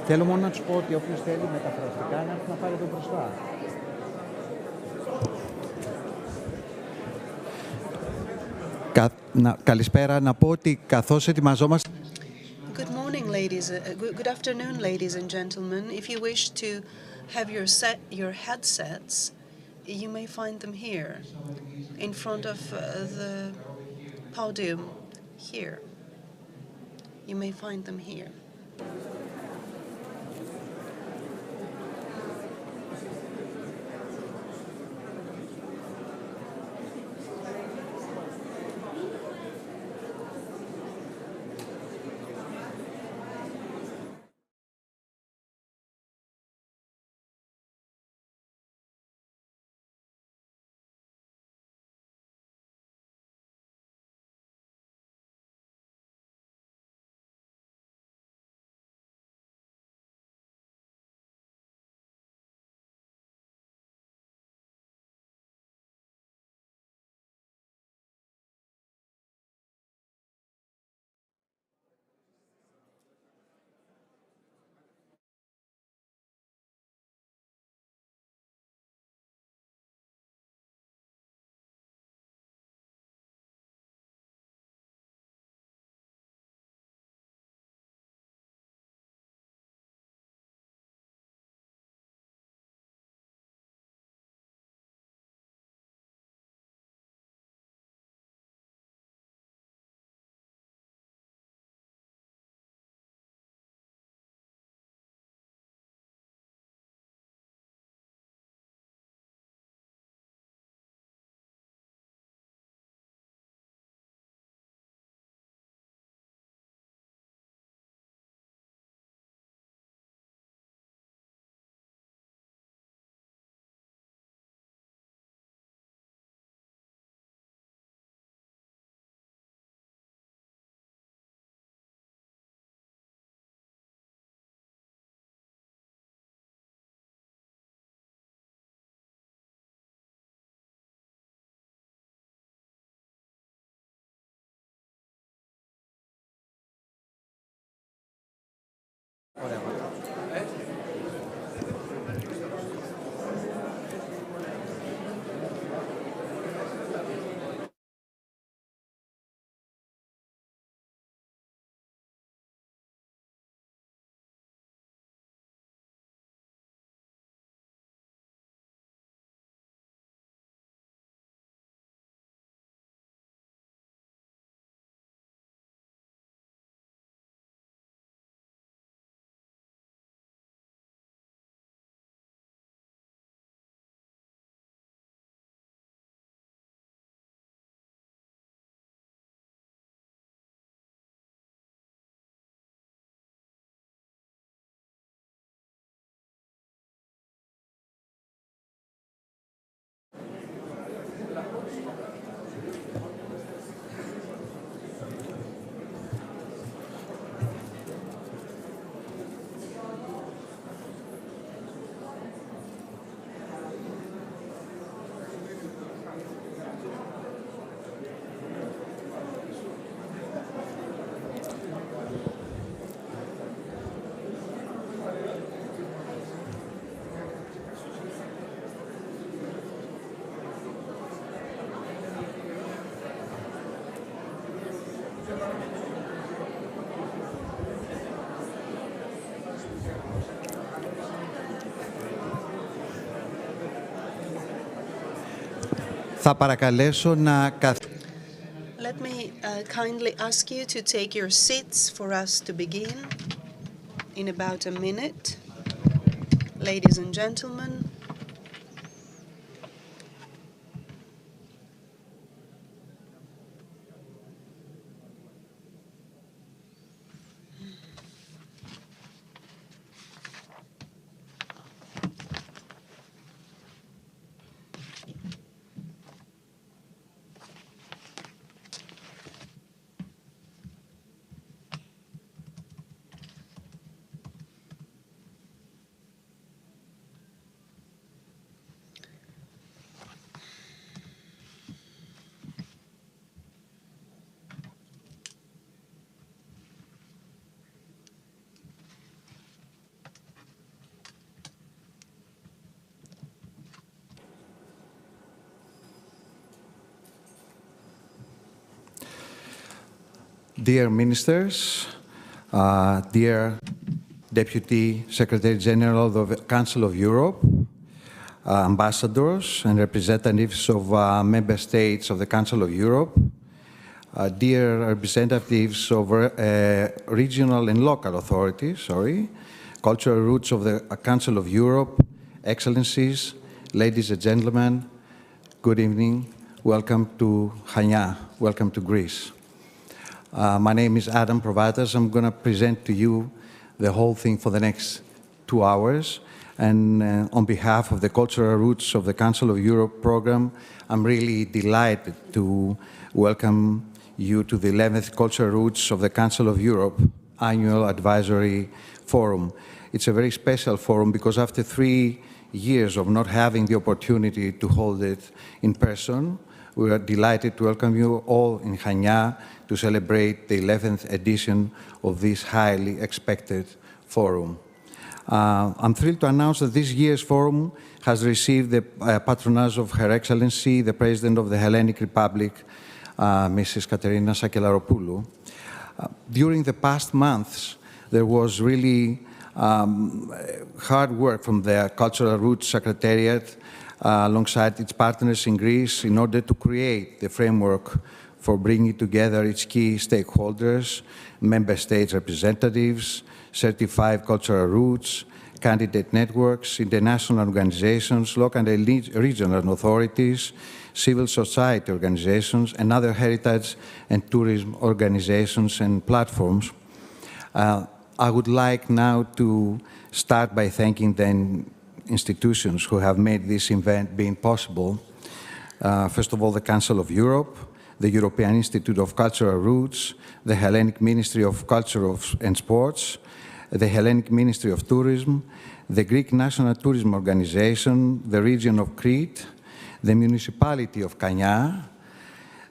Θέλω μόνο να τους πω ότι όποιος θέλει μεταφραστικά να έρθει να πάρει εδώ μπροστά. Καλησπέρα, να πω ότι καθώς ετοιμαζόμαστε... Good morning, good afternoon, ladies and gentlemen. If you wish to have your headsets, you may find them here, in front of the podium here. You may find them here. Θα παρακαλέσω να Let me kindly ask you to take your seats for us to begin in about a minute. Ladies and gentlemen, Dear ministers, dear Deputy Secretary General of the Council of Europe, ambassadors and representatives of member states of the Council of Europe, dear representatives of regional and local authorities, cultural roots of the Council of Europe, excellencies, ladies and gentlemen, good evening. Welcome to CHANIA. Welcome to Greece. My name is Adam Provatas. I'm going to present to you the whole thing for the next 2 hours. And on behalf of the Cultural Roots of the Council of Europe program, I'm really delighted to welcome you to the 11th Cultural Roots of the Council of Europe Annual Advisory Forum. It's a very special forum because after 3 years of not having the opportunity to hold it in person, we are delighted to welcome you all in CHANIA to celebrate the 11th edition of this highly expected forum. I'm thrilled to announce that this year's forum has received the patronage of Her Excellency, the President of the Hellenic Republic, Mrs. Katerina Sakelaropoulou. During the past months, there was really hard work from the Cultural Roots Secretariat alongside its partners in Greece in order to create the framework for bringing together its key stakeholders, member states representatives, certified cultural roots, candidate networks, international organizations, local and regional authorities, civil society organizations, and other heritage and tourism organizations and platforms. I would like now to start by thanking the institutions who have made this event being possible. First of all, the Council of Europe, the European Institute of Cultural Roots, the Hellenic Ministry of Culture and Sports, the Hellenic Ministry of Tourism, the Greek National Tourism Organization, the region of Crete, the municipality of CHANIA,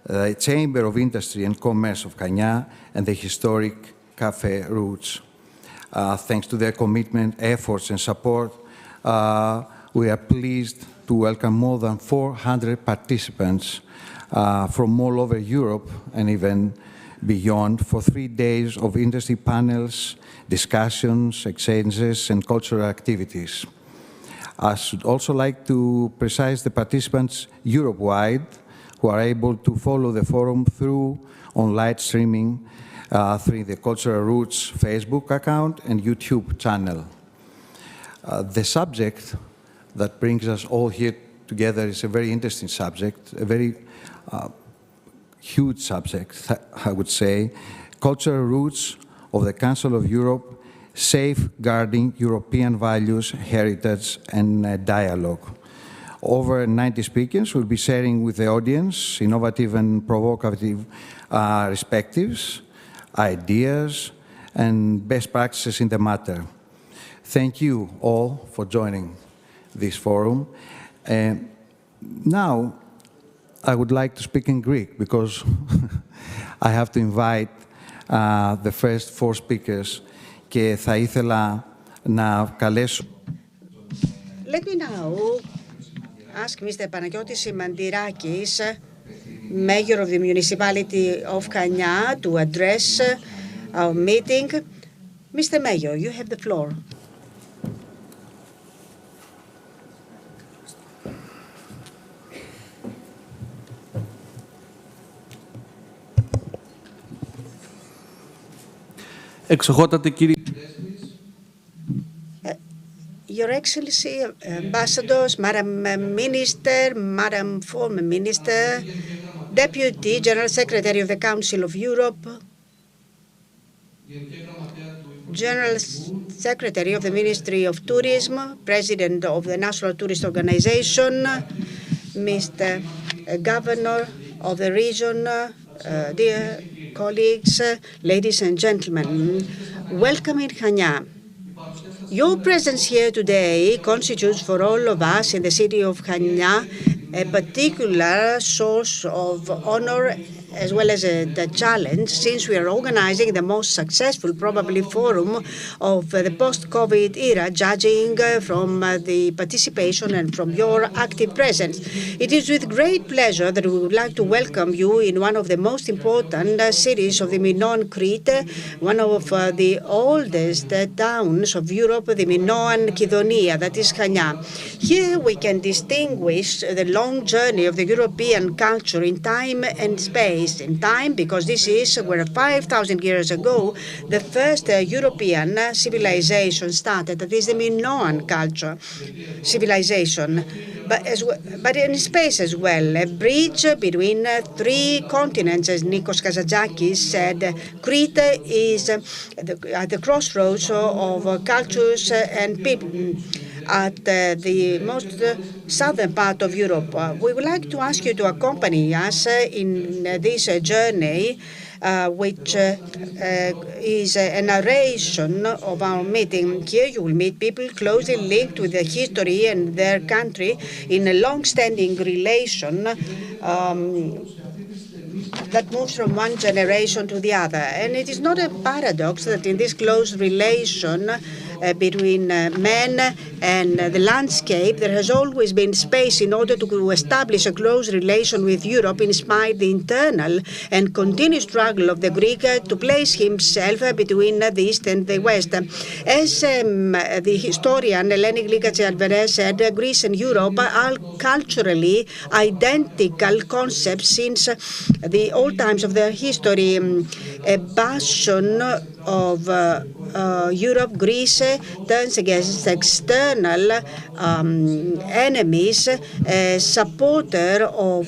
the Chamber of Industry and Commerce of CHANIA, and the historic Cafe Roots. Thanks to their commitment, efforts, and support, we are pleased to welcome more than 400 participants from all over Europe and even beyond for 3 days of industry panels, discussions, exchanges, and cultural activities. I should also like to precise the participants Europe-wide who are able to follow the forum through online streaming through the Cultural Roots Facebook account and YouTube channel. The subject that brings us all here together is a very interesting subject, a very huge subject, I would say, cultural roots of the Council of Europe, safeguarding European values, heritage, and dialogue. Over 90 speakers will be sharing with the audience innovative and provocative perspectives, ideas, and best practices in the matter. Thank you all for joining this forum. Now, I would like to speak in Greek because I have to invite the first 4 speakers και θα ήθελα να καλέσω. Let me now ask Mr. Panagiotis Simantirakis, Mayor of the Municipality of CHANIA, to address our meeting. Mr. Mayor, you have the floor. Εξοχότατε κύριε Your Excellency, Ambassadors, Madam Minister, Madam Former Minister, Deputy General Secretary of the Council of Europe, General Secretary of the Ministry of Tourism, President of the National Tourist Organization, Mr. Governor of the region, dear colleagues, ladies and gentlemen, welcome in CHANIA. Your presence here today constitutes for all of us in the city of CHANIA a particular source of honor as well as the challenge, since we are organizing the most successful, probably, forum of the post-COVID era, judging from the participation and from your active presence. It is with great pleasure that we would like to welcome you in one of the most important cities of the Minoan Crete, one of the oldest towns of Europe, the Minoan Kydonia, that is CHANIA. Here we can distinguish the long journey of the European culture in time and space. In time, because this is where 5,000 years ago the first European civilization started, that is the Minoan culture civilization. But in space as well, a bridge between three continents, as Nikos Kazantzakis said. Crete is at the crossroads of cultures and people at the most southern part of Europe. We would like to ask you to accompany us in this journey, which is a narration of our meeting. Here you will meet people closely linked with their history and their country in a long-standing relation that moves from one generation to the other. And it is not a paradox that in this close relation between men and the landscape, there has always been space in order to establish a close relation with Europe, in spite of the internal and continued struggle of the Greek to place himself between the East and the West. As the historian Eleni Glikachi-Alvarez said, Greece and Europe are culturally identical concepts since the old times of their history. A bastion of Europe, Greece, turns against external enemies. A supporter of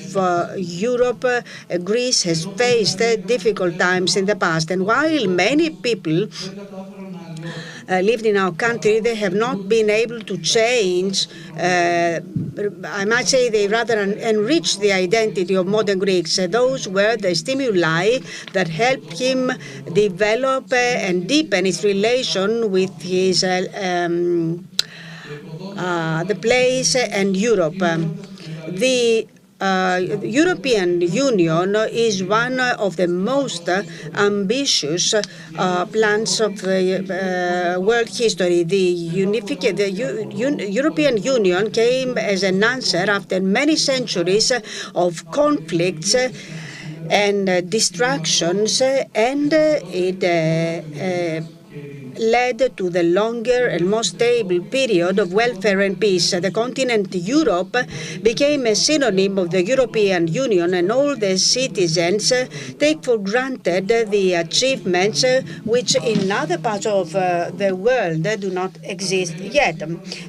Europe, Greece has faced difficult times in the past. And while many people lived in our country, they have not been able to change. I might say they rather enriched the identity of modern Greeks. Those were the stimuli that helped him develop and deepen his relation with his the place and Europe. The European Union is one of the most ambitious plans of world history. The European Union came as an answer after many centuries of conflicts and distractions, and it led to the longer and more stable period of welfare and peace. The continent Europe became a synonym of the European Union, and all the citizens take for granted the achievements which in other parts of the world do not exist yet.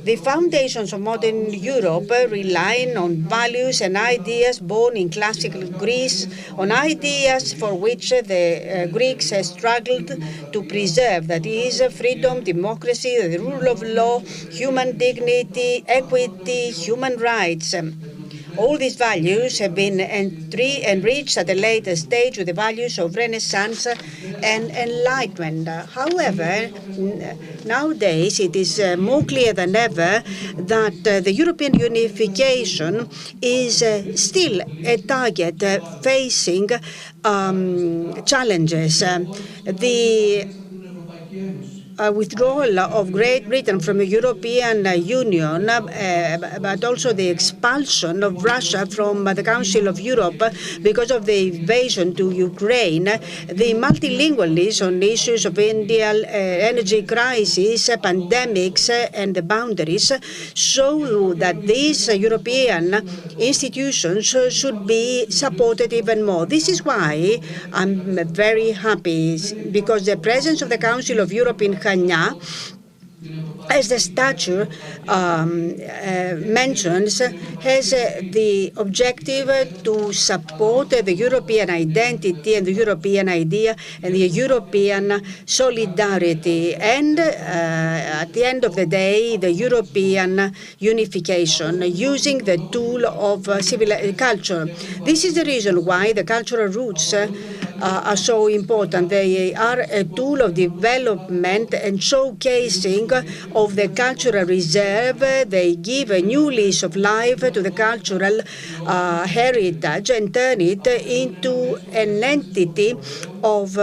The foundations of modern Europe rely on values and ideas born in classical Greece, on ideas for which the Greeks struggled to preserve, that is, freedom, democracy, the rule of law, human dignity, equity, human rights. All these values have been enriched at a later stage with the values of Renaissance and Enlightenment. However, nowadays it is more clear than ever that the European unification is still a target facing challenges. The withdrawal of Great Britain from the European Union, but also the expulsion of Russia from the Council of Europe because of the invasion to Ukraine, the multilingualism on issues of India, energy crisis, pandemics, and the boundaries show that these European institutions should be supported even more. This is why I'm very happy, because the presence of the Council of Europe in CHANIA, as the statute mentions, has the objective to support the European identity and the European idea and the European solidarity, and at the end of the day, the European unification using the tool of culture. This is the reason why the cultural roots are so important. They are a tool of development and showcasing of the cultural reserve. They give a new lease of life to the cultural heritage and turn it into an entity of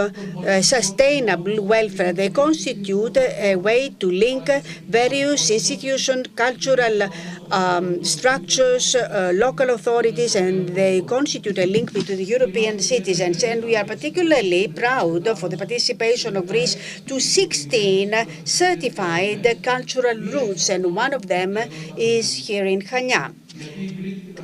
sustainable welfare. They constitute a way to link various institutions, cultural structures, local authorities, and they constitute a link between the European citizens. And we are particularly proud for the participation of Greece to 16 certified cultural routes, and one of them is here in Chania.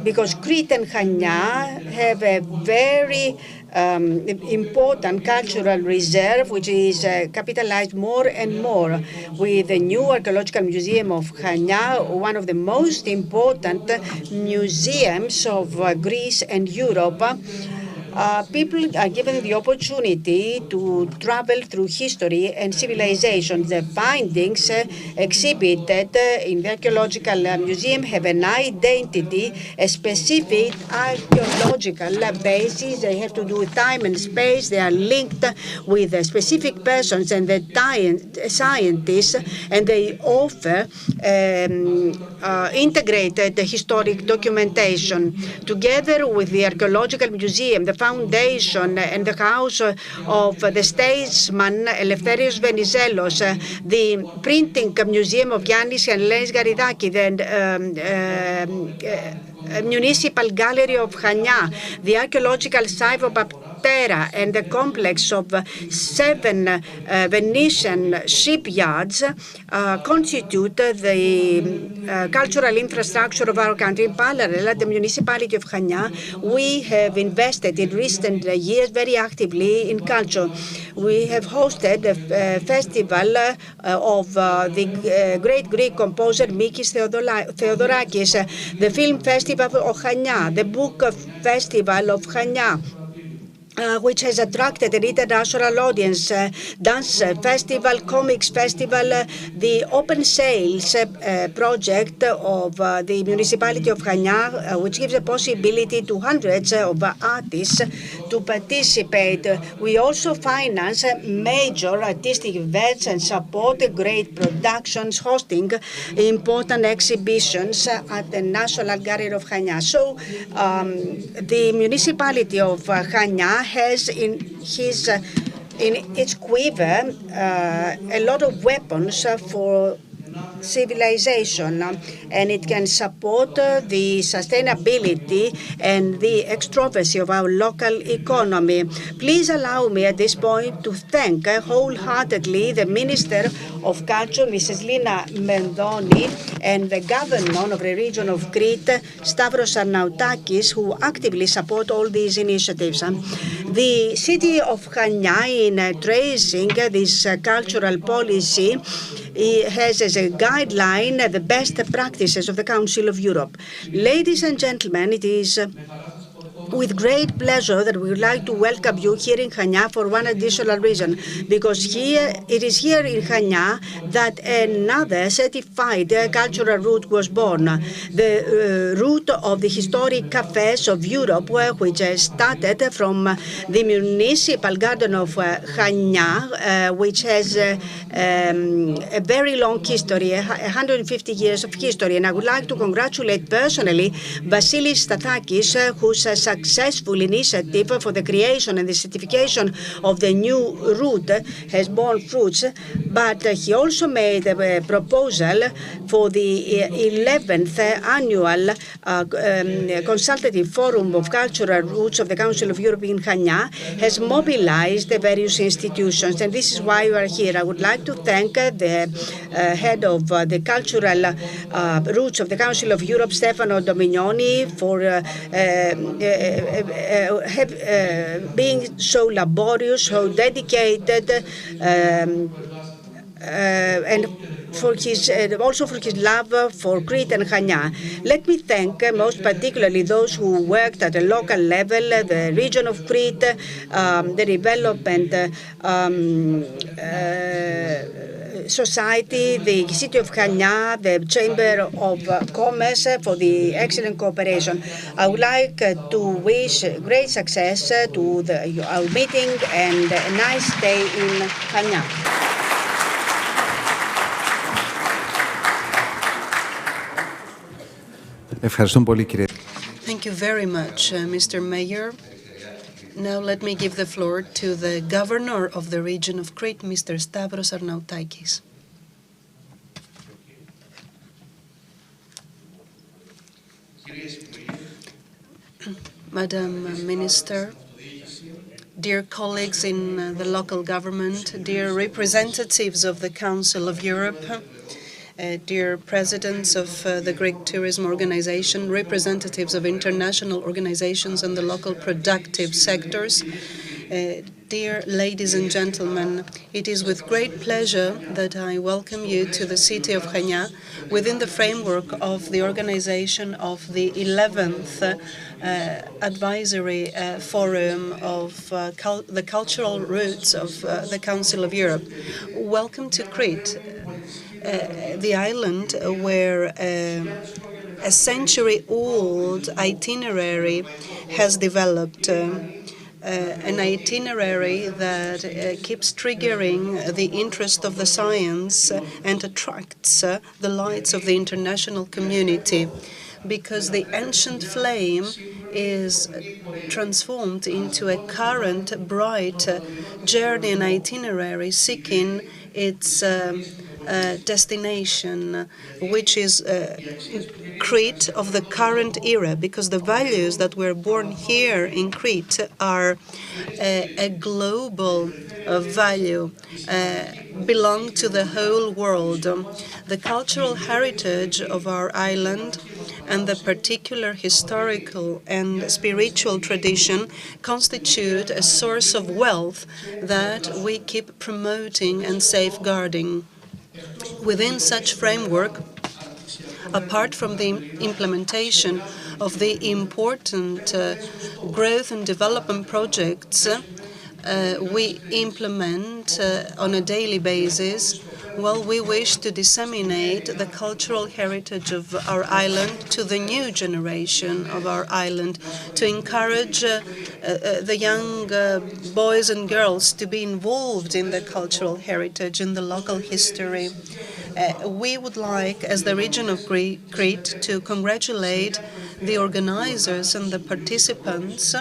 Because Crete and Chania have a very important cultural reserve, which is capitalized more and more with the new archaeological museum of Chania, one of the most important museums of Greece and Europe. People are given the opportunity to travel through history and civilization. The findings exhibited in the archaeological museum have an identity, a specific archaeological basis. They have to do with time and space. They are linked with specific persons and the scientists, and they offer integrated historic documentation. Together with the archaeological museum, the Foundation and the House of the Statesman Eleftherios Venizelos, the Printing Museum of Yannis and Lenis Garidaki, the Municipal Gallery of Chania, the Archaeological Site of Baptera, and the complex of 7 Venetian shipyards constitute the cultural infrastructure of our country. In parallel, at the municipality of Chania, we have invested in recent years very actively in culture. We have hosted a festival of the great Greek composer Mikis Theodorakis, the film festival of Chania, the book festival of Chania, which has attracted an international audience, dance festival, comics festival, the open sales project of the municipality of Chania, which gives a possibility to hundreds of artists to participate. We also finance major artistic events and support great productions, hosting important exhibitions at the National Gallery of Chania. So the municipality of Chania has in its quiver a lot of weapons for civilization, and it can support the sustainability and the extroversion of our local economy. Please allow me at this point to thank wholeheartedly the Minister of Culture, Mrs. Lina Mendoni, and the Governor of the region of Crete, Stavros Arnautakis, who actively support all these initiatives. The city of Chania, in tracing this cultural policy, has as a guideline the best practices of the Council of Europe. Ladies and gentlemen, it is with great pleasure that we would like to welcome you here in Chania for one additional reason, because it is here in Chania that another certified cultural route was born, the route of the historic cafes of Europe, which started from the municipal garden of Chania, which has a very long history, 150 years of history. And I would like to congratulate personally Vasilis Stathakis, whose successful initiative for the creation and the certification of the new route has borne fruits, but he also made a proposal for the 11th annual consultative forum of cultural routes of the Council of Europe in Chania, has mobilized the various institutions, and this is why we are here. I would like to thank the head of the cultural routes of the Council of Europe, Stefano Dominioni, for being so laborious, so dedicated, and for his also for his love for Crete and Chania. Let me thank most particularly those who worked at a local level, the region of Crete, the development society, the city of CHANIA, the Chamber of Commerce for the excellent cooperation. I would like to wish great success to our meeting and a nice day in CHANIA. Thank you very much, Mr. Mayor. Now let me give the floor to the governor of the region of Crete, Mr. Stavros Arnautakis. Madam Minister, dear colleagues in the local government, dear representatives of the Council of Europe, dear presidents of the Greek Tourism Organization, representatives of international organizations and the local productive sectors, dear ladies and gentlemen, it is with great pleasure that I welcome you to the city of CHANIA within the framework of the organization of the 11th Advisory Forum of the Cultural Roots of the Council of Europe. Welcome to Crete, the island where a century-old itinerary has developed, an itinerary that keeps triggering the interest of the science and attracts the lights of the international community, because the ancient flame is transformed into a current, bright journey and itinerary seeking its destination, which is Crete of the current era, because the values that were born here in Crete are a global value, belong to the whole world. The cultural heritage of our island and the particular historical and spiritual tradition constitute a source of wealth that we keep promoting and safeguarding. Within such framework, apart from the implementation of the important growth and development projects we implement on a daily basis, well, we wish to disseminate the cultural heritage of our island to the new generation of our island, to encourage the young boys and girls to be involved in the cultural heritage, in the local history. We would like, as the region of Crete, to congratulate the organizers and the participants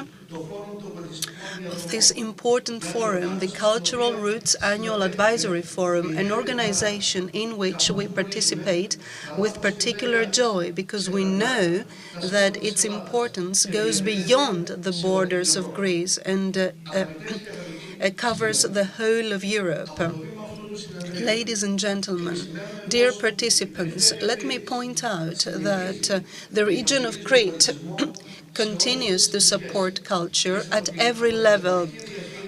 of this important forum, the Cultural Roots Annual Advisory Forum, an organization in which we participate with particular joy, because we know that its importance goes beyond the borders of Greece and covers the whole of Europe. Ladies and gentlemen, dear participants, let me point out that the region of Crete continues to support culture at every level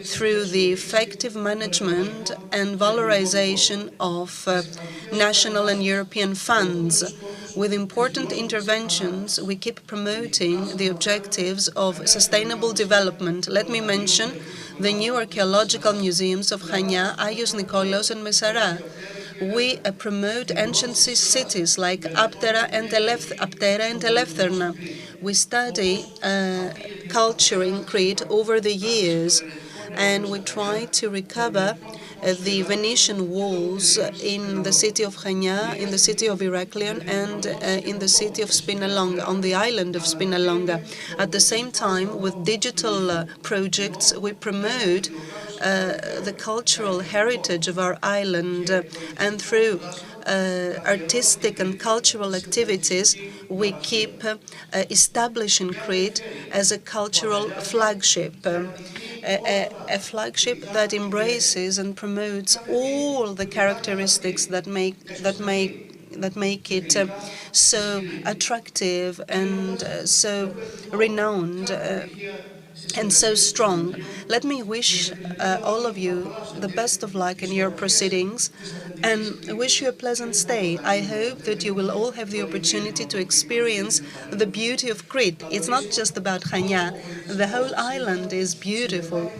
through the effective management and valorization of national and European funds. With important interventions, we keep promoting the objectives of sustainable development. Let me mention the new archaeological museums of Chania, Agios Nikolaos and Messara. We promote ancient cities like Aptera and Eleftheria. We study culture in Crete over the years, and we try to recover the Venetian walls in the city of Chania, in the city of Heraklion, and in the city of Spinalonga, on the island of Spinalonga. At the same time, with digital projects, we promote the cultural heritage of our island, and through artistic and cultural activities, we keep establishing Crete as a cultural flagship, a flagship that embraces and promotes all the characteristics that make it so attractive and so renowned and so strong. Let me wish all of you the best of luck in your proceedings and wish you a pleasant stay. I hope that you will all have the opportunity to experience the beauty of Crete. It's not just about Chania. The whole island is beautiful.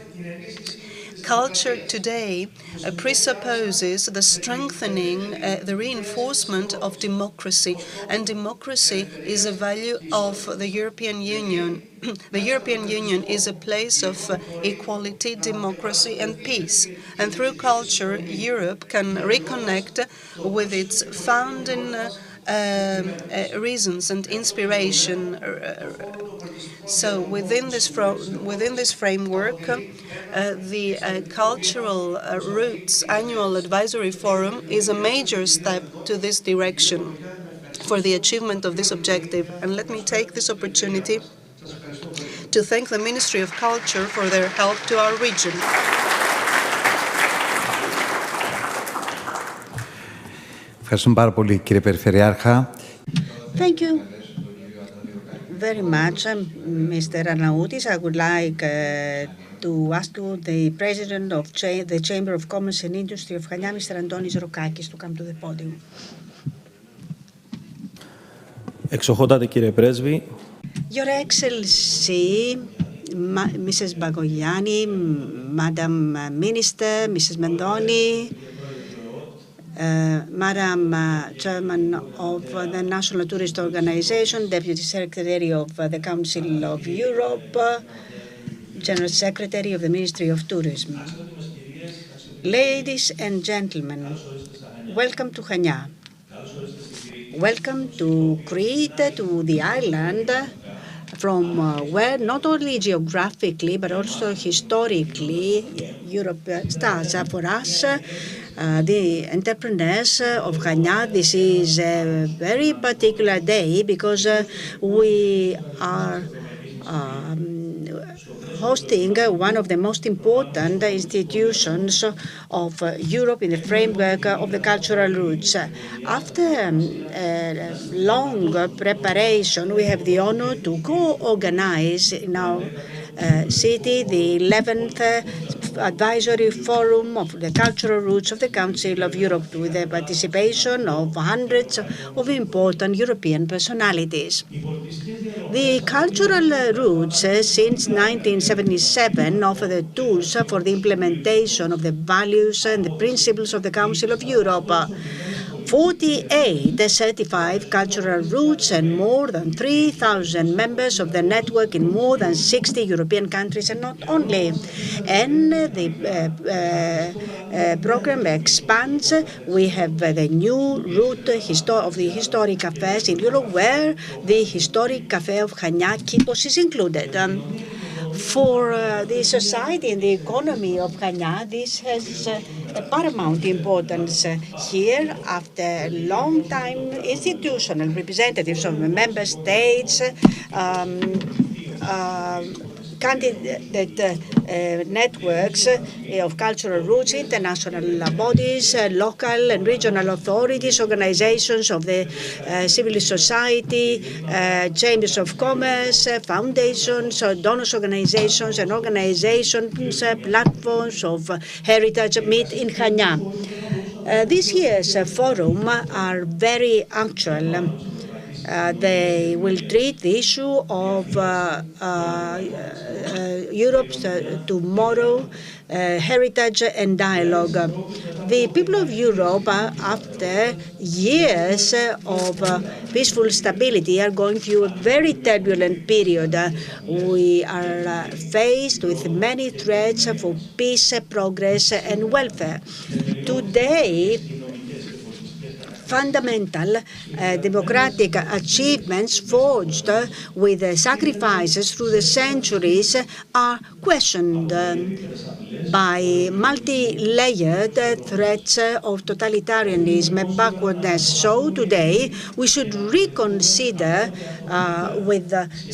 Culture today presupposes the strengthening, the reinforcement of democracy, and democracy is a value of the European Union. The European Union is a place of equality, democracy, and peace. And through culture, Europe can reconnect with its founding reasons and inspiration. So within this framework, the Cultural Roots Annual Advisory Forum is a major step to this direction for the achievement of this objective. And let me take this opportunity to thank the Ministry of Culture for their help to our region. Ευχαριστούμε πάρα πολύ, κύριε Περιφερειάρχα. Thank you very much, Mr. Arnautis. I would like to ask you the President of the Chamber of Commerce and Industry of Chania, Mr. Antonis Rokakis, to come to the podium. Εξοχότατε κύριε Πρέσβη, Your Excellency, Mrs. Bagoyani, Madam Minister, Mrs. Mendoni, Madam Chairman of the National Tourist Organization, Deputy Secretary of the Council of Europe, General Secretary of the Ministry of Tourism. Ladies and gentlemen, welcome to Chania. Welcome to Crete, to the island from where not only geographically but also historically Europe starts. For us, the entrepreneurs of Chania, this is a very particular day because we are hosting one of the most important institutions of Europe in the framework of the cultural roots. After long preparation, we have the honor to co-organize in our city the 11th Advisory Forum of the Cultural Roots of the Council of Europe, with the participation of hundreds of important European personalities. The cultural roots since 1977 offer the tools for the implementation of the values and the principles of the Council of Europe. 48 certified cultural routes and more than 3,000 members of the network in more than 60 European countries, and not only. And the program expands. We have the new route of the historic cafes in Europe, where the historic cafe of Chania Kipos is included. For the society and the economy of Chania, this has paramount importance. Here, after a long time, institutional representatives of the member states, candidate networks of cultural roots, international bodies, local and regional authorities, organizations of the civil society, chambers of commerce, foundations, donors organizations, and organizations, platforms of heritage meet in Chania. This year's forum are very actual. They will treat the issue of Europe's tomorrow, heritage and dialogue. The people of Europe, after years of peaceful stability, are going through a very turbulent period. We are faced with many threats for peace, progress and welfare. Today, fundamental democratic achievements forged with sacrifices through the centuries are questioned by multi-layered threats of totalitarianism and backwardness. So today we should reconsider with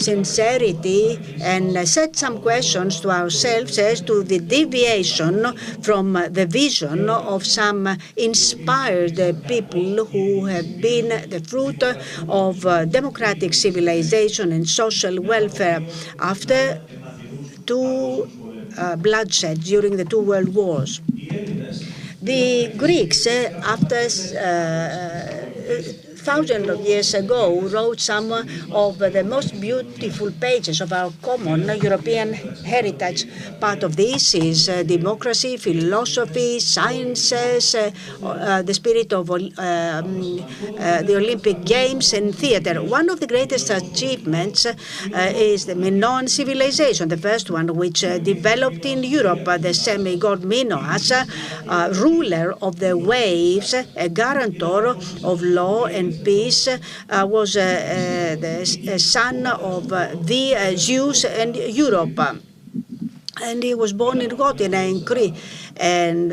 sincerity and set some questions to ourselves as to the deviation from the vision of some inspired people who have been the fruit of democratic civilization and social welfare after bloodshed during the two world wars. The Greeks, after thousands of years ago, wrote some of the most beautiful pages of our common European heritage. Part of this is democracy, philosophy, sciences, the spirit of the Olympic Games and theater. One of the greatest achievements is the Minoan civilization, the first one which developed in Europe. The semi-god Minos, ruler of the waves, a guarantor of law and peace, was the son of the Zeus and Europe. And he was born in Rhotina in Crete and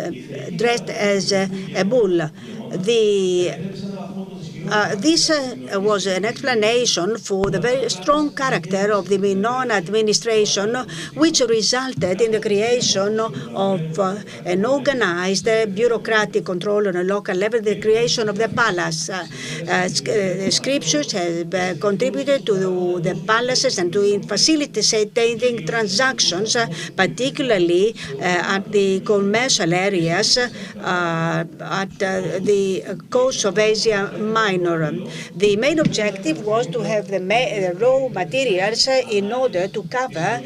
dressed as a bull. This was an explanation for the very strong character of the Minoan administration, which resulted in the creation of an organized bureaucratic control on a local level, the creation of the palace. The scriptures have contributed to the palaces and to facilitating transactions, particularly at the commercial areas at the coast of Asia Minor. The main objective was to have the raw materials in order to cover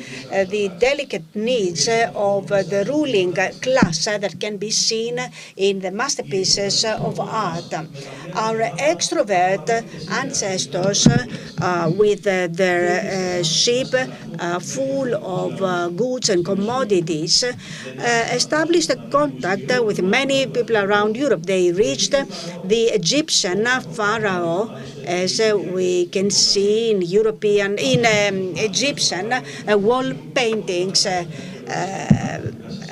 the delicate needs of the ruling class that can be seen in the masterpieces of art. Our extrovert ancestors, with their ship full of goods and commodities, established a contact with many people around Europe. They reached the Egyptian pharaoh, as we can see in Egyptian wall paintings.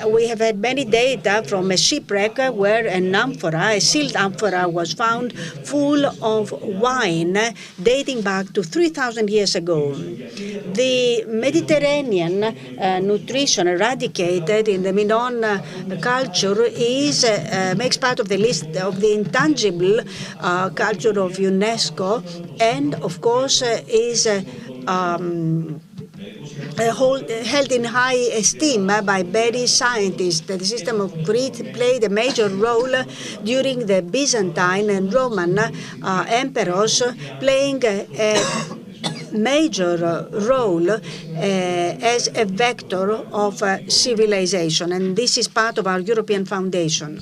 We have had many data from a shipwreck where an amphora, a sealed amphora, was found full of wine dating back to 3,000 years ago. The Mediterranean nutrition eradicated in the Minoan culture makes part of the list of the intangible culture of UNESCO, and of course is held in high esteem by many scientists. The system of Crete played a major role during the Byzantine and Roman emperors, playing a major role as a vector of civilization, and this is part of our European foundation.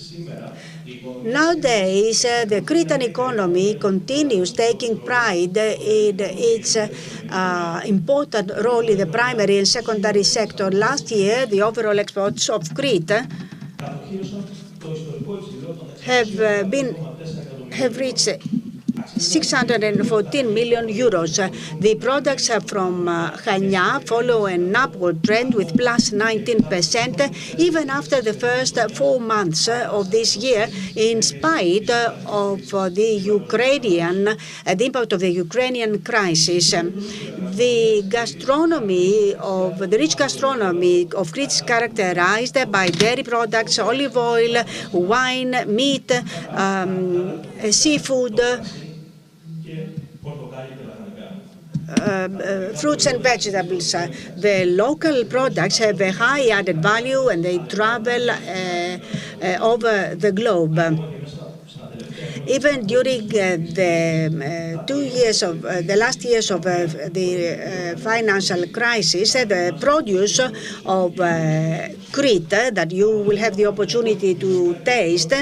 Nowadays, the Cretan economy continues taking pride in its important role in the primary and secondary sector. Last year, the overall exports of Crete have reached 614 million euros. The products from CHANIA follow an upward trend with plus 19%, even after the first 4 months of this year, in spite of the impact of the Ukrainian crisis. The rich gastronomy of Crete is characterized by dairy products, olive oil, wine, meat, seafood, fruits and vegetables. The local products have a high added value and they travel over the globe. Even during the last years of the financial crisis, the produce of Crete that you will have the opportunity to taste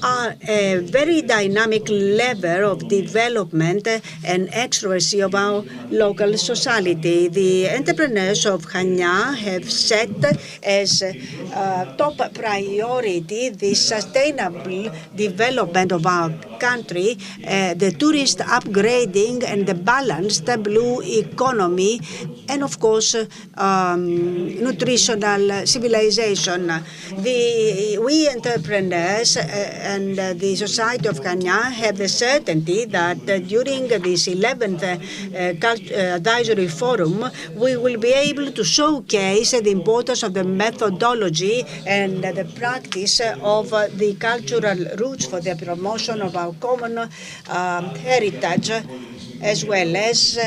are a very dynamic level of development and extroversy of our local society. The entrepreneurs of CHANIA have set as top priority the sustainable development of our country, the tourist upgrading and the balanced blue economy, and of course nutritional civilization. We entrepreneurs and the Society of CHANIA have the certainty that during this 11th Advisory Forum, we will be able to showcase the importance of the methodology and the practice of the cultural roots for the promotion of our common heritage. as well as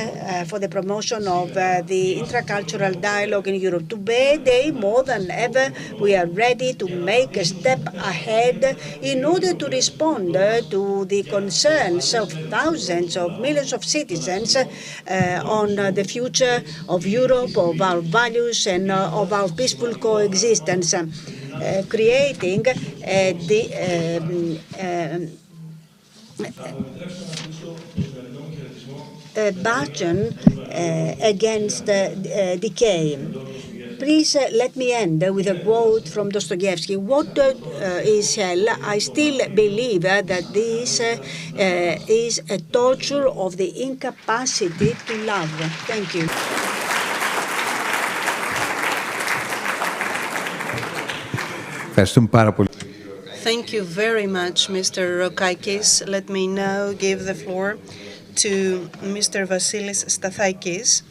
for the promotion of the intercultural dialogue in Europe. Today, more than ever, we are ready to make a step ahead in order to respond to the concerns of thousands of millions of citizens on the future of Europe, of our values, and of our peaceful coexistence, creating a baton against decay. Please let me end with a quote from Dostoevsky. What is hell? I still believe that this is a torture of the incapacity to love. Thank you. Thank you very much, Mr. Rokaikis. Let me now give the floor to Mr. Vasilis Stathakis,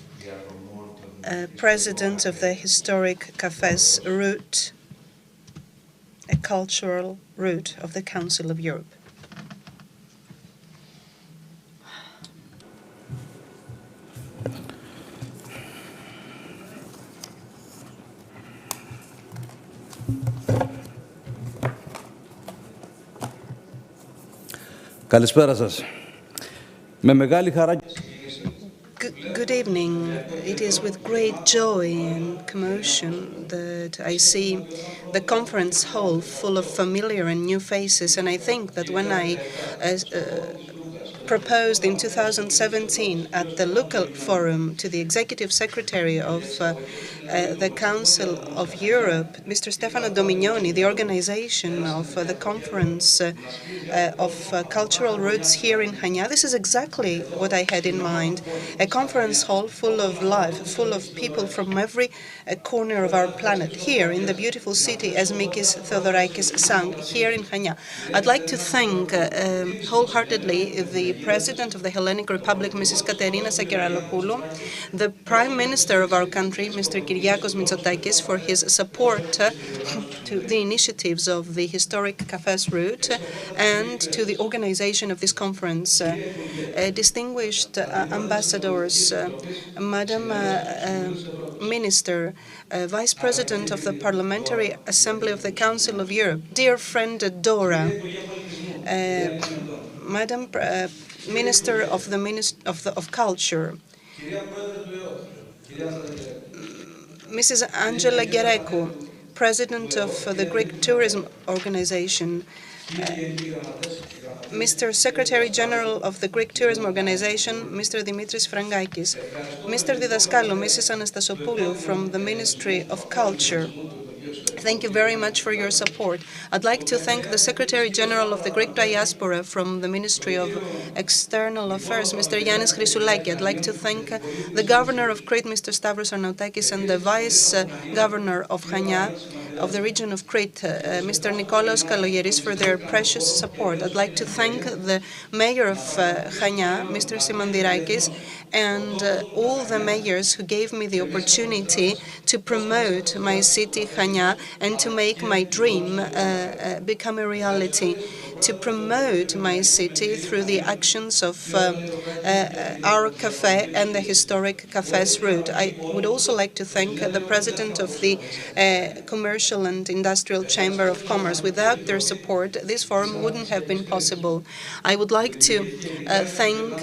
President of the historic Cafes route, a cultural route of the Council of Europe. Καλησπέρα σας. Με μεγάλη χαρά. Good evening. It is with great joy and commotion that I see the conference hall full of familiar and new faces, and I think that when I proposed in 2017 at the local forum to the Executive Secretary of the Council of Europe, Mr. Stefano Dominioni, the organization of the conference of cultural roots here in Chania. This is exactly what I had in mind, a conference hall full of life, full of people from every corner of our planet, here in the beautiful city, as Mikis Theodorakis sang, here in Chania. I'd like to thank wholeheartedly the President of the Hellenic Republic, Mrs. Katerina Sakerakopoulos, the Prime Minister of our country, Mr. Kyriakos Mitsotakis, for his support to the initiatives of the historic Cafes route and to the organization of this conference. Distinguished ambassadors, Madam Minister, Vice President of the Parliamentary Assembly of the Council of Europe, dear friend Dora, Madam Minister of Culture, Mrs. Angela Gerekou, President of the Greek Tourism Organization, Mr. Secretary General of the Greek Tourism Organization, Mr. Dimitris Frangakis, Mr. Didaskalu, Mrs. Anastasopoulou from the Ministry of Culture. Thank you very much for your support. I'd like to thank the Secretary General of the Greek Diaspora from the Ministry of External Affairs, Mr. Yannis Chrysoulaki. I'd like to thank the Governor of Crete, Mr. Stavros Arnautakis, and the Vice Governor of Chania, of the region of Crete, Mr. Nikolaos Kalogeris, for their precious support. I'd like to thank the Mayor of Chania, Mr. Simandirakis, and all the mayors who gave me the opportunity to promote my city, Chania, and to make my dream become a reality, to promote my city through the actions of our cafe and the historic Cafes route. I would also like to thank the President of the Commercial and Industrial Chamber of Commerce. Without their support, this forum wouldn't have been possible. I would like to thank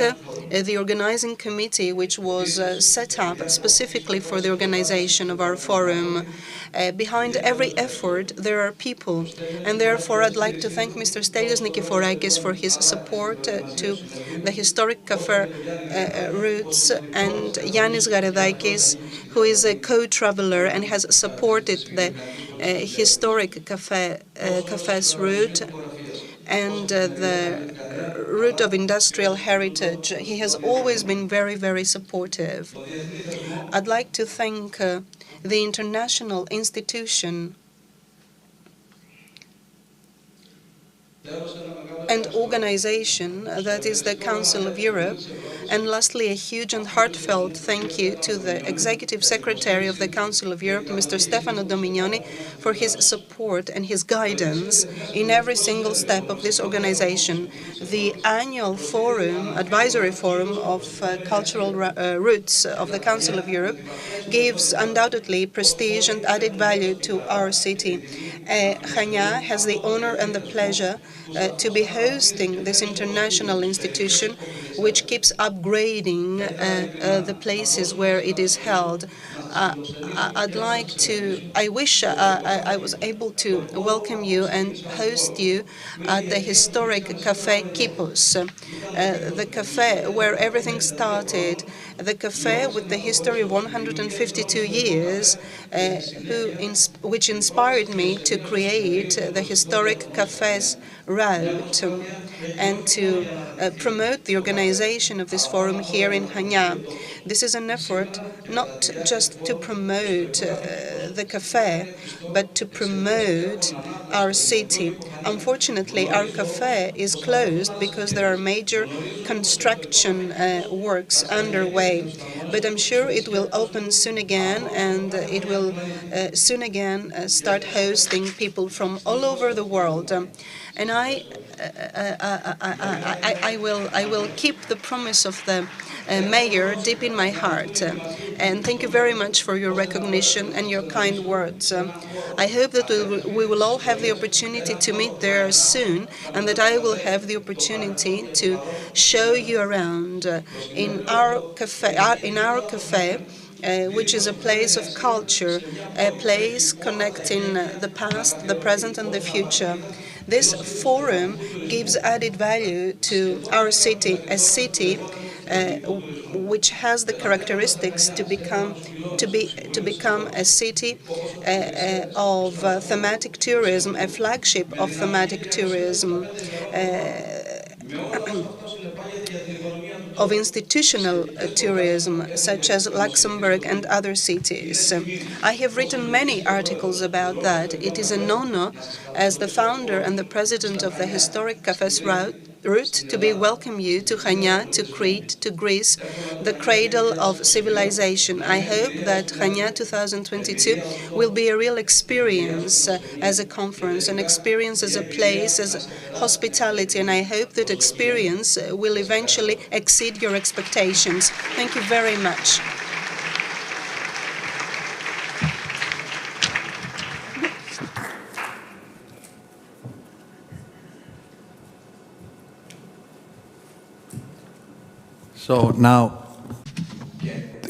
the organizing committee, which was set up specifically for the organization of our forum. Behind every effort, there are people, and therefore I'd like to thank Mr. Stelios Nikiforakis for his support to the historic cafe routes, and Yannis Garedakis, who is a co-traveler and has supported the historic cafes route and the route of industrial heritage. He has always been very, very supportive. I'd like to thank the international institution and organization that is the Council of Europe. And lastly, a huge and heartfelt thank you to the Executive Secretary of the Council of Europe, Mr. Stefano Dominioni, for his support and his guidance in every single step of this organization. The annual forum, advisory forum of cultural roots of the Council of Europe gives undoubtedly prestige and added value to our city. CHANIA has the honor and the pleasure to be hosting this international institution, which keeps upgrading the places where it is held. I wish I was able to welcome you and host you at the historic Café Kipos, the cafe where everything started, the cafe with the history of 152 years, which inspired me to create the historic cafes route and to promote the organization of this forum here in CHANIA. This is an effort not just to promote the cafe, but to promote our city. Unfortunately, our cafe is closed because there are major construction works underway. But I'm sure it will open soon again, and it will soon again start hosting people from all over the world. And I will keep the promise of the mayor deep in my heart. And thank you very much for your recognition and your kind words. I hope that we will all have the opportunity to meet there soon, and that I will have the opportunity to show you around in our cafe, which is a place of culture, a place connecting the past, the present, and the future. This forum gives added value to our city, a city which has the characteristics to become a city of thematic tourism, a flagship of thematic tourism. Of institutional tourism, such as Luxembourg and other cities. I have written many articles about that. It is an honor, as the founder and the president of the historic Cafés route, to be welcome you to CHANIA, to Crete, to Greece, the cradle of civilization. I hope that CHANIA 2022 will be a real experience as a conference, an experience as a place, as hospitality, and I hope that experience will eventually exceed your expectations. Thank you very much. So now,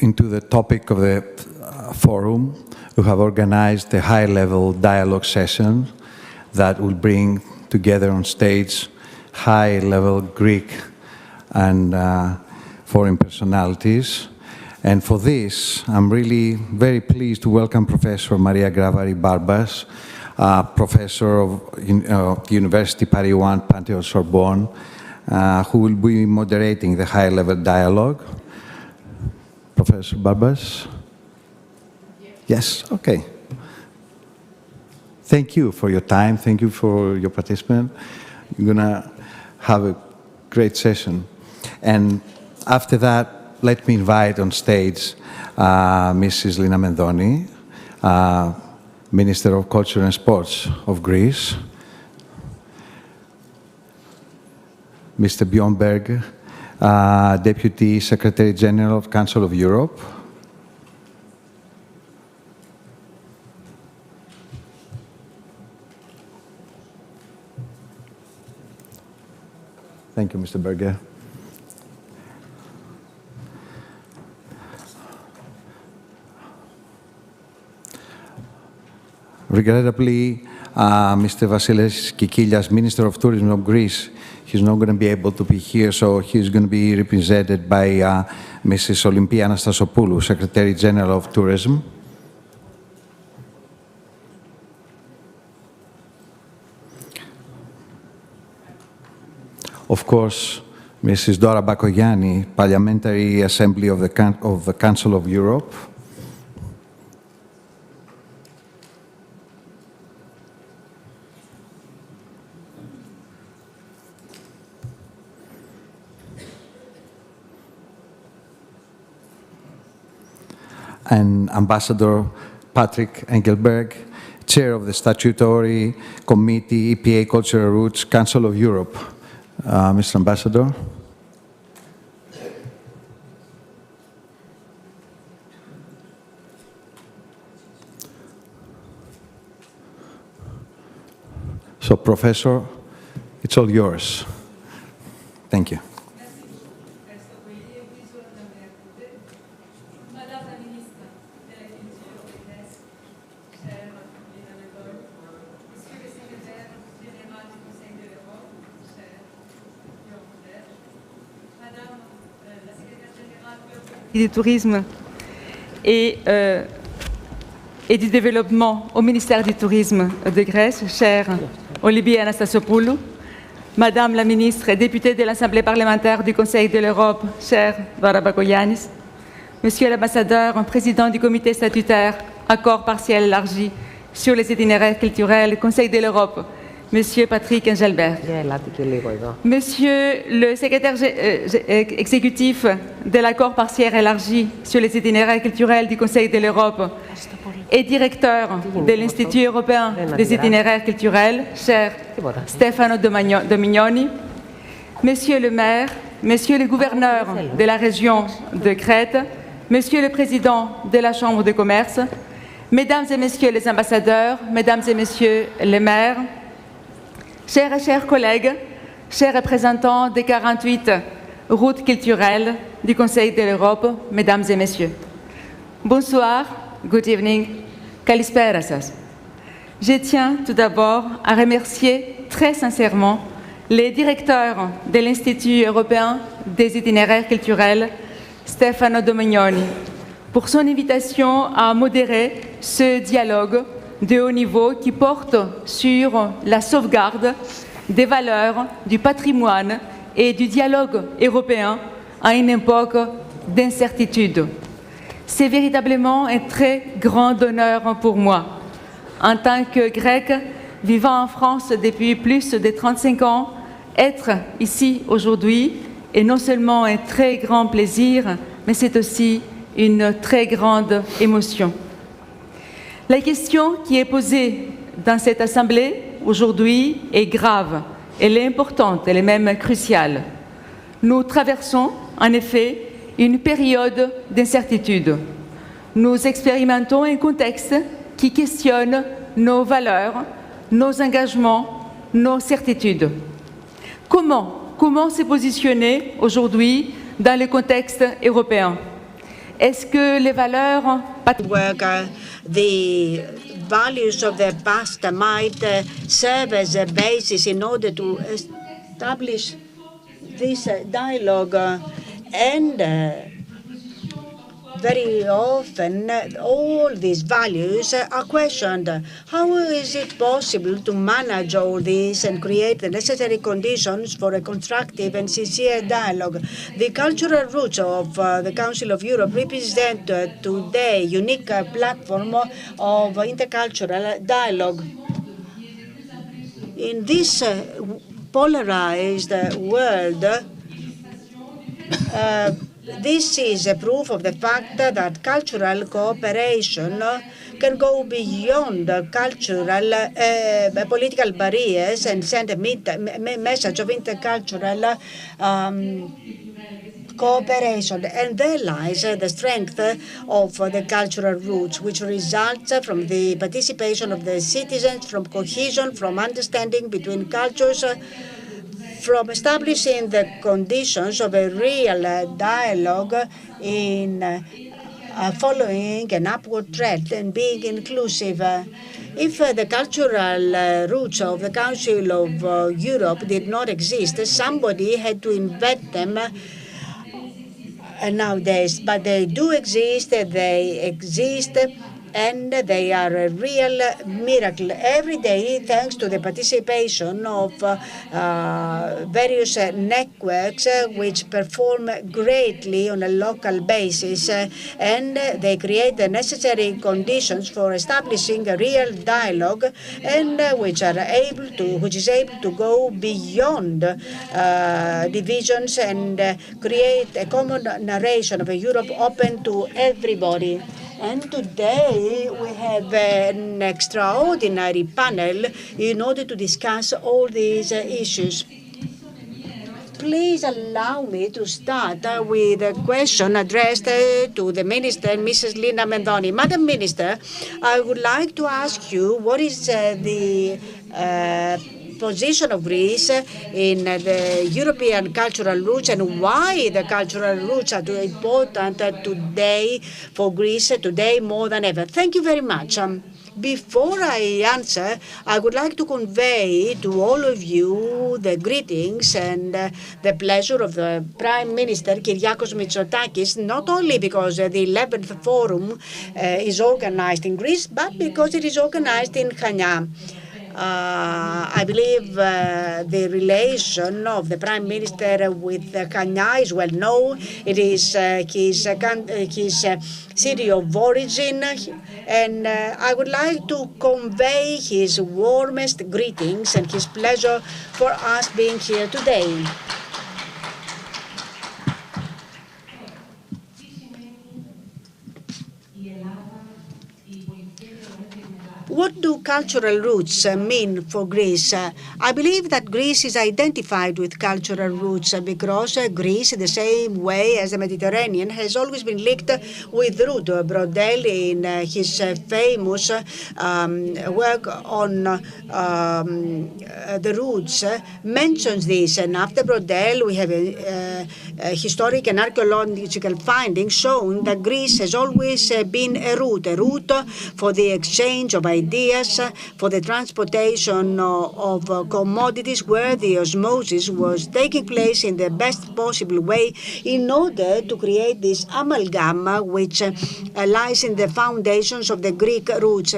into the topic of the forum, we have organized a high-level dialogue session that will bring together on stage high-level Greek and foreign personalities. And for this, I'm really very pleased to welcome Professor Maria Gravari Barbas, professor of University Paris 1, Panthéon Sorbonne, who will be moderating the high-level dialogue. Professor Barbas? Yes, okay. Thank you for your time. Thank you for your participation. You're going to have a great session. And after that, let me invite on stage Mrs. Lina Mendoni, Minister of Culture and Sports of Greece, Mr. Bjorn Berg, Deputy Secretary General of Council of Europe, thank you, Mr. Berger. Regrettably, Mr. Vasilis Kikilias, Minister of Tourism of Greece, he's not going to be able to be here, so he's going to be represented by Mrs. Olympia Anastasopoulou, Secretary General of Tourism. Of course, Mrs. Dora Bakogianni, Parliamentary Assembly of the Council of Europe. and Ambassador Patrick Engelberg, Chair of the Statutory Committee, EPA Cultural Roots, Council of Europe. Mr. Ambassador. So, Professor, it's all yours. Thank you. Du tourisme et du développement au ministère du tourisme de Grèce, chère Olivier Anastasiopoulou, Madame la ministre et députée de l'Assemblée parlementaire du Conseil de l'Europe, chère Dora Bakoyannis, Monsieur l'ambassadeur, président du comité statutaire, accord partiel élargi sur les itinéraires culturels, Conseil de l'Europe, Monsieur Patrick Engelberg, Monsieur le secrétaire exécutif de l'accord partiel élargi sur les itinéraires culturels du Conseil de l'Europe et directeur de l'Institut européen des itinéraires culturels, cher Stefano Domignoni, Monsieur le maire, Monsieur le gouverneur de la région de Crète, Monsieur le président de la Chambre de commerce, Mesdames et Messieurs les ambassadeurs, Mesdames et Messieurs les maires, chers et chers collègues, chers représentants des 48 routes culturelles du Conseil de l'Europe, Mesdames et Messieurs. Bonsoir, good evening, kalispera σας. Je tiens tout d'abord à remercier très sincèrement les directeurs de l'Institut européen des itinéraires culturels, Stefano Domignoni, pour son invitation à modérer ce dialogue de haut niveau qui porte sur la sauvegarde des valeurs, du patrimoine et du dialogue européen à une époque d'incertitude. C'est véritablement un très grand honneur pour moi, en tant que Grec vivant en France depuis plus de 35 ans, être ici aujourd'hui est non seulement un très grand plaisir, mais c'est aussi une très grande émotion. La question qui est posée dans cette Assemblée aujourd'hui est grave, elle est importante, elle est même cruciale. Nous traversons en effet une période d'incertitude. Nous expérimentons un contexte qui questionne nos valeurs, nos engagements, nos certitudes. Comment se positionner aujourd'hui dans le contexte européen? Est-ce que les valeurs... The values of the past might serve as a basis in order to establish this dialogue and very often all these values are questioned. How is it possible to manage all this and create the necessary conditions for a constructive and sincere dialogue? The cultural roots of the Council of Europe represent today a unique platform of intercultural dialogue. In this polarized world, this is a proof of the fact that cultural cooperation can go beyond cultural political barriers and send a message of intercultural cooperation. And there lies the strength of the cultural roots, which results from the participation of the citizens, from cohesion, from understanding between cultures, from establishing the conditions of a real dialogue in following an upward trend and being inclusive. If the cultural roots of the Council of Europe did not exist, somebody had to invent them nowadays. But they do exist, and they are a real miracle every day, thanks to the participation of various networks which perform greatly on a local basis, and they create the necessary conditions for establishing a real dialogue, and which is able to go beyond divisions and create a common narration of a Europe open to everybody. And today we have an extraordinary panel in order to discuss all these issues. Please allow me to start with a question addressed to the Minister, Mrs. Lina Mendoni. Madam Minister, I would like to ask you what is the position of Greece in the European cultural roots and why the cultural roots are important today for Greece, today more than ever. Thank you very much. Before I answer, I would like to convey to all of you the greetings and the pleasure of the Prime Minister, Kyriakos Mitsotakis, not only because the 11th Forum is organized in Greece, but because it is organized in CHANIA. I believe the relation of the Prime Minister with CHANIA is well known. It is his city of origin, and I would like to convey his warmest greetings and his pleasure for us being here today. What do cultural roots mean for Greece? I believe that Greece is identified with cultural roots because Greece, in the same way as the Mediterranean, has always been linked with root. Brodel, in his famous work on the roots, mentions this. And after Brodel, we have historic and archaeological findings showing that Greece has always been a route for the exchange of ideas, for the transportation of commodities, where the osmosis was taking place in the best possible way in order to create this amalgam which lies in the foundations of the Greek roots.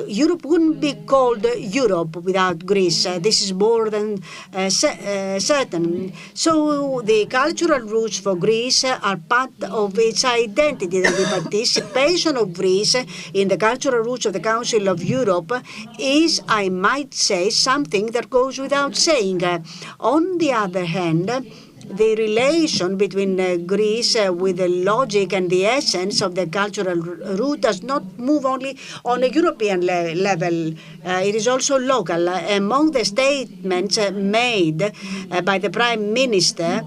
Europe wouldn't be called Europe without Greece. This is more than certain. So the cultural roots for Greece are part of its identity. The participation of Greece in the cultural roots of the Council of Europe is, I might say, something that goes without saying. On the other hand, the relation between Greece with the logic and the essence of the cultural root does not move only on a European level. It is also local. Among the statements made by the Prime Minister,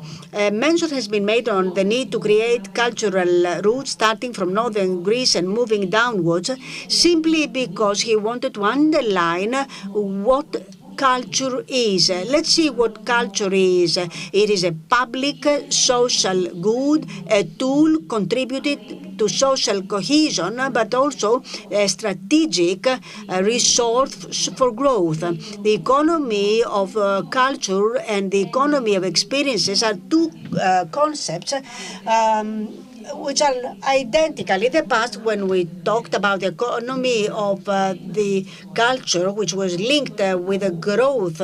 mention has been made on the need to create cultural roots starting from northern Greece and moving downwards, simply because he wanted to underline what culture is. Let's see what culture is. It is a public social good, a tool contributed to social cohesion, but also a strategic resource for growth. The economy of culture and the economy of experiences are two concepts which are identical. In the past, when we talked about the economy of the culture, which was linked with the growth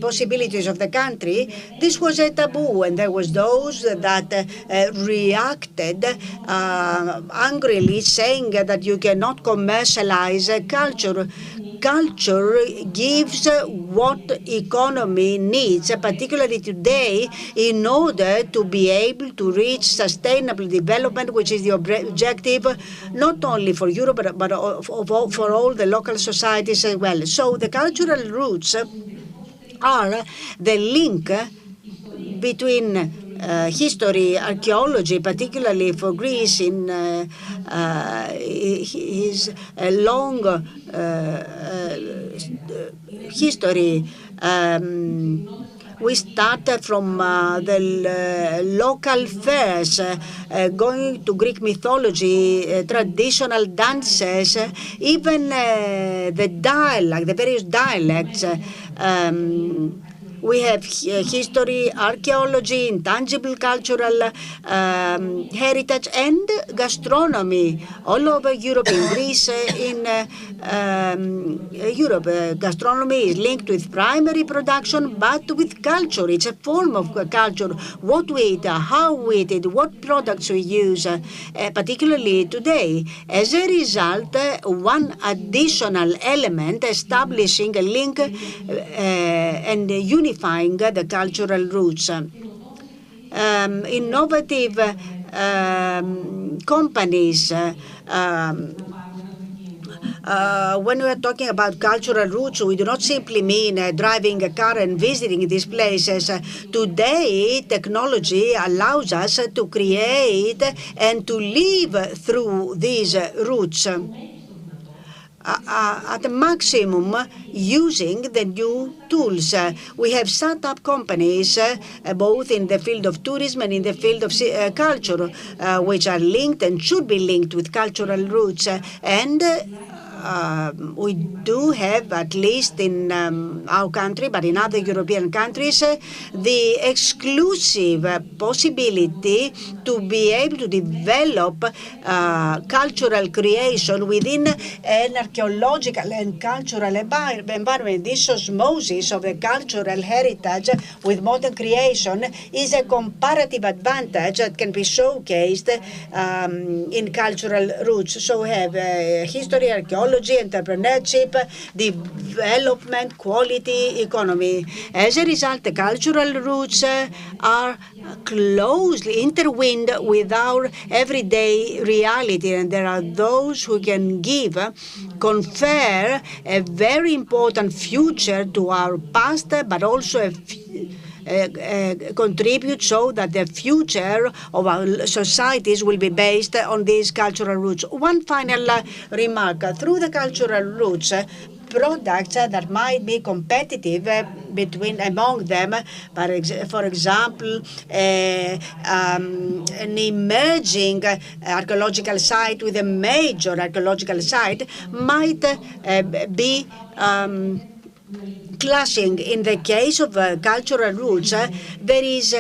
possibilities of the country, this was a taboo, and there was those that reacted angrily, saying that you cannot commercialize culture. Culture gives what economy needs, particularly today, in order to be able to reach sustainable development, which is the objective not only for Europe but for all the local societies as well. So the cultural roots are the link between history, archaeology, particularly for Greece in his long history. We started from the local fairs, going to Greek mythology, traditional dances, even the dialect, the various dialects. We have history, archaeology, intangible cultural heritage, and gastronomy all over Europe, in Greece, in Europe. Gastronomy is linked with primary production, but with culture. It's a form of culture. What we eat, how we eat it, what products we use, particularly today. As a result, one additional element establishing a link and unifying the cultural roots. Innovative companies. When we are talking about cultural roots, we do not simply mean driving a car and visiting these places. Today, technology allows us to create and to live through these roots at the maximum using the new tools. We have set up companies both in the field of tourism and in the field of culture, which are linked and should be linked with cultural roots. And we do have, at least in our country, but in other European countries, the exclusive possibility to be able to develop cultural creation within an archaeological and cultural environment. This osmosis of the cultural heritage with modern creation is a comparative advantage that can be showcased in cultural roots. So we have history, archaeology, entrepreneurship, development, quality, economy. As a result, the cultural roots are closely intertwined with our everyday reality, and there are those who can confer a very important future to our past, but also contribute so that the future of our societies will be based on these cultural roots. One final remark. Through the cultural roots, products that might be competitive among them, for example, an emerging archaeological site with a major archaeological site might be clashing. In the case of cultural roots, there is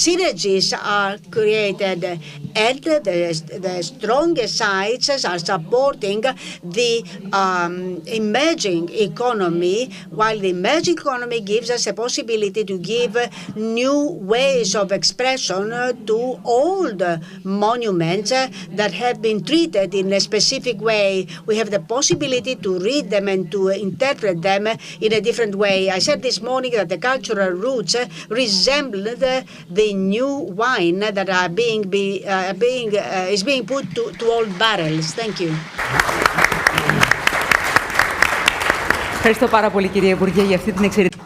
synergies are created, and the strongest sites are supporting the emerging economy, while the emerging economy gives us a possibility to give new ways of expression to old monuments that have been treated in a specific way. We have the possibility to read them and to interpret them in a different way. I said this morning that the cultural roots resemble the new wine that is being put to old barrels. Thank you. Ευχαριστώ πάρα πολύ, κυρία Υπουργέ, για αυτή την εξαιρετική.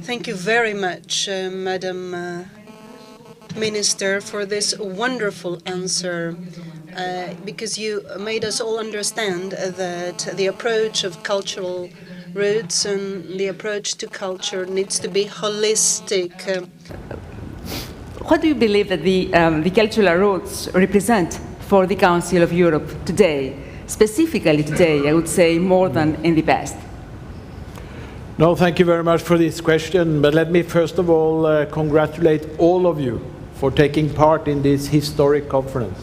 Thank you very much, Madam Minister, for this wonderful answer, because you made us all understand that the approach of cultural roots and the approach to culture needs to be holistic. What do you believe that the cultural roots represent for the Council of Europe today? Specifically today, I would say, more than in the past. No, thank you very much for this question. But let me first of all congratulate all of you for taking part in this historic conference.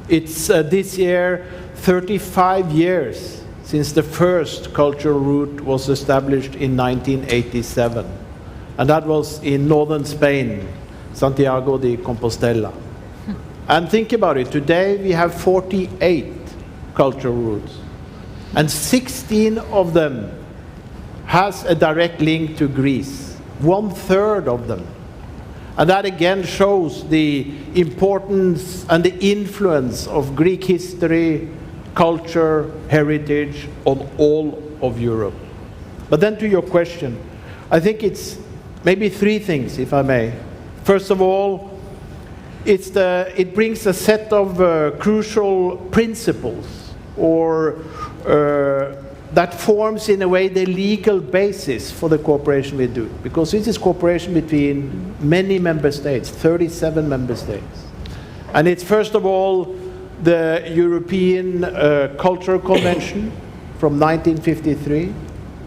It's this year 35 years since the first cultural route was established in 1987. And that was in northern Spain, Santiago de Compostela. And think about it, today we have 48 cultural routes, and 16 of them has a direct link to Greece, 1/3 of them. And that again shows the importance and the influence of Greek history, culture, heritage on all of Europe. But then to your question, I think it's maybe three things, if I may. First of all, it brings a set of crucial principles, or that forms in a way the legal basis for the cooperation we do, because this is cooperation between many member states, 37 member states. And it's first of all the European Cultural Convention from 1953.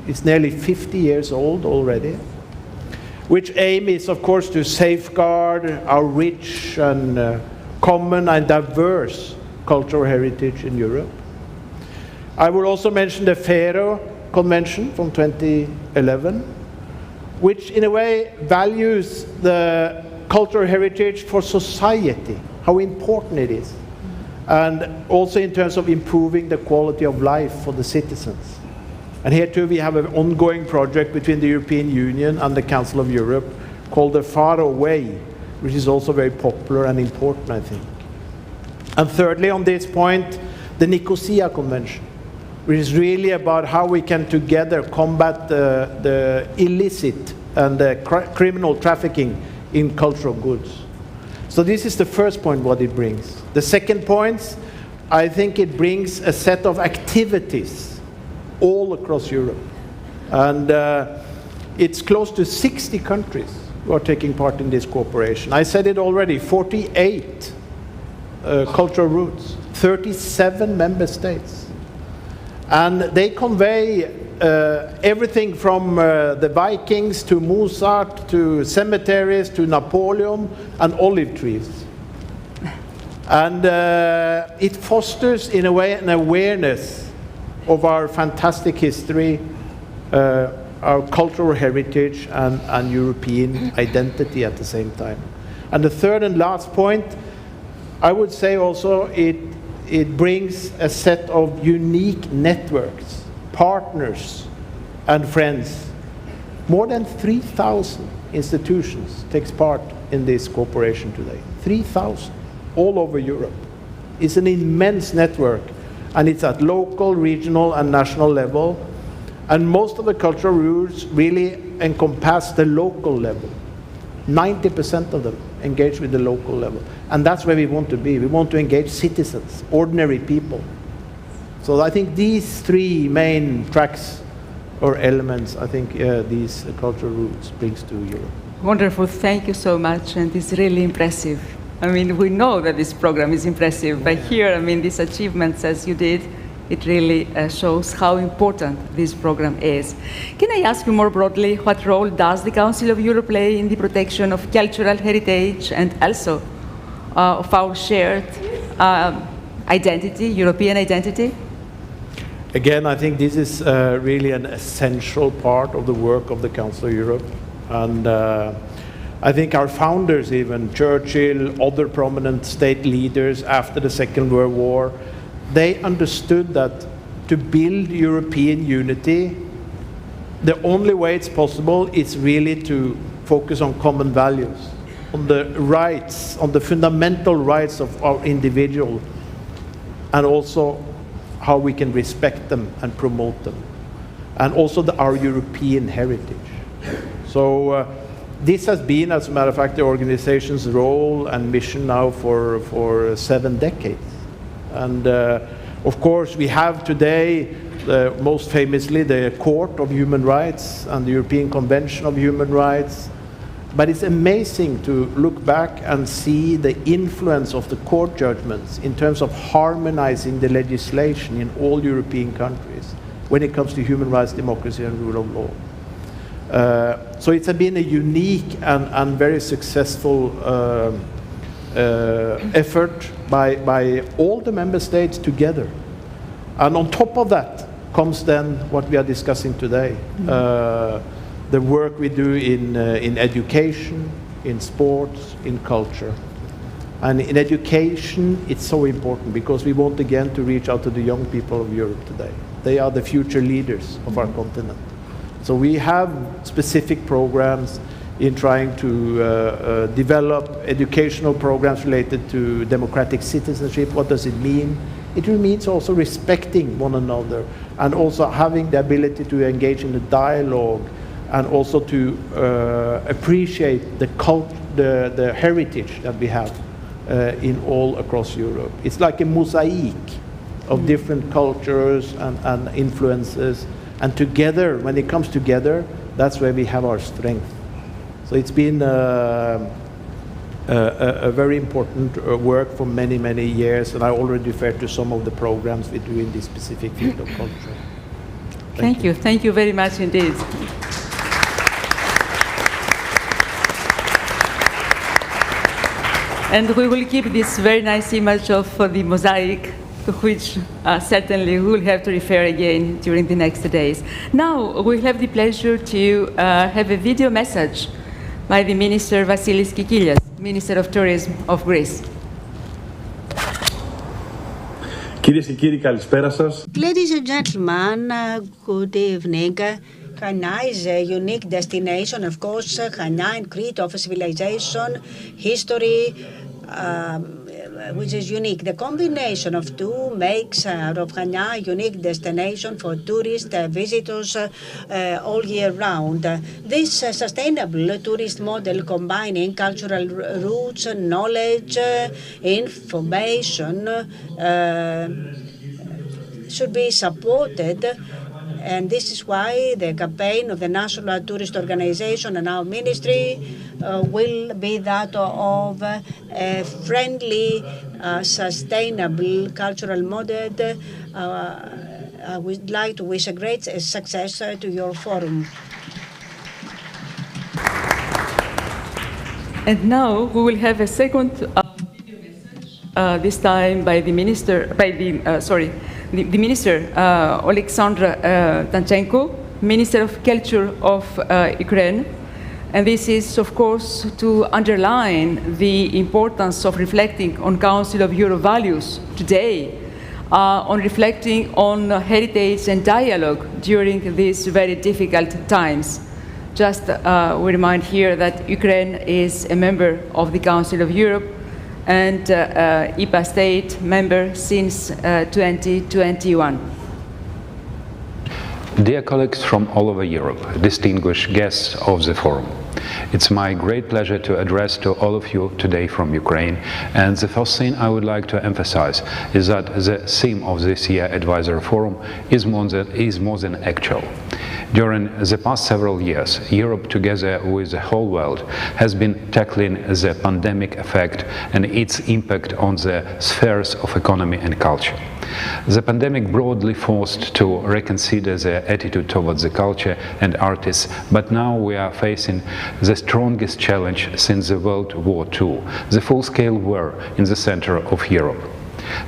It's nearly 50 years old already, which aim is of course to safeguard our rich and common and diverse cultural heritage in Europe. I will also mention the Faro Convention from 2011, which in a way values the cultural heritage for society, how important it is, and also in terms of improving the quality of life for the citizens. And here too we have an ongoing project between the European Union and the Council of Europe called the Faro Way, which is also very popular and important, I think. And thirdly, on this point, the Nicosia Convention, which is really about how we can together combat the illicit and the criminal trafficking in cultural goods. So this is the first point, what it brings. The second point, I think it brings a set of activities all across Europe. And it's close to 60 countries who are taking part in this cooperation. I said it already, 48 cultural routes, 37 member states. And they convey everything from the Vikings to Mozart to cemeteries to Napoleon and olive trees. And it fosters, in a way, an awareness of our fantastic history, our cultural heritage, and European identity at the same time. And the third and last point, I would say also it brings a set of unique networks, partners, and friends. More than 3,000 institutions takes part in this cooperation today. 3,000, all over Europe. It's an immense network, and it's at local, regional, and national level. And most of the cultural routes really encompass the local level. 90% of them engage with the local level. And that's where we want to be. We want to engage citizens, ordinary people. So I think these three main tracks or elements, I think these cultural routes brings to Europe. Wonderful, thank you so much, and it's really impressive. I mean, we know that this program is impressive, but here, I mean, these achievements as you did, it really shows how important this program is. Can I ask you more broadly, what role does the Council of Europe play in the protection of cultural heritage and also of our shared identity, European identity? Again, I think this is really an essential part of the work of the Council of Europe. And I think our founders, even Churchill, other prominent state leaders after the Second World War, they understood that to build European unity, the only way it's possible is really to focus on common values, on the rights, on the fundamental rights of our individual, and also how we can respect them and promote them, and also our European heritage. So this has been, as a matter of fact, the organization's role and mission now for 7 decades. And of course, we have today, most famously, the Court of Human Rights and the European Convention of Human Rights. But it's amazing to look back and see the influence of the court judgments in terms of harmonizing the legislation in all European countries when it comes to human rights, democracy, and rule of law. So it's been a unique and very successful effort by all the member states together. And on top of that comes then what we are discussing today. The work we do in education, in sports, in culture. And in education, it's so important because we want again to reach out to the young people of Europe today. They are the future leaders of our continent. So we have specific programs in trying to develop educational programs related to democratic citizenship. What does it mean? It means also respecting one another and also having the ability to engage in a dialogue and also to appreciate the heritage that we have in all across Europe. It's like a mosaic of different cultures and influences. And together, when it comes together, that's where we have our strength. So it's been a very important work for many, many years, and I already referred to some of the programs we do in this specific field of culture. Thank you. Thank you very much indeed. And we will keep this very nice image of the mosaic, to which certainly we will have to refer again during the next days. Now, we have the pleasure to have a video message by the Minister Vasilis Kikilias, Minister of Tourism of Greece. Κυρίες και κύριοι, καλησπέρα σας. Ladies and gentlemen, good evening. CHANIA is a unique destination, of course. CHANIA and Crete of civilization, history, which is unique. The combination of two makes out of CHANIA a unique destination for tourists, visitors all year round. This sustainable tourist model combining cultural roots, knowledge, information should be supported. And this is why the campaign of the National Tourist Organization and our ministry will be that of a friendly, sustainable cultural model. I would like to wish a great success to your forum. And now we will have a second video message, this time by the minister, the Minister Alexandra Tanchenko, Minister of Culture of Ukraine. And this is, of course, to underline the importance of reflecting on Council of Europe values today, on reflecting on heritage and dialogue during these very difficult times. Just we remind here that Ukraine is a member of the Council of Europe and IPA state member since 2021. Dear colleagues from all over Europe, distinguished guests of the forum, it's my great pleasure to address to all of you today from Ukraine. And the first thing I would like to emphasize is that the theme of this year's Advisory Forum is more than actual. During the past several years, Europe, together with the whole world, has been tackling the pandemic effect and its impact on the spheres of economy and culture. The pandemic broadly forced to reconsider the attitude towards the culture and artists, but now we are facing the strongest challenge since the World War II, the full-scale war in the center of Europe.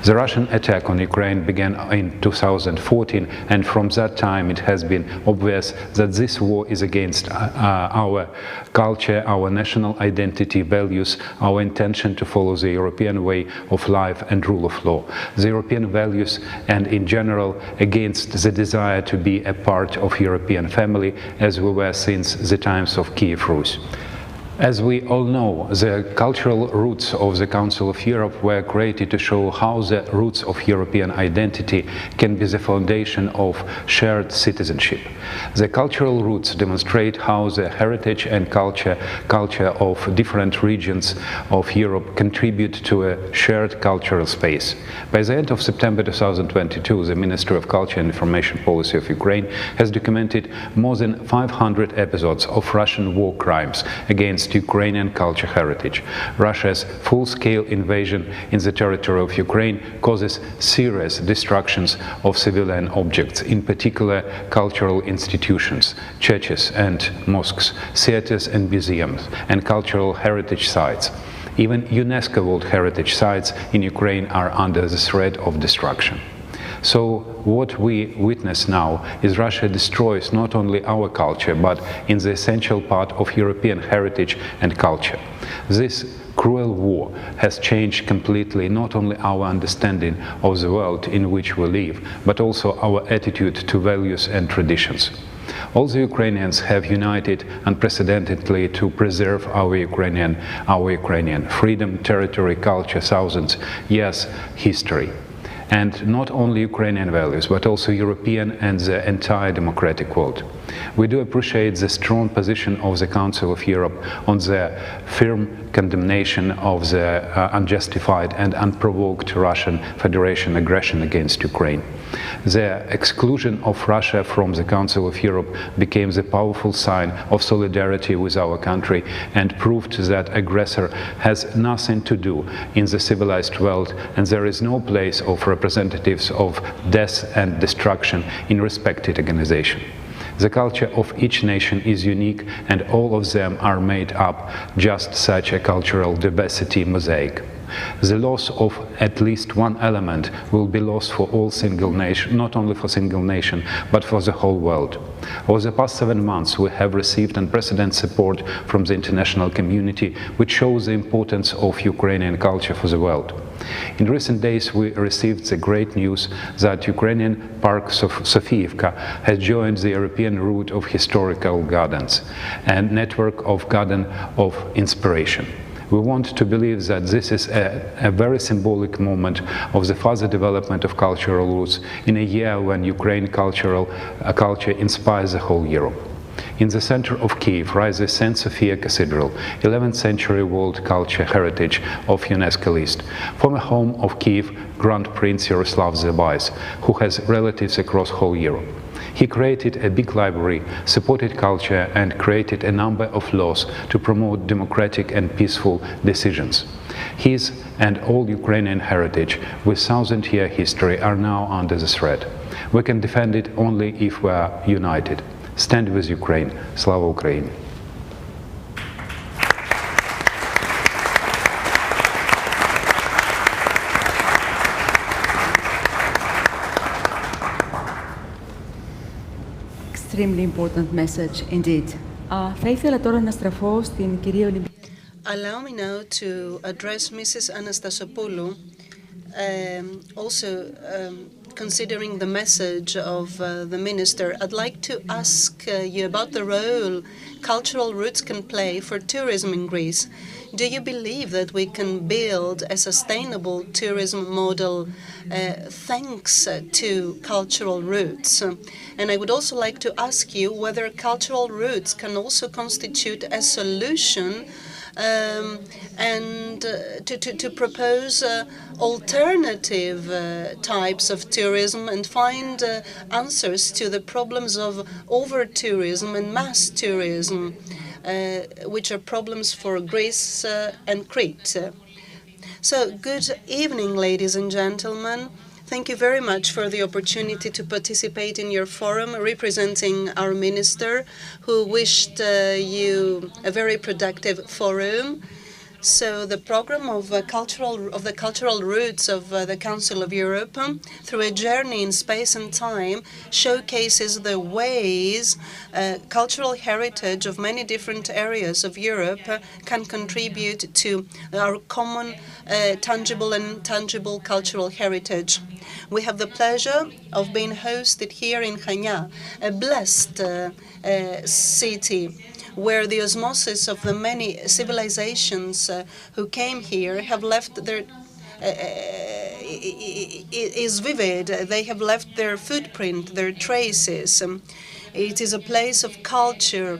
The Russian attack on Ukraine began in 2014, and from that time it has been obvious that this war is against our culture, our national identity, values, our intention to follow the European way of life and rule of law, the European values, and in general against the desire to be a part of European family as we were since the times of Kiev Rus. As we all know, the cultural roots of the Council of Europe were created to show how the roots of European identity can be the foundation of shared citizenship. The cultural roots demonstrate how the heritage and culture of different regions of Europe contribute to a shared cultural space. By the end of September 2022, the Ministry of Culture and Information Policy of Ukraine has documented more than 500 episodes of Russian war crimes against Ukrainian culture heritage. Russia's full-scale invasion in the territory of Ukraine causes serious destructions of civilian objects, in particular cultural institutions, churches and mosques, theaters and museums, and cultural heritage sites. Even UNESCO World Heritage Sites in Ukraine are under the threat of destruction. So what we witness now is Russia destroys not only our culture, but in the essential part of European heritage and culture. This cruel war has changed completely not only our understanding of the world in which we live, but also our attitude to values and traditions. All the Ukrainians have united unprecedentedly to preserve our Ukrainian freedom, territory, culture, thousands years history. And not only Ukrainian values, but also European and the entire democratic world. We do appreciate the strong position of the Council of Europe on the firm condemnation of the unjustified and unprovoked Russian Federation aggression against Ukraine. The exclusion of Russia from the Council of Europe became the powerful sign of solidarity with our country and proved that aggressor has nothing to do in the civilized world, and there is no place of representatives of death and destruction in respected organization. The culture of each nation is unique, and all of them are made up just such a cultural diversity mosaic. The loss of at least one element will be lost for all single nation, not only for single nation, but for the whole world. Over the past 7 months, we have received unprecedented support from the international community, which shows the importance of Ukrainian culture for the world. In recent days, we received the great news that Ukrainian Park Sofiivka has joined the European route of historical gardens and network of garden of inspiration. We want to believe that this is a very symbolic moment of the further development of cultural roots in a year when Ukraine culture inspires the whole Europe. In the center of Kiev rises St. Sophia Cathedral, 11th century World Culture Heritage of UNESCO list, former home of Kiev Grand Prince Yaroslav the Wise, who has relatives across whole Europe. He created a big library, supported culture, and created a number of laws to promote democratic and peaceful decisions. His and all Ukrainian heritage with thousand-year history are now under the threat. We can defend it only if we are united. Stand with Ukraine. Slava Ukraini! Extremely important message indeed. Θα ήθελα τώρα να στραφώ στην κυρία Ολυμπία. Allow me now to address Mrs. Anastasopoulou, also considering the message of the minister. I'd like to ask you about the role cultural roots can play for tourism in Greece. Do you believe that we can build a sustainable tourism model thanks to cultural roots? And I would also like to ask you whether cultural roots can also constitute a solution and to propose alternative types of tourism and find answers to the problems of over-tourism and mass tourism, which are problems for Greece and Crete. So, good evening, ladies and gentlemen. Thank you very much for the opportunity to participate in your forum representing our minister, who wished you a very productive forum. So the program of the cultural roots of the Council of Europe, through a journey in space and time, showcases the ways cultural heritage of many different areas of Europe can contribute to our common tangible and intangible cultural heritage. We have the pleasure of being hosted here in CHANIA, a blessed city, where the osmosis of the many civilizations who came here have left their is vivid. They have left their footprint, their traces. It is a place of culture,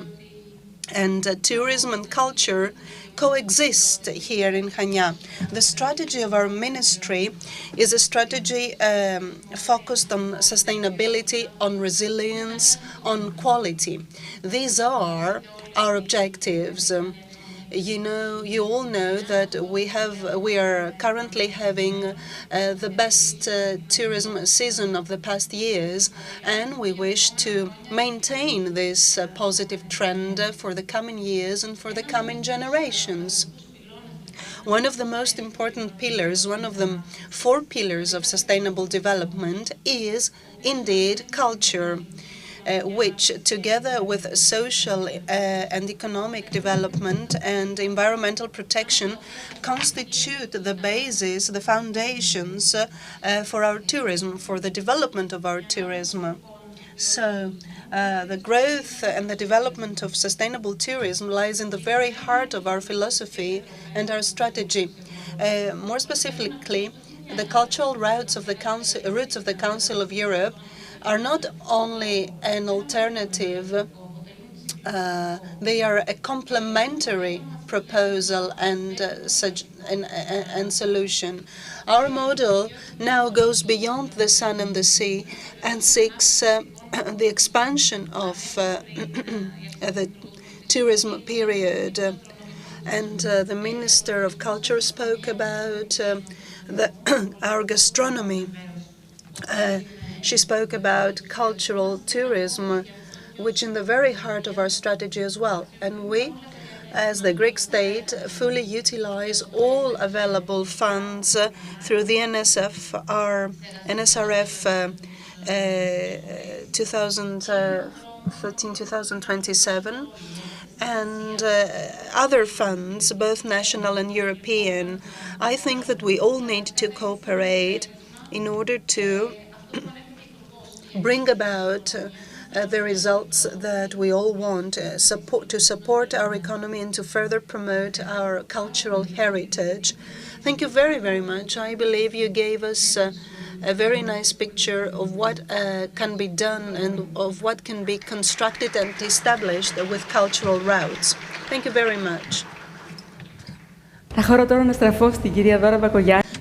and tourism and culture coexist here in CHANIA. The strategy of our ministry is a strategy focused on sustainability, on resilience, on quality. These are our objectives. You all know that we are currently having the best tourism season of the past years, and we wish to maintain this positive trend for the coming years and for the coming generations. One of the most important pillars, one of the 4 pillars of sustainable development is indeed culture. Which, together with social and economic development and environmental protection, constitute the basis, the foundations for our tourism, for the development of our tourism. So, the growth and the development of sustainable tourism lies in the very heart of our philosophy and our strategy. More specifically, the cultural roots of the Council of Europe are not only an alternative, they are a complementary proposal and solution. Our model now goes beyond the sun and the sea and seeks the expansion of the tourism period. And the Minister of Culture spoke about our gastronomy. She spoke about cultural tourism, which is in the very heart of our strategy as well. And we, as the Greek state, fully utilize all available funds through the NSRF 2000 2027, and other funds, both national and European. I think that we all need to cooperate in order to bring about the results that we all want, to support our economy and to further promote our cultural heritage. Thank you very, very much. I believe you gave us a very nice picture of what can be done and of what can be constructed and established with cultural routes. Thank you very much.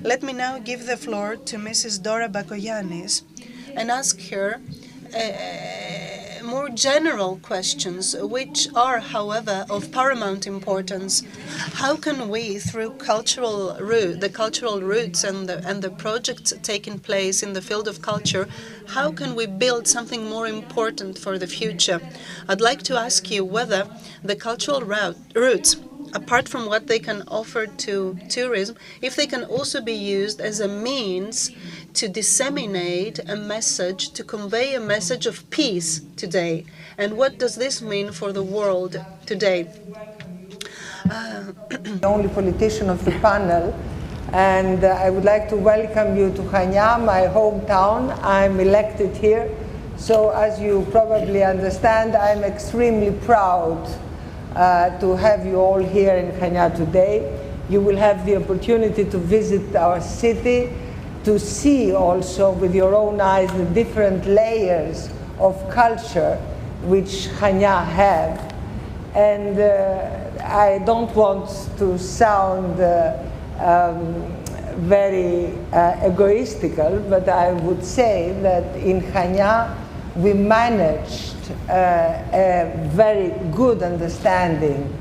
Let me now give the floor to Mrs. Dora Bakoyannis and ask her more general questions, which are, however, of paramount importance. How can we, through the cultural roots and the projects taking place in the field of culture, how can we build something more important for the future? I'd like to ask you whether the cultural roots, apart from what they can offer to tourism, if they can also be used as a means to disseminate a message, to convey a message of peace today. And what does this mean for the world today? The only politician of the panel, and I would like to welcome you to CHANIA, my hometown. I'm elected here, so as you probably understand, I'm extremely proud to have you all here in CHANIA today. You will have the opportunity to visit our city, to see also with your own eyes the different layers of culture which CHANIA have. And I don't want to sound very egoistical, but I would say that in CHANIA we managed a very good understanding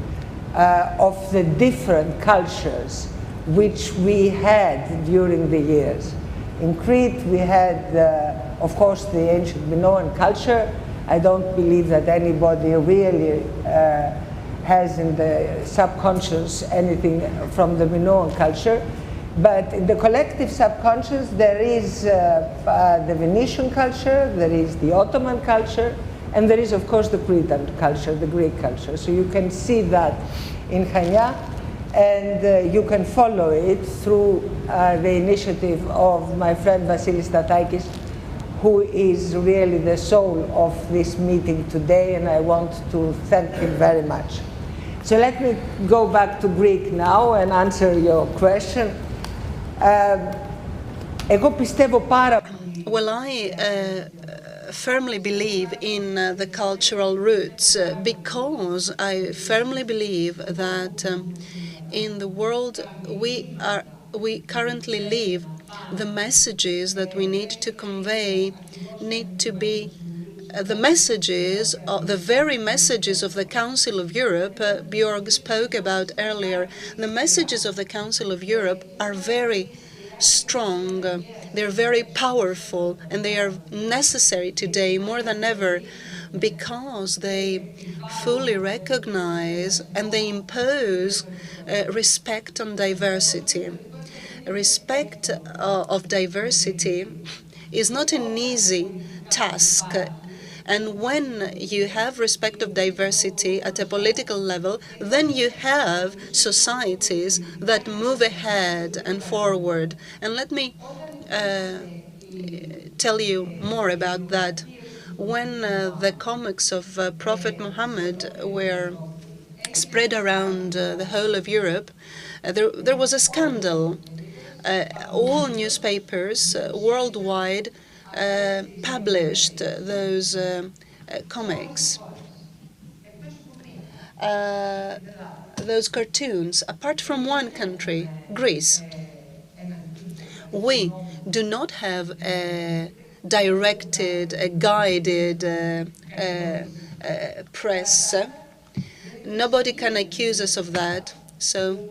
of the different cultures which we had during the years. In Crete we had, of course, the ancient Minoan culture. I don't believe that anybody really has in the subconscious anything from the Minoan culture. But in the collective subconscious there is the Venetian culture, there is the Ottoman culture, and there is, of course, the Cretan culture, the Greek culture. So you can see that in CHANIA, and you can follow it through the initiative of my friend Vasilis Statakis, who is really the soul of this meeting today, and I want to thank him very much. So let me go back to Greek now and answer your question. Well, I firmly believe in the cultural roots because I firmly believe that in the world we currently live, the messages that we need to convey need to be the very messages of the Council of Europe Björg spoke about earlier. The messages of the Council of Europe are very strong, they're very powerful, and they are necessary today more than ever because they fully recognize and they impose respect on diversity. Respect of diversity is not an easy task. And when you have respect of diversity at a political level, then you have societies that move ahead and forward. And let me tell you more about that. When the comics of Prophet Muhammad were spread around the whole of Europe, there was a scandal. All newspapers worldwide published those comics, those cartoons, apart from one country, Greece. We do not have a directed, a guided press. Nobody can accuse us of that. So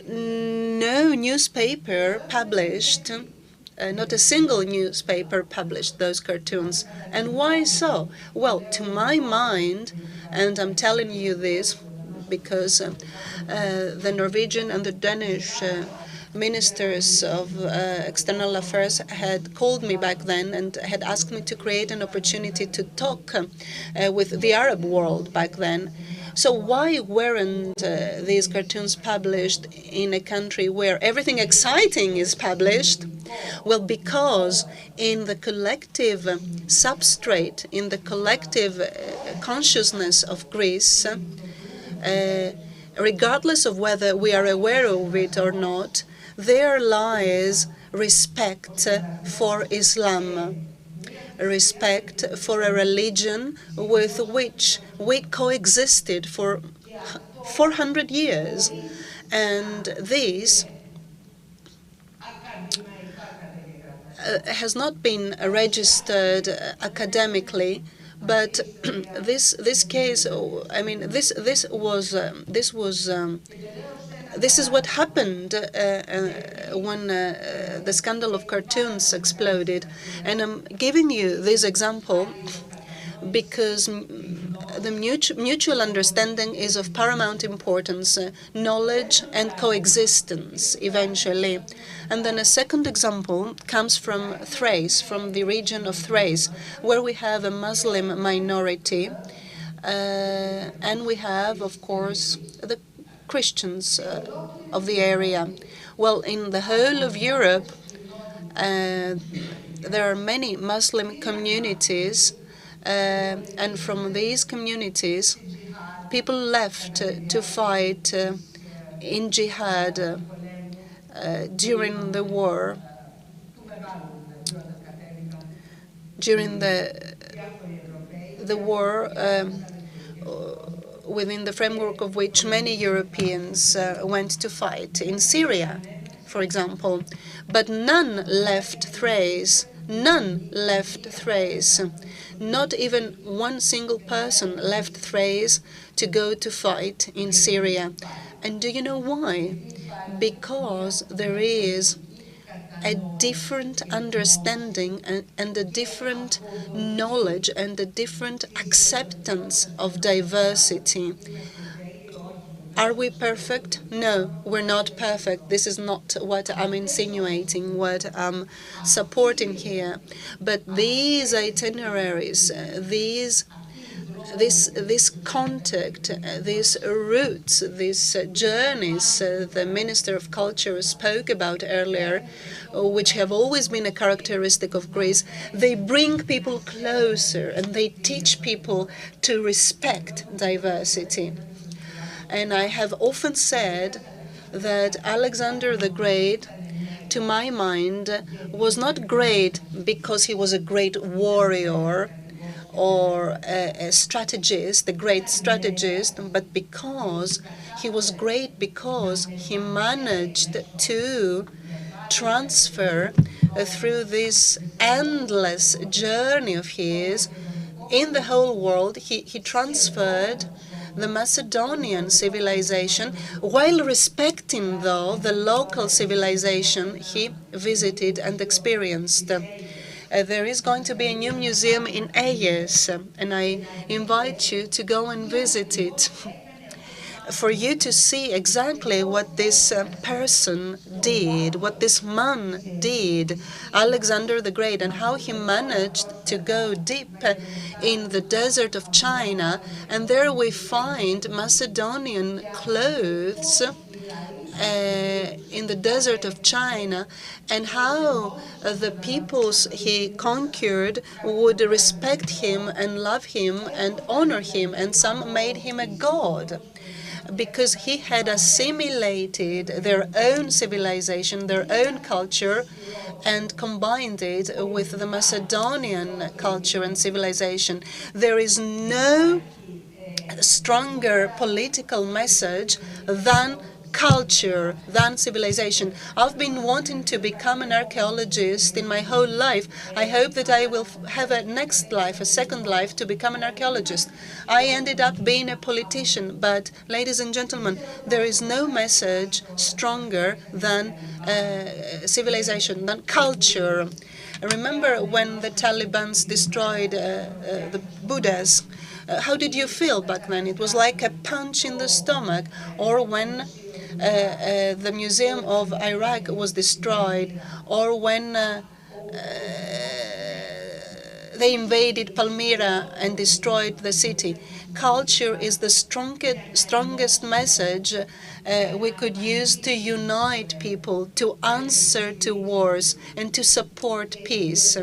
no newspaper published, not a single newspaper published those cartoons. And why so? Well, to my mind, and I'm telling you this because the Norwegian and the Danish ministers of external affairs had called me back then and had asked me to create an opportunity to talk with the Arab world back then. So why weren't these cartoons published in a country where everything exciting is published? Well, because in the collective substrate, in the collective consciousness of Greece, regardless of whether we are aware of it or not, there lies respect for Islam, respect for a religion with which we coexisted for 400 years. And this has not been registered academically, but this case, I mean, this is what happened when the scandal of cartoons exploded. And I'm giving you this example because the mutual understanding is of paramount importance, knowledge and coexistence eventually. And then a second example comes from Thrace, from the region of Thrace, where we have a Muslim minority, and we have, of course, the Christians of the area. Well, in the whole of Europe, there are many Muslim communities, and from these communities, people left to fight in jihad during the war, during the war within the framework of which many Europeans went to fight in Syria, for example. But none left Thrace. None left Thrace. Not even one single person left Thrace to go to fight in Syria. And do you know why? Because there is a different understanding and a different knowledge and a different acceptance of diversity. Are we perfect? No, we're not perfect. This is not what I'm insinuating, what I'm supporting here. But these itineraries, this contact, these routes, these journeys the Minister of Culture spoke about earlier, which have always been a characteristic of Greece, they bring people closer and they teach people to respect diversity. And I have often said that Alexander the Great, to my mind, was not great because he was a great warrior or a strategist, a great strategist, but because he was great because he managed to transfer through this endless journey of his in the whole world. He transferred the Macedonian civilization while respecting, though, the local civilization he visited and experienced. There is going to be a new museum in Ayes, and I invite you to go and visit it, for you to see exactly what this person did, what this man did, Alexander the Great, and how he managed to go deep in the desert of China. And there we find Macedonian clothes in the desert of China, and how the peoples he conquered would respect him and love him and honor him, and some made him a god, because he had assimilated their own civilization, their own culture, and combined it with the Macedonian culture and civilization. There is no stronger political message than culture, than civilization. I've been wanting to become an archaeologist in my whole life. I hope that I will have a next life, a second life, to become an archaeologist. I ended up being a politician, but ladies and gentlemen, there is no message stronger than civilization, than culture. Remember when the Taliban destroyed the Buddhas? How did you feel back then? It was like a punch in the stomach. Or when the Museum of Iraq was destroyed, or when they invaded Palmyra and destroyed the city. Culture is the strongest message we could use to unite people, to answer to wars, and to support peace.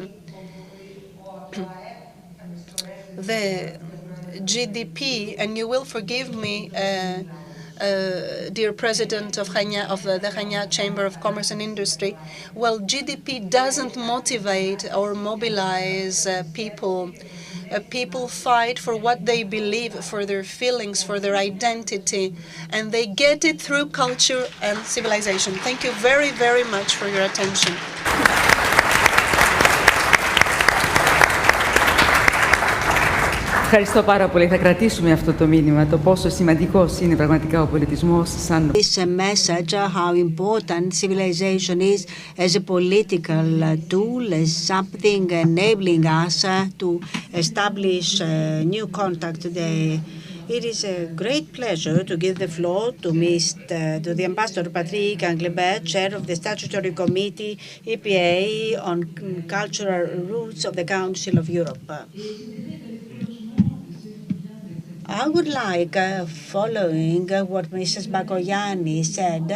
The GDP, and you will forgive me, dear President of CHANIA, of the CHANIA Chamber of Commerce and Industry, well, GDP doesn't motivate or mobilize people. People fight for what they believe, for their feelings, for their identity, and they get it through culture and civilization. Thank you very, very much for your attention. Ευχαριστώ πάρα πολύ. Θα κρατήσουμε αυτό το μήνυμα, το πόσο σημαντικός είναι πραγματικά ο πολιτισμός σαν... This message, how important civilization is as a political tool, as something enabling us to establish new contact today. It is a great pleasure to give the floor to the Ambassador Patrick Anglebert, Chair of the Statutory Committee, EPA, on Cultural Roots of the Council of Europe. I would like, following what Mrs. Bakoyani said,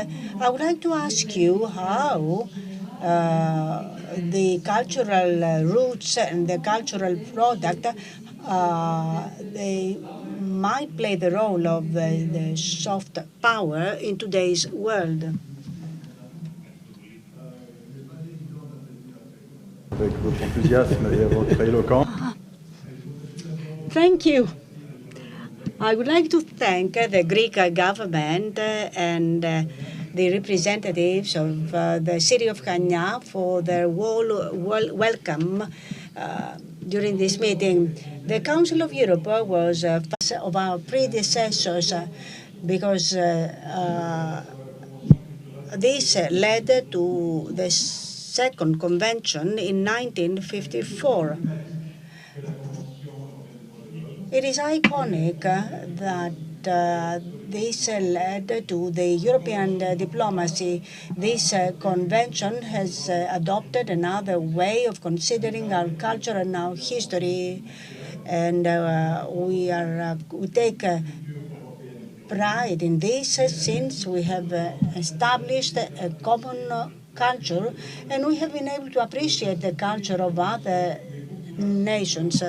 I would like to ask you how the cultural roots and the cultural product, they might play the role of the soft power in today's world. Thank you. I would like to thank the Greek government and the representatives of the city of CHANIA for their welcome during this meeting. The Council of Europe was of our predecessors because this led to the second convention in 1954. It is iconic that this led to the European diplomacy. This convention has adopted another way of considering our culture and our history, and we take pride in this since we have established a common culture, and we have been able to appreciate the culture of other nations.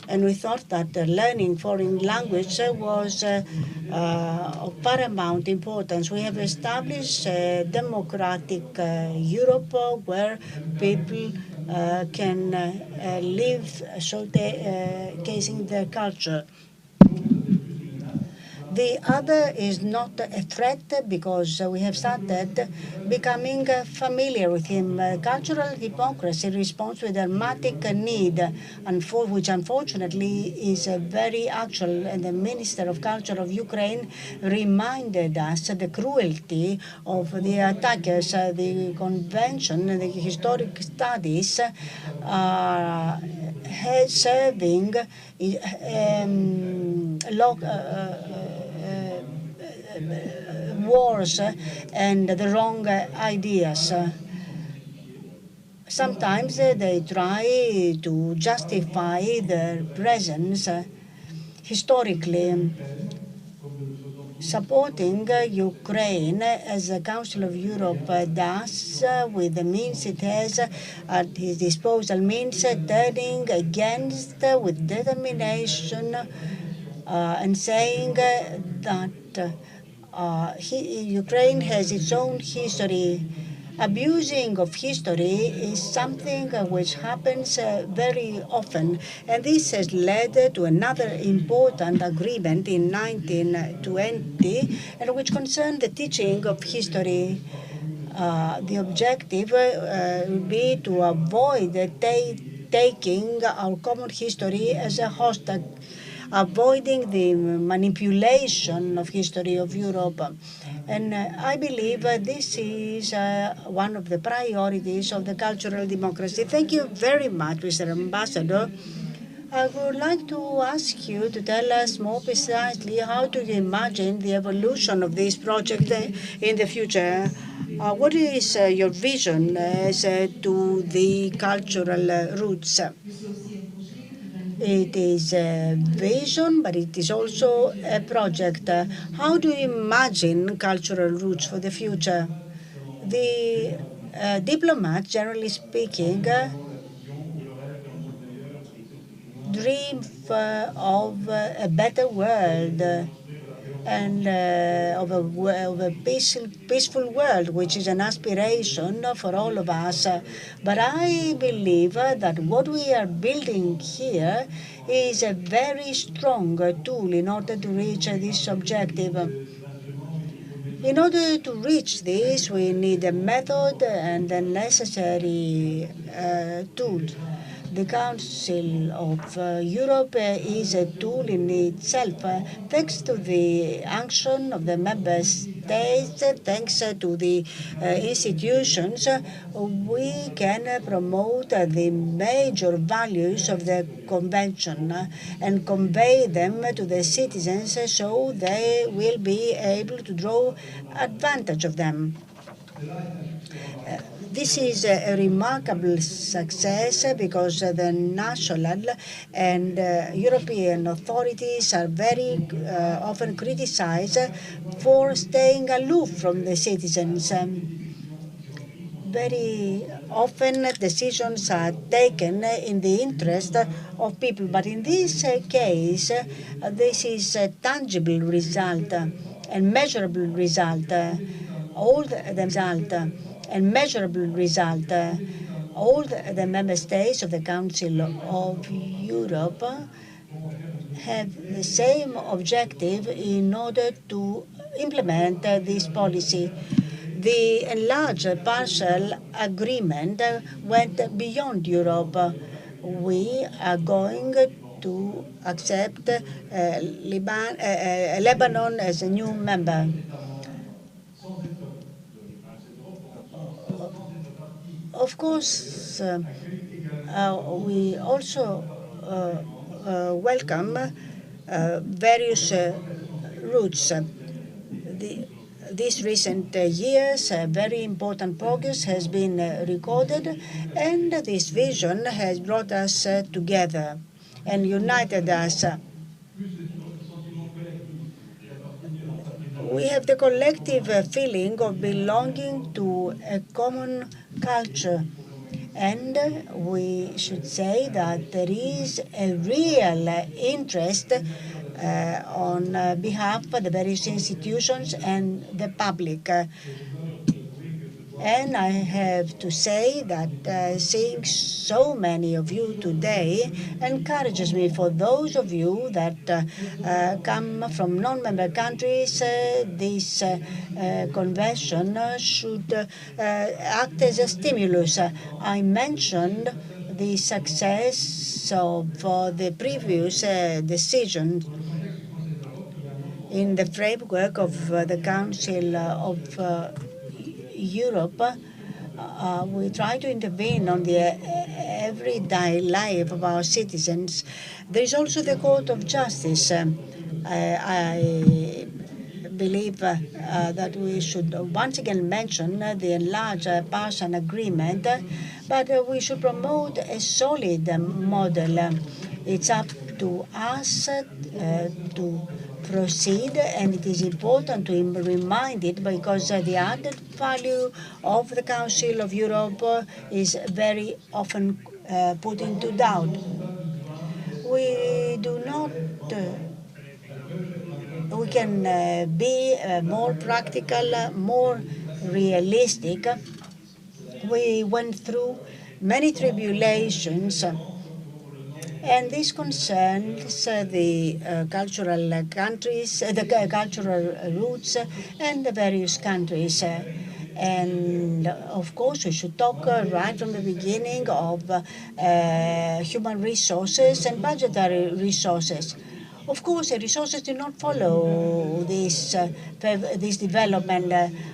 And we thought that learning foreign language was of paramount importance. We have established a democratic Europe where people can live showcasing their culture. The other is not a threat because we have started becoming familiar with him. Cultural democracy responds to a dramatic need, which unfortunately is very actual. And the Minister of Culture of Ukraine reminded us the cruelty of the attackers. The convention and the historic studies are serving wars and the wrong ideas. Sometimes they try to justify their presence historically. Supporting Ukraine, as the Council of Europe does, with the means it has at its disposal, means turning against with determination and saying that Ukraine has its own history. Abusing of history is something which happens very often, and this has led to another important agreement in 1920, and which concerned the teaching of history. The objective would be to avoid taking our common history as a hostage, avoiding the manipulation of history of Europe. And I believe this is one of the priorities of the cultural democracy. Thank you very much, Mr. Ambassador. I would like to ask you to tell us more precisely how do you imagine the evolution of this project in the future? What is your vision as to the cultural roots? It is a vision, but it is also a project. How do you imagine cultural roots for the future? The diplomats, generally speaking, dream of a better world and of a peaceful world, which is an aspiration for all of us. But I believe that what we are building here is a very strong tool in order to reach this objective. In order to reach this, we need a method and the necessary tools. The Council of Europe is a tool in itself. Thanks to the action of the member states, thanks to the institutions, we can promote the major values of the Convention and convey them to the citizens so they will be able to draw advantage of them. This is a remarkable success because the national and European authorities are very often criticized for staying aloof from the citizens. Very often decisions are taken in the interest of people, but in this case, this is a tangible result and measurable result. All the result and measurable result. All the member states of the Council of Europe have the same objective in order to implement this policy. The enlarged partial agreement went beyond Europe. We are going to accept Lebanon as a new member. Of course, we also welcome various routes. These recent years, very important progress has been recorded, and this vision has brought us together and united us. We have the collective feeling of belonging to a common culture. And we should say that there is a real interest on behalf of the various institutions and the public. And I have to say that seeing so many of you today encourages me. For those of you that come from non-member countries, this convention should act as a stimulus. I mentioned the success of the previous decision in the framework of the Council of Europe. We try to intervene on the everyday life of our citizens. There is also the Court of Justice. I believe that we should once again mention the enlarged partial agreement, but we should promote a solid model. It's up to us to proceed, and it is important to remind it because the added value of the Council of Europe is very often put into doubt. We do not. We can be more practical, more realistic. We went through many tribulations. And this concerns the cultural countries, the cultural roots, and the various countries. And of course, we should talk right from the beginning of human resources and budgetary resources. Of course, the resources do not follow this development.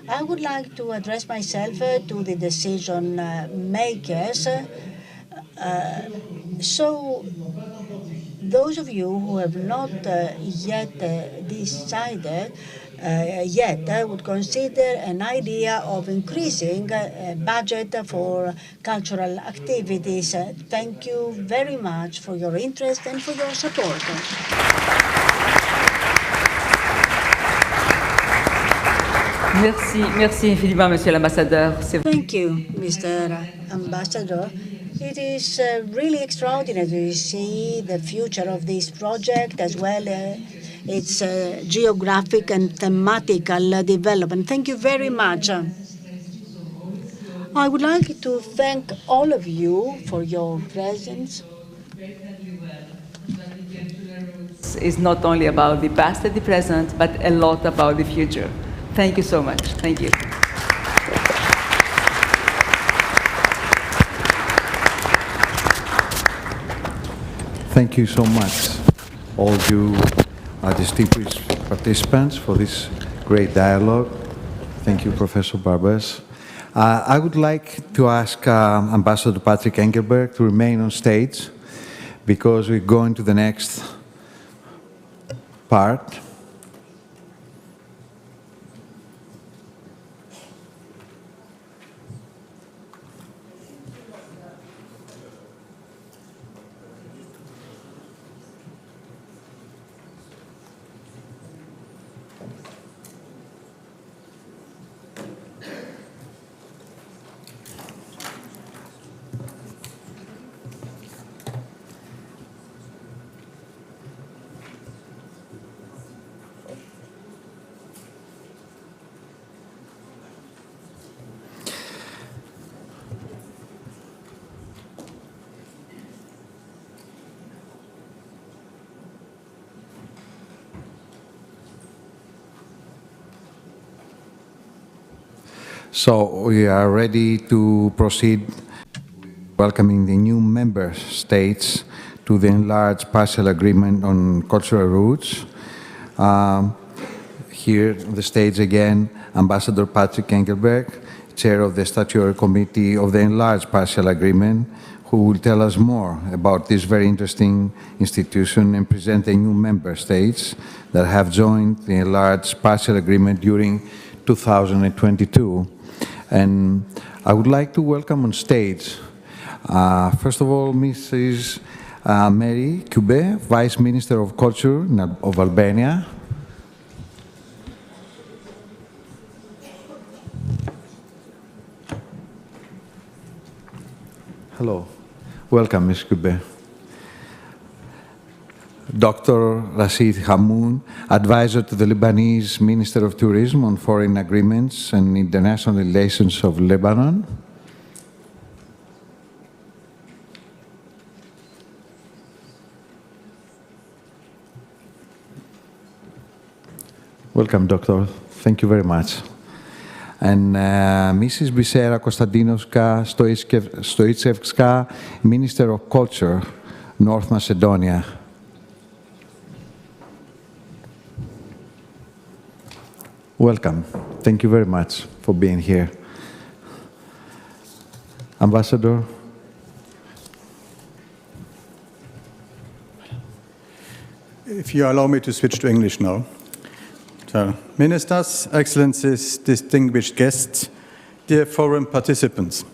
I would like to address myself to the decision makers. So those of you who have not yet decided would consider an idea of increasing budget for cultural activities. Thank you very much for your interest and for your support. Merci infiniment, Monsieur l'Ambassadeur. Thank you, Mr. Ambassador. It is really extraordinary to see the future of this project as well as its geographic and thematical development. Thank you very much. I would like to thank all of you for your presence. It's not only about the past and the present, but a lot about the future. Thank you so much. Thank you. Thank you so much, all you distinguished participants, for this great dialogue. Thank you, Professor Barbas. I would like to ask Ambassador Patrick Engelberg to remain on stage because we're going to the next part. So we are ready to proceed welcoming the new member states to the enlarged partial agreement on cultural roots. Here on the stage again, Ambassador Patrick Engelberg, Chair of the Statutory Committee of the Enlarged Partial Agreement, who will tell us more about this very interesting institution and present the new member states that have joined the Enlarged Partial Agreement during 2022. And I would like to welcome on stage, first of all, Mrs. Mary Kube, Vice Minister of Culture of Albania. Hello. Welcome, Ms. Kube. Dr. Rashid Hamoun, Advisor to the Lebanese Minister of Tourism on Foreign Agreements and International Relations of Lebanon. Welcome, Doctor. Thank you very much. And Mrs. Bisera Konstantinovska Stoichevska, Minister of Culture, North Macedonia. Welcome. Thank you very much for being here. Ambassador. If you allow me to switch to English now. So, Ministers, Excellencies, distinguished guests, dear forum participants.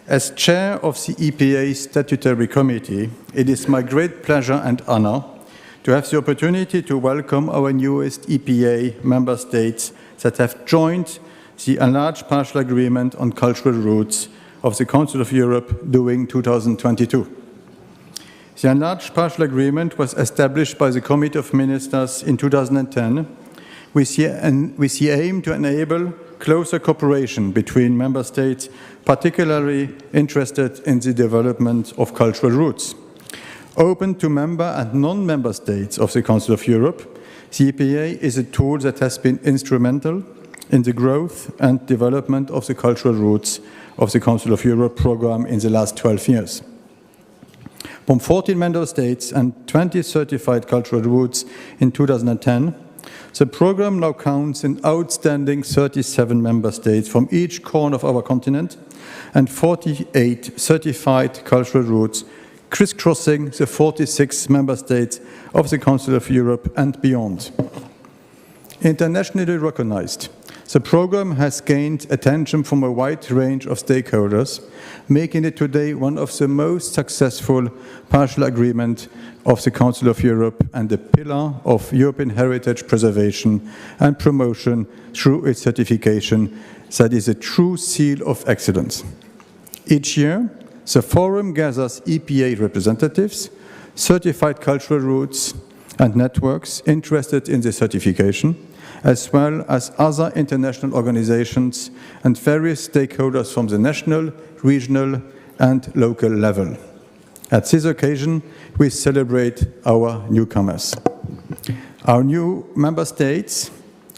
As Chair of the EPA Statutory Committee, it is my great pleasure and honor to have the opportunity to welcome our newest EPA member states that have joined the Enlarged Partial Agreement on Cultural Roots of the Council of Europe during 2022. The Enlarged Partial Agreement was established by the Committee of Ministers in 2010 with the aim to enable closer cooperation between member states, particularly interested in the development of cultural roots. Open to member and non-member states of the Council of Europe, the EPA is a tool that has been instrumental in the growth and development of the cultural roots of the Council of Europe program in the last 12 years. From 14 member states and 20 certified cultural roots in 2010, the program now counts an outstanding 37 member states from each corner of our continent and 48 certified cultural roots crisscrossing the 46 member states of the Council of Europe and beyond. Internationally recognized, the program has gained attention from a wide range of stakeholders, making it today one of the most successful partial agreements of the Council of Europe and a pillar of European heritage preservation and promotion through its certification that is a true seal of excellence. Each year, the Forum gathers EPA representatives, certified cultural routes and networks interested in the certification, as well as other international organizations and various stakeholders from the national, regional, and local level. At this occasion, we celebrate our newcomers. Our new member states,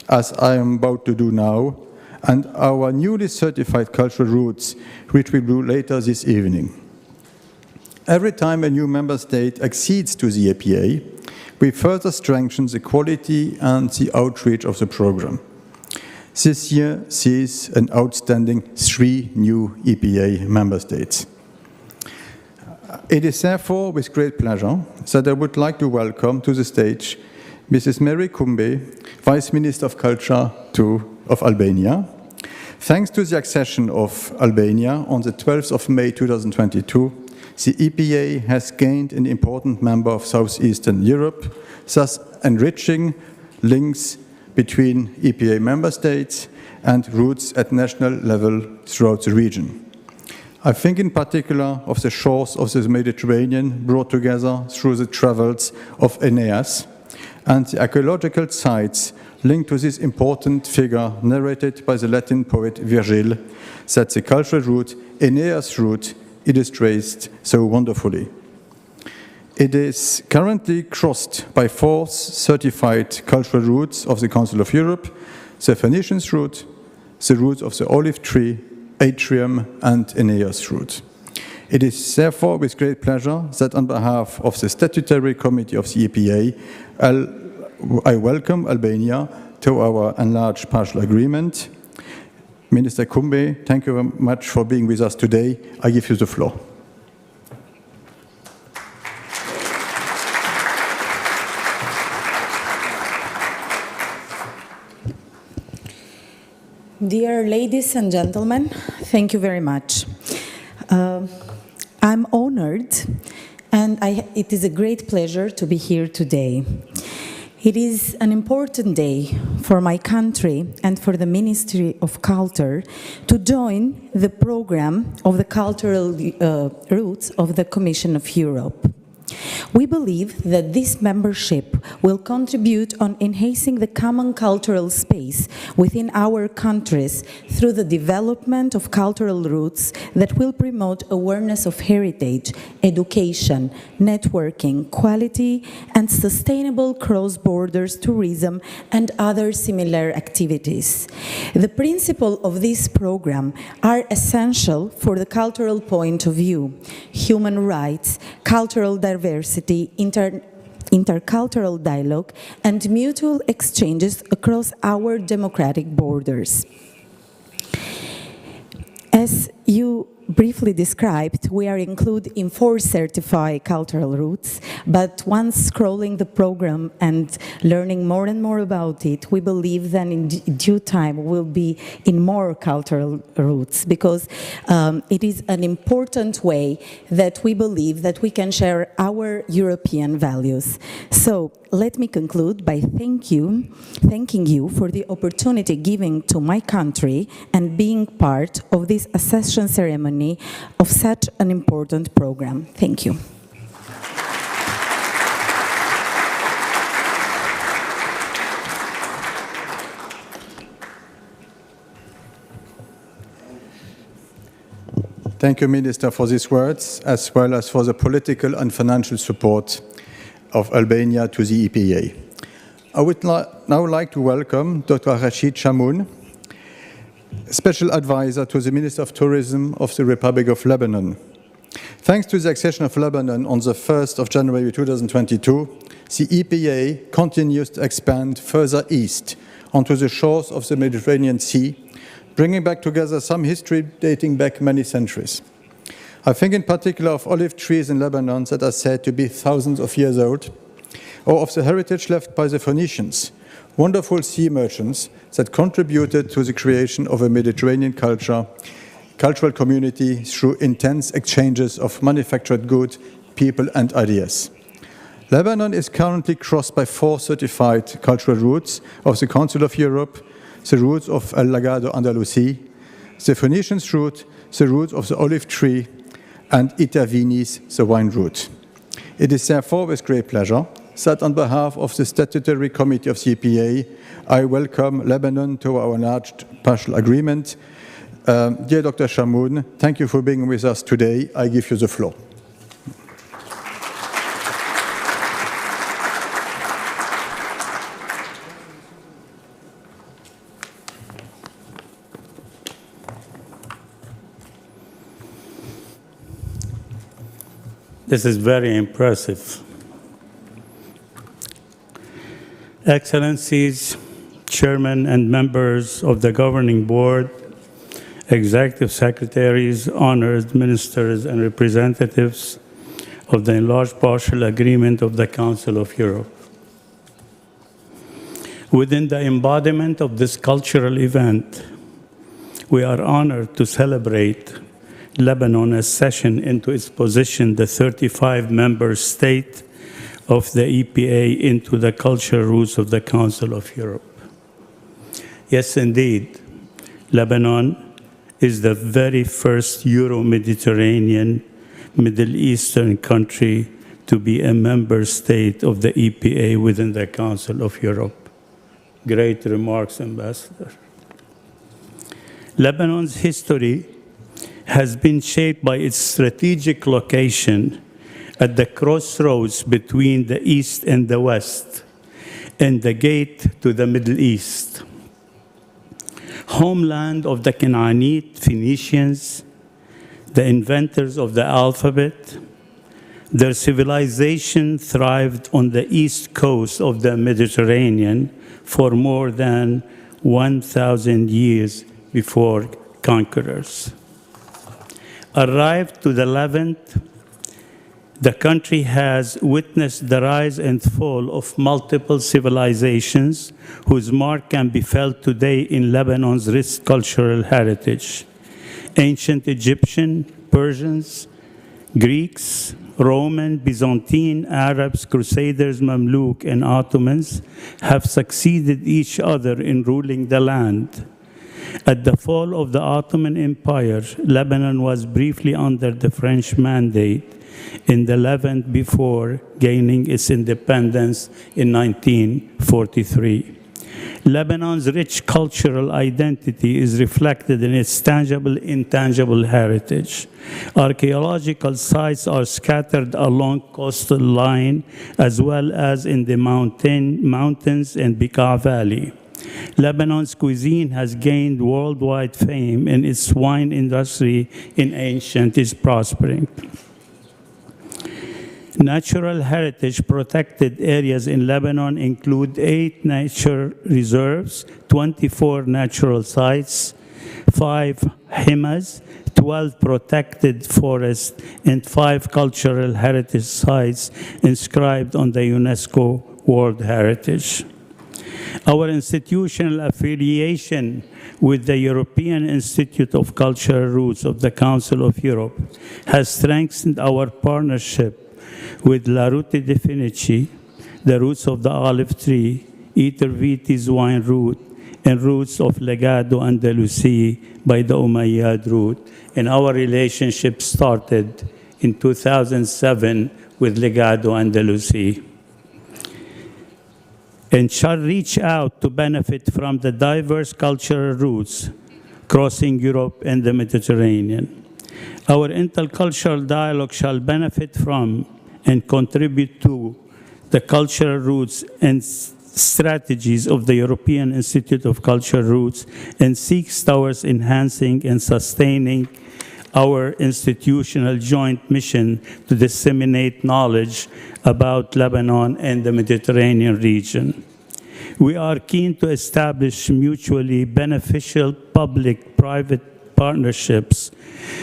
as I am about to do now, and our newly certified cultural routes, which we do later this evening. Every time a new member state accedes to the EPA, we further strengthen the quality and the outreach of the program. This year sees an outstanding 3 new EPA member states. It is therefore with great pleasure that I would like to welcome to the stage Mrs. Mary Kumbe, Vice Minister of Culture of Albania. Thanks to the accession of Albania on the 12th of May 2022, the EPA has gained an important member of Southeastern Europe, thus enriching links between EPA member states and routes at national level throughout the region. I think in particular of the shores of the Mediterranean brought together through the travels of Aeneas and the archaeological sites linked to this important figure narrated by the Latin poet Virgil, that the cultural route, Aeneas' route, illustrates so wonderfully. It is currently crossed by 4 certified cultural routes of the Council of Europe, the Phoenicians route, the route of the olive tree, atrium, and Aeneas route. It is therefore with great pleasure that on behalf of the Statutory Committee of the EPA, I welcome Albania to our enlarged partial agreement. Minister Kumbe, thank you very much for being with us today. I give you the floor. Dear ladies and gentlemen, thank you very much. I'm honored and it is a great pleasure to be here today. It is an important day for my country and for the Ministry of Culture to join the program of the cultural routes of the Commission of Europe. We believe that this membership will contribute on enhancing the common cultural space within our countries through the development of cultural routes that will promote awareness of heritage, education, networking, quality, and sustainable cross-border tourism and other similar activities. The principles of this program are essential for the cultural point of view: human rights, cultural diversity, intercultural dialogue, and mutual exchanges across our democratic borders. As you briefly described, we are included in 4 certified cultural routes, but once scrolling the program and learning more and more about it, we believe that in due time we'll be in more cultural routes, because it is an important way that we believe that we can share our European values. So let me conclude by thanking you for the opportunity given to my country and being part of this accession ceremony of such an important program. Thank you. Thank you, Minister, for these words, as well as for the political and financial support of Albania to the EPA. I would now like to welcome Dr. Rashid Chamoun, Special Advisor to the Minister of Tourism of the Republic of Lebanon. Thanks to the accession of Lebanon on the 1st of January 2022, the EPA continues to expand further east onto the shores of the Mediterranean Sea, bringing back together some history dating back many centuries. I think in particular of olive trees in Lebanon that are said to be thousands of years old, or of the heritage left by the Phoenicians, wonderful sea merchants that contributed to the creation of a Mediterranean cultural community through intense exchanges of manufactured goods, people and ideas. Lebanon is currently crossed by 4 certified cultural routes of the Council of Europe, the routes of El Lagado Andalusi, the Phoenicians route, the route of the olive tree, and Itavinis, the wine route. It is therefore with great pleasure that on behalf of the Statutory Committee of the EPA, I welcome Lebanon to our enlarged partial agreement. Dear Dr. Chamoun, thank you for being with us today. I give you the floor. This is very impressive. Excellencies, Chairman and members of the Governing Board, Executive Secretaries, honored ministers, and representatives of the enlarged partial agreement of the Council of Europe. Within the embodiment of this cultural event, we are honored to celebrate Lebanon's accession into its position, the 35-member state of the EPA, into the cultural roots of the Council of Europe. Yes, indeed, Lebanon is the very first Euro-Mediterranean, Middle Eastern country to be a member state of the EPA within the Council of Europe. Great remarks, Ambassador. Lebanon's history has been shaped by its strategic location at the crossroads between the East and the West, and the gate to the Middle East. Homeland of the Canaanite Phoenicians, the inventors of the alphabet, their civilization thrived on the east coast of the Mediterranean for more than 1,000 years before conquerors. Arrived to the Levant, the country has witnessed the rise and fall of multiple civilizations whose mark can be felt today in Lebanon's rich cultural heritage. Ancient Egyptian, Persians, Greeks, Roman, Byzantine, Arabs, Crusaders, Mamluk, and Ottomans have succeeded each other in ruling the land. At the fall of the Ottoman Empire, Lebanon was briefly under the French mandate in the Levant before gaining its independence in 1943. Lebanon's rich cultural identity is reflected in its tangible, intangible heritage. Archaeological sites are scattered along coastal line as well as in the mountains and Bekaa Valley. Lebanon's cuisine has gained worldwide fame, and its wine industry in ancient is prospering. Natural heritage protected areas in Lebanon include 8 nature reserves, 24 natural sites, 5 himas, 12 protected forests, and 5 cultural heritage sites inscribed on the UNESCO World Heritage. Our institutional affiliation with the European Institute of Cultural Roots of the Council of Europe has strengthened our partnership with La Route de Fenici, the roots of the olive tree, Iterviti's wine route, and roots of Legado Andalusi by the Umayyad route. And our relationship started in 2007 with Legado Andalusi, and shall reach out to benefit from the diverse cultural routes crossing Europe and the Mediterranean. Our intercultural dialogue shall benefit from and contribute to the cultural roots and strategies of the European Institute of Cultural Roots, and seeks towards enhancing and sustaining our institutional joint mission to disseminate knowledge about Lebanon and the Mediterranean region. We are keen to establish mutually beneficial public-private partnerships,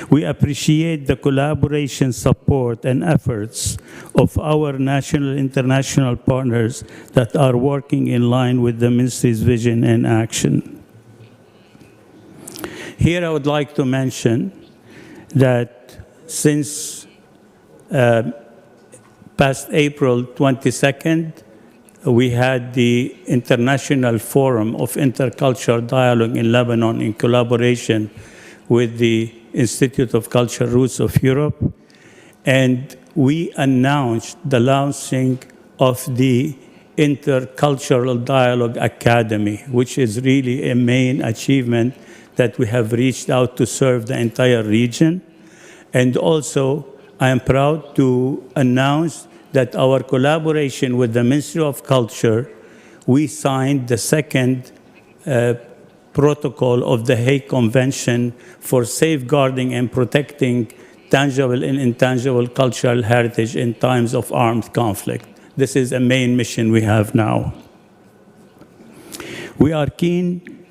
we appreciate the collaboration, support, and efforts of our national and international partners that are working in line with the Ministry's vision and action. Here I would like to mention that since past April 22nd, we had the International Forum of Intercultural Dialogue in Lebanon in collaboration with the Institute of Cultural Roots of Europe. And we announced the launching of the Intercultural Dialogue Academy, which is really a main achievement that we have reached out to serve the entire region. And also, I am proud to announce that our collaboration with the Ministry of Culture, we signed the second protocol of the Hague Convention for safeguarding and protecting tangible and intangible cultural heritage in times of armed conflict. This is a main mission we have now. We are keen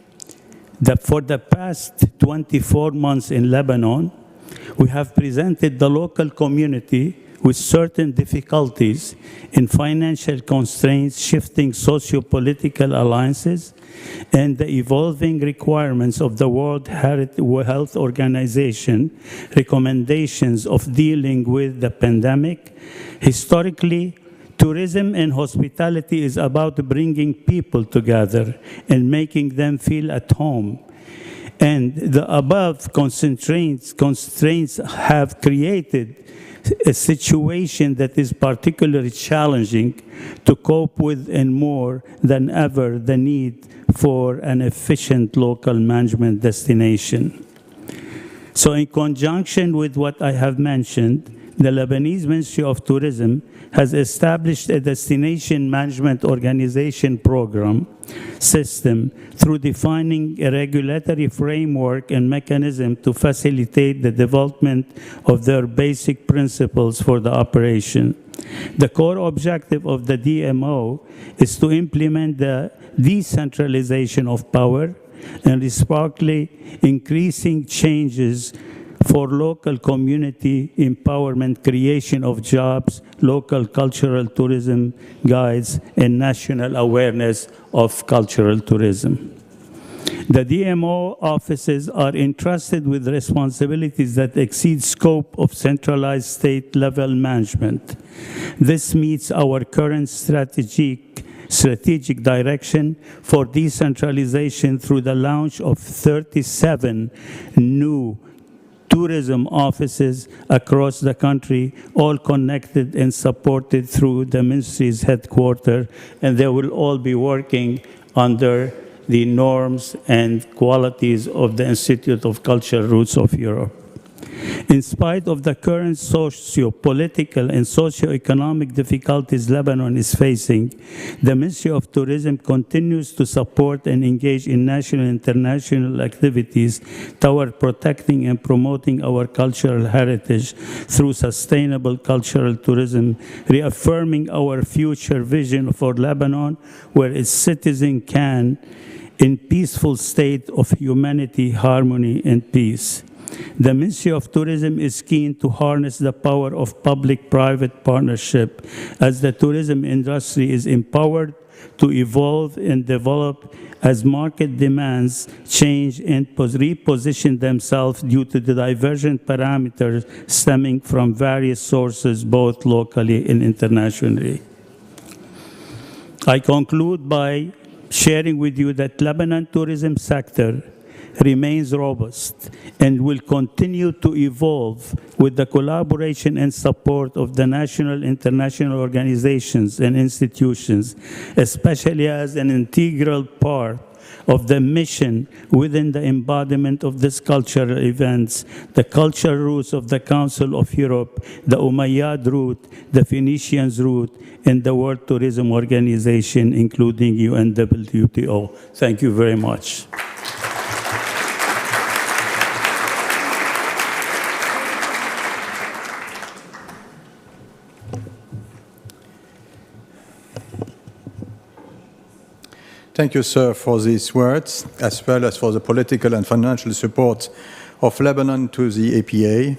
that for the past 24 months in Lebanon, we have presented the local community with certain difficulties in financial constraints, shifting socio-political alliances, and the evolving requirements of the World Health Organization recommendations of dealing with the pandemic. Historically, tourism and hospitality is about bringing people together and making them feel at home. And the above constraints have created a situation that is particularly challenging to cope with, and more than ever the need for an efficient local management destination. So in conjunction with what I have mentioned, the Lebanese Ministry of Tourism has established a destination management organization program system through defining a regulatory framework and mechanism to facilitate the development of their basic principles for the operation. The core objective of the DMO is to implement the decentralization of power and reciprocally increasing changes for local community empowerment, creation of jobs, local cultural tourism guides, and national awareness of cultural tourism. The DMO offices are entrusted with responsibilities that exceed scope of centralized state-level management. This meets our current strategic direction for decentralization through the launch of 37 new tourism offices across the country, all connected and supported through the ministry's headquarters, and they will all be working under the norms and qualities of the Institute of Cultural Roots of Europe. In spite of the current socio-political and socio-economic difficulties Lebanon is facing, the Ministry of Tourism continues to support and engage in national and international activities toward protecting and promoting our cultural heritage through sustainable cultural tourism, reaffirming our future vision for Lebanon, where its citizens can, in peaceful state of humanity, harmony, and peace. The Ministry of Tourism is keen to harness the power of public-private partnership as the tourism industry is empowered to evolve and develop as market demands change and reposition themselves due to the divergent parameters stemming from various sources, both locally and internationally. I conclude by sharing with you that Lebanon tourism sector remains robust and will continue to evolve with the collaboration and support of the national, international organizations and institutions, especially as an integral part of the mission within the embodiment of these cultural events, the cultural roots of the Council of Europe, the Umayyad route, the Phoenicians route, and the World Tourism Organization, including UNWTO. Thank you very much. Thank you, sir, for these words, as well as for the political and financial support of Lebanon to the APA.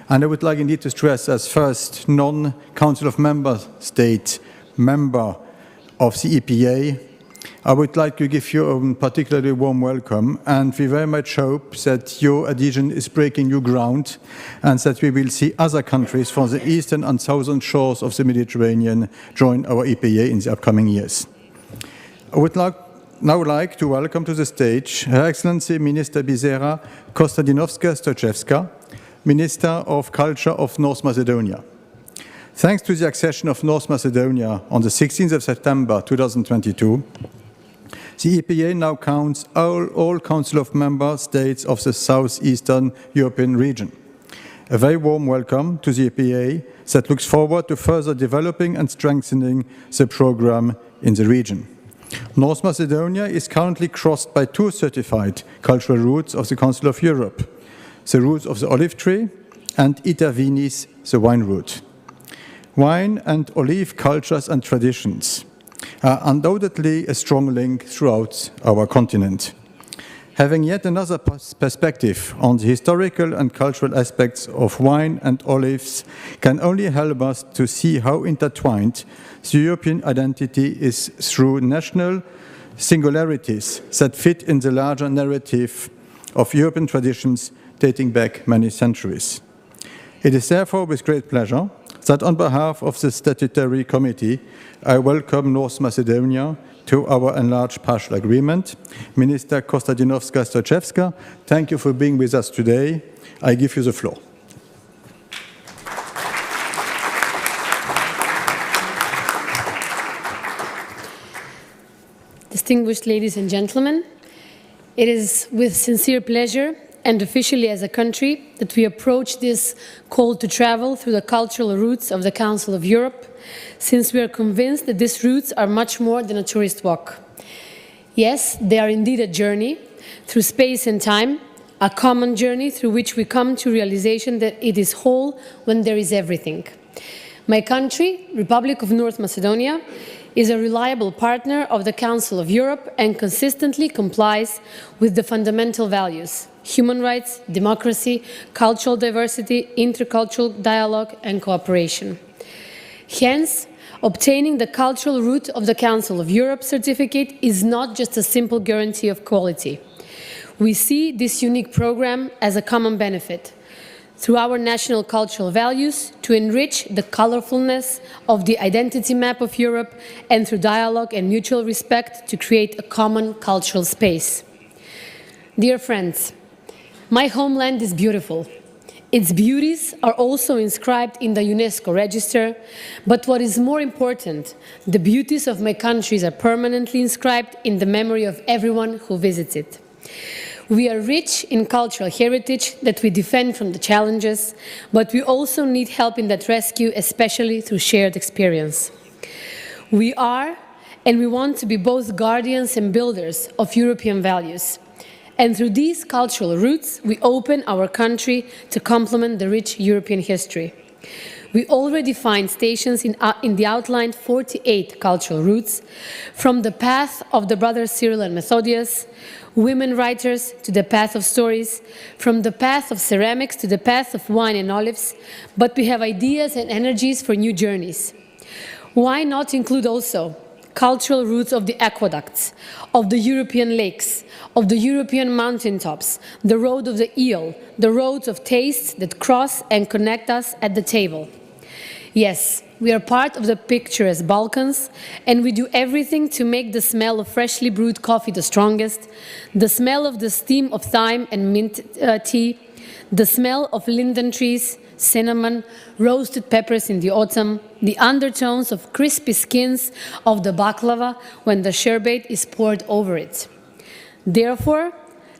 And I would like indeed to stress, as first non-Council of Member State member of the EPA, I would like to give you a particularly warm welcome, and we very much hope that your adhesion is breaking new ground and that we will see other countries from the eastern and southern shores of the Mediterranean join our EPA in the upcoming years. I would now like to welcome to the stage Her Excellency Minister Bizera Kostadinowska-Stoczewska, Minister of Culture of North Macedonia. Thanks to the accession of North Macedonia on the 16th of September 2022, the EPA now counts all Council of Member States of the Southeastern European region. A very warm welcome to the EPA that looks forward to further developing and strengthening the program in the region. North Macedonia is currently crossed by two certified cultural routes of the Council of Europe, the route of the olive tree and Iter Vinis, the wine route. Wine and olive cultures and traditions are undoubtedly a strong link throughout our continent. Having yet another perspective on the historical and cultural aspects of wine and olives can only help us to see how intertwined the European identity is through national singularities that fit in the larger narrative of European traditions dating back many centuries. It is therefore with great pleasure that on behalf of the Statutory Committee, I welcome North Macedonia to our enlarged partial agreement. Minister Kostadinowska-Stoczewska, thank you for being with us today. I give you the floor. Distinguished ladies and gentlemen, it is with sincere pleasure and officially as a country that we approach this call to travel through the cultural routes of the Council of Europe, since we are convinced that these routes are much more than a tourist walk. Yes, they are indeed a journey through space and time, a common journey through which we come to realization that it is whole when there is everything. My country, Republic of North Macedonia, is a reliable partner of the Council of Europe and consistently complies with the fundamental values: human rights, democracy, cultural diversity, intercultural dialogue and cooperation. Hence, obtaining the cultural route of the Council of Europe certificate is not just a simple guarantee of quality. We see this unique program as a common benefit through our national cultural values to enrich the colorfulness of the identity map of Europe, and through dialogue and mutual respect to create a common cultural space. Dear friends, my homeland is beautiful. Its beauties are also inscribed in the UNESCO register, but what is more important, the beauties of my countries are permanently inscribed in the memory of everyone who visits it. We are rich in cultural heritage that we defend from the challenges, but we also need help in that rescue, especially through shared experience. We are, and we want to be both guardians and builders of European values. And through these cultural roots, we open our country to complement the rich European history. We already find stations in the outlined 48 cultural routes, from the path of the brothers Cyril and Methodius, women writers to the path of stories, from the path of ceramics to the path of wine and olives, but we have ideas and energies for new journeys. Why not include also cultural routes of the aqueducts, of the European lakes, of the European mountaintops, the road of the eel, the roads of tastes that cross and connect us at the table? Yes, we are part of the picturesque Balkans, and we do everything to make the smell of freshly brewed coffee the strongest, the smell of the steam of thyme and mint tea, the smell of linden trees, cinnamon, roasted peppers in the autumn, the undertones of crispy skins of the baklava when the sherbet is poured over it. Therefore,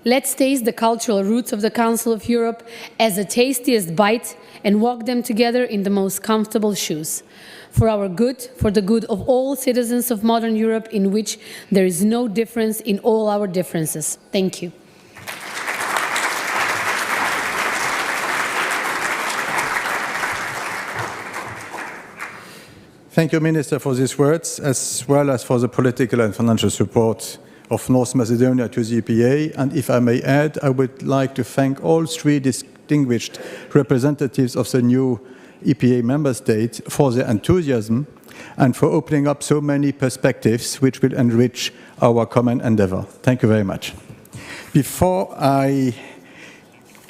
let's taste the cultural roots of the Council of Europe as the tastiest bite and walk them together in the most comfortable shoes. For our good, for the good of all citizens of modern Europe, in which there is no difference in all our differences. Thank you. Thank you, Minister, for these words, as well as for the political and financial support of North Macedonia to the EPA. And if I may add, I would like to thank all three distinguished representatives of the new EPA member states for their enthusiasm and for opening up so many perspectives which will enrich our common endeavor. Thank you very much. Before I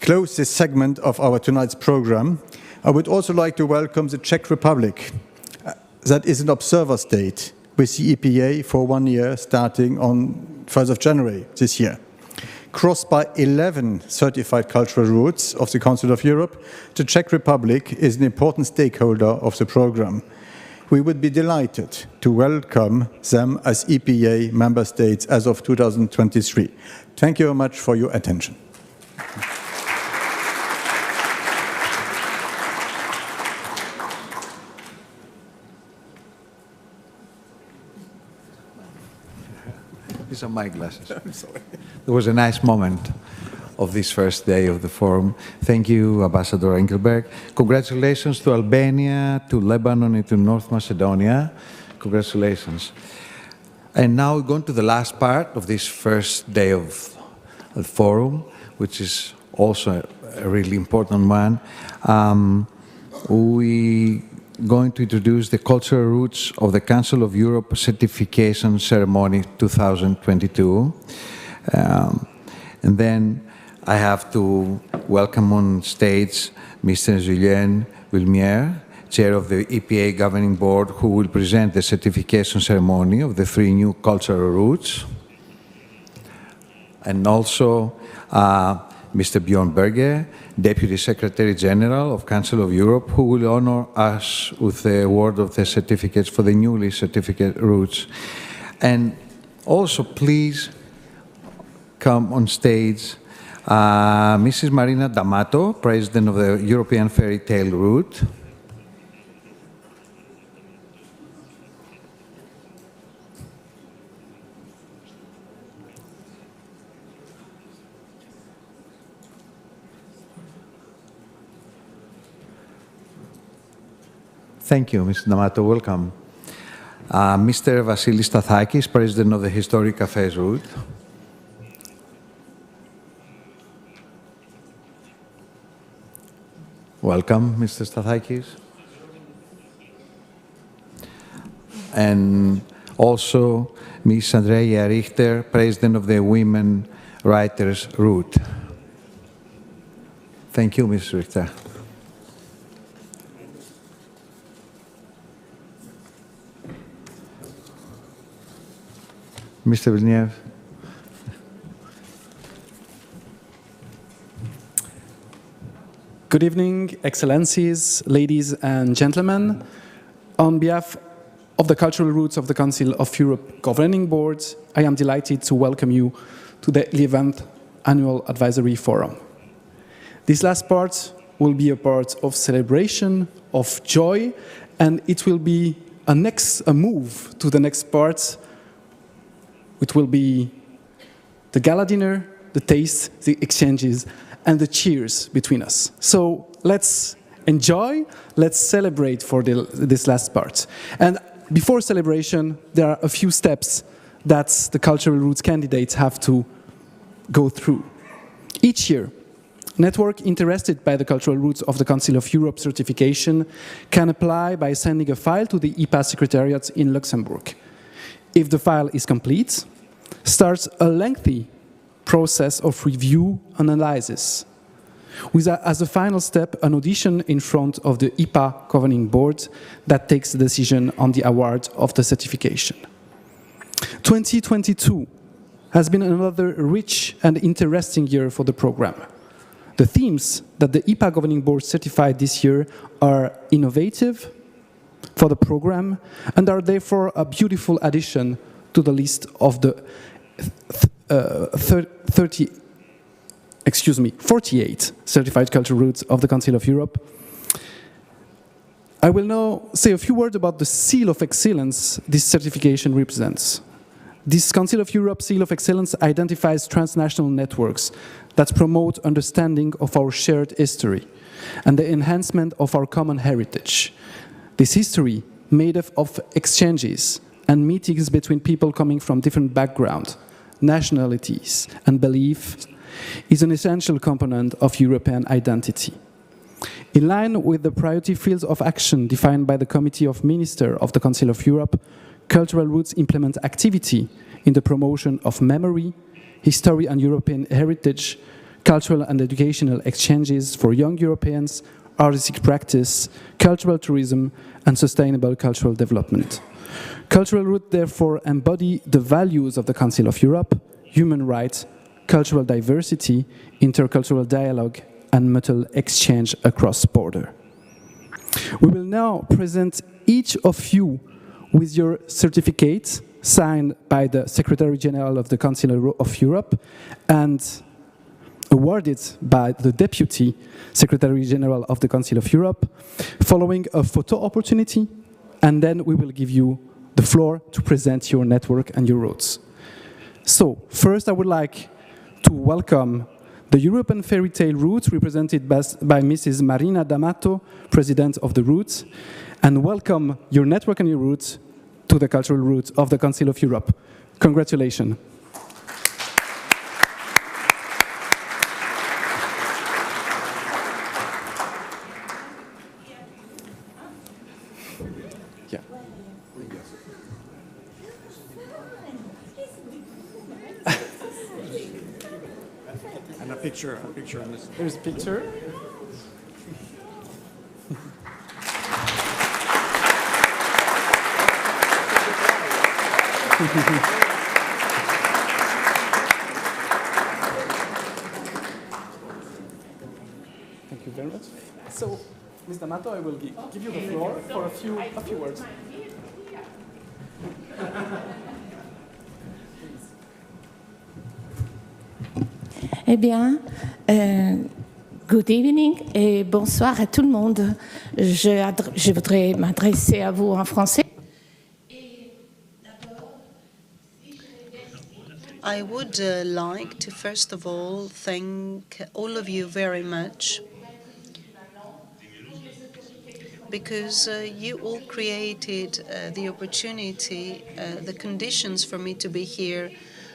close this segment of our tonight's program, I would also like to welcome the Czech Republic, that is an observer state with the EPA for 1 year starting on 1st of January this year. Crossed by 11 certified cultural routes of the Council of Europe, the Czech Republic is an important stakeholder of the program. We would be delighted to welcome them as EPA member states as of 2023. Thank you very much for your attention. These are my glasses. I'm sorry. There was a nice moment of this first day of the forum. Thank you, Ambassador Engelberg. Congratulations to Albania, to Lebanon, and to North Macedonia. Congratulations. And now we're going to the last part of this first day of the forum, which is also a really important one. We're going to introduce the cultural roots of the Council of Europe Certification Ceremony 2022. And then I have to welcome on stage Mr. Julien Vilmier, Chair of the EPA Governing Board, who will present the certification ceremony of the 3 new cultural routes. And also Mr. Bjorn Berge, Deputy Secretary General of Council of Europe, who will honor us with the award of the certificates for the newly certificate routes. And also, please come on stage Mrs. Marina D'Amato, President of the European Fairy Tale Route. Thank you, Mr. D'Amato. Welcome. Mr. Vasilis Stathakis, President of the Historic Cafés Route. Welcome, Mr. Stathakis. And also Ms. Andrea Richter, President of the Women Writers Route. Thank you, Ms. Richter. Mr. Villeneuve. Good evening, Excellencies, ladies and gentlemen. On behalf of the Cultural Roots of the Council of Europe Governing Board, I am delighted to welcome you to the 11th Annual Advisory Forum. This last part will be a part of celebration, of joy, and it will be a move to the next part. It will be the gala dinner, the taste, the exchanges, and the cheers between us. So let's enjoy, let's celebrate for this last part. And before celebration, there are a few steps that the Cultural Roots candidates have to go through. Each year, network interested by the Cultural Roots of the Council of Europe certification can apply by sending a file to the EPA Secretariat in Luxembourg. If the file is complete, starts a lengthy process of review and analysis, with as a final step an audition in front of the EPA Governing Board that takes the decision on the award of the certification. 2022 has been another rich and interesting year for the program. The themes that the EPA Governing Board certified this year are innovative for the program and are therefore a beautiful addition to the list of the 48 certified cultural routes of the Council of Europe. I will now say a few words about the seal of excellence this certification represents. This Council of Europe Seal of Excellence identifies transnational networks that promote understanding of our shared history and the enhancement of our common heritage. This history, made up of exchanges and meetings between people coming from different backgrounds, nationalities, and beliefs is an essential component of European identity. In line with the priority fields of action defined by the Committee of Ministers of the Council of Europe, cultural roots implement activity in the promotion of memory, history and European heritage, cultural and educational exchanges for young Europeans, artistic practice, cultural tourism, and sustainable cultural development. Cultural roots therefore embody the values of the Council of Europe: human rights, cultural diversity, intercultural dialogue, and mutual exchange across borders. We will now present each of you with your certificate signed by the Secretary General of the Council of Europe and awarded by the Deputy Secretary General of the Council of Europe, following a photo opportunity, and then we will give you the floor to present your network and your routes. So, first I would like to welcome the European Fairy Tale Route, represented by Mrs. Marina D'Amato, President of the Route, and welcome your network and your route to the Cultural Route of the Council of Europe. Congratulations. And a picture on this. There's a picture. Thank you very much. So, Ms. D'Amato, I will give you the floor for a few words. Eh bien, good evening et bonsoir à tout le monde. Je voudrais m'adresser à vous en français. I would like to first of all thank all of you very much, because you all created the opportunity, the conditions for me to be here.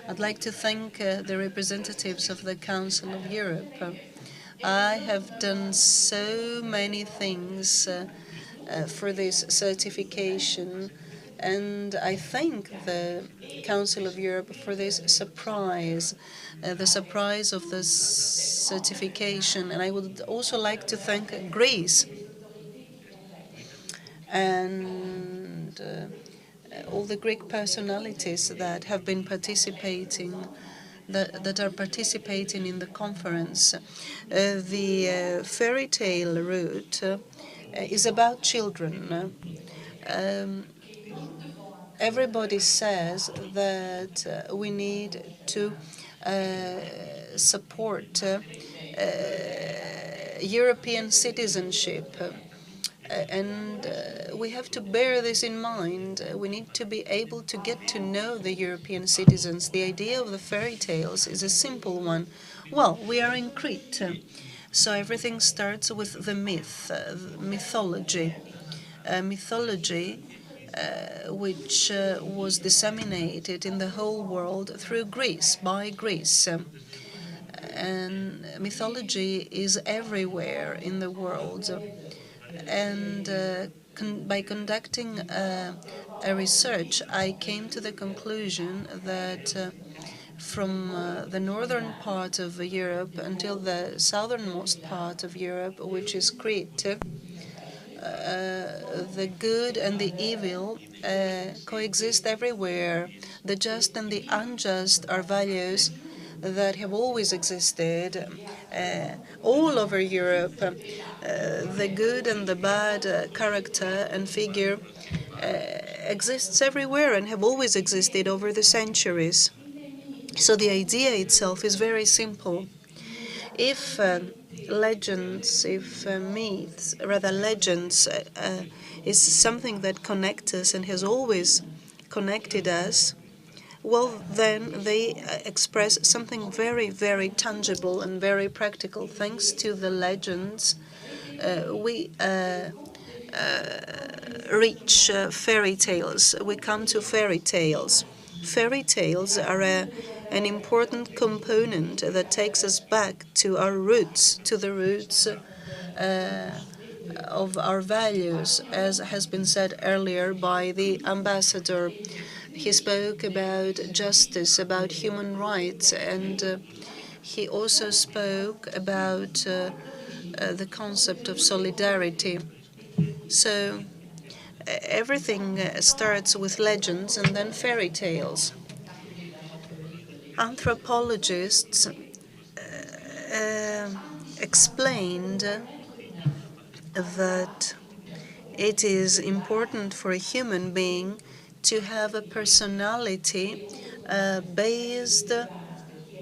I'd like to thank the representatives of the Council of Europe. I have done so many things for this certification, and I thank the Council of Europe for this surprise, the surprise of this certification. And I would also like to thank Greece and all the Greek personalities that have been participating, that are participating in the conference. The fairy tale route is about children. Everybody says that we need to support European citizenship. And we have to bear this in mind. We need to be able to get to know the European citizens. The idea of the fairy tales is a simple one. Well, we are in Crete, so everything starts with the myth, mythology. Mythology which was disseminated in the whole world through Greece, by Greece. And mythology is everywhere in the world. And by conducting a research, I came to the conclusion that from the northern part of Europe until the southernmost part of Europe, which is Crete, the good and the evil coexist everywhere. The just and the unjust are values that have always existed all over Europe. The good and the bad character and figure exists everywhere and have always existed over the centuries. So the idea itself is very simple. If legends, if myths, rather legends, is something that connects us and has always connected us, well, then they express something very, very tangible and very practical. Thanks to the legends, we reach fairy tales. We come to fairy tales. Fairy tales are a an important component that takes us back to our roots, to the roots of our values, as has been said earlier by the ambassador. He spoke about justice, about human rights, and he also spoke about the concept of solidarity. So everything starts with legends and then fairy tales. Anthropologists explained that it is important for a human being to have a personality based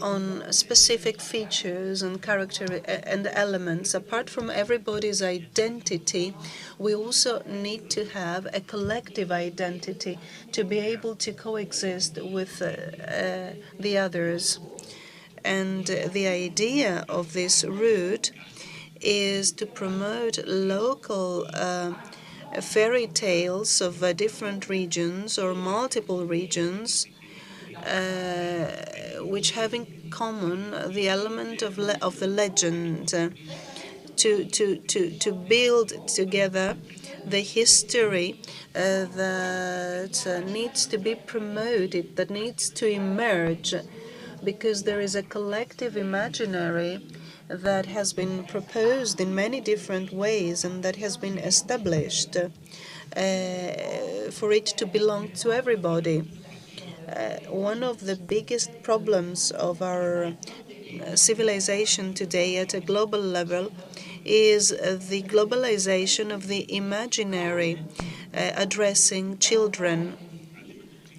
on specific features and character and elements. Apart from everybody's identity, we also need to have a collective identity to be able to coexist with the others. And the idea of this route is to promote local fairy tales of different regions or multiple regions which have in common the element of the legend, to build together the history that needs to be promoted, that needs to emerge, because there is a collective imaginary that has been proposed in many different ways and that has been established for it to belong to everybody. One of the biggest problems of our civilization today at a global level is the globalization of the imaginary addressing children.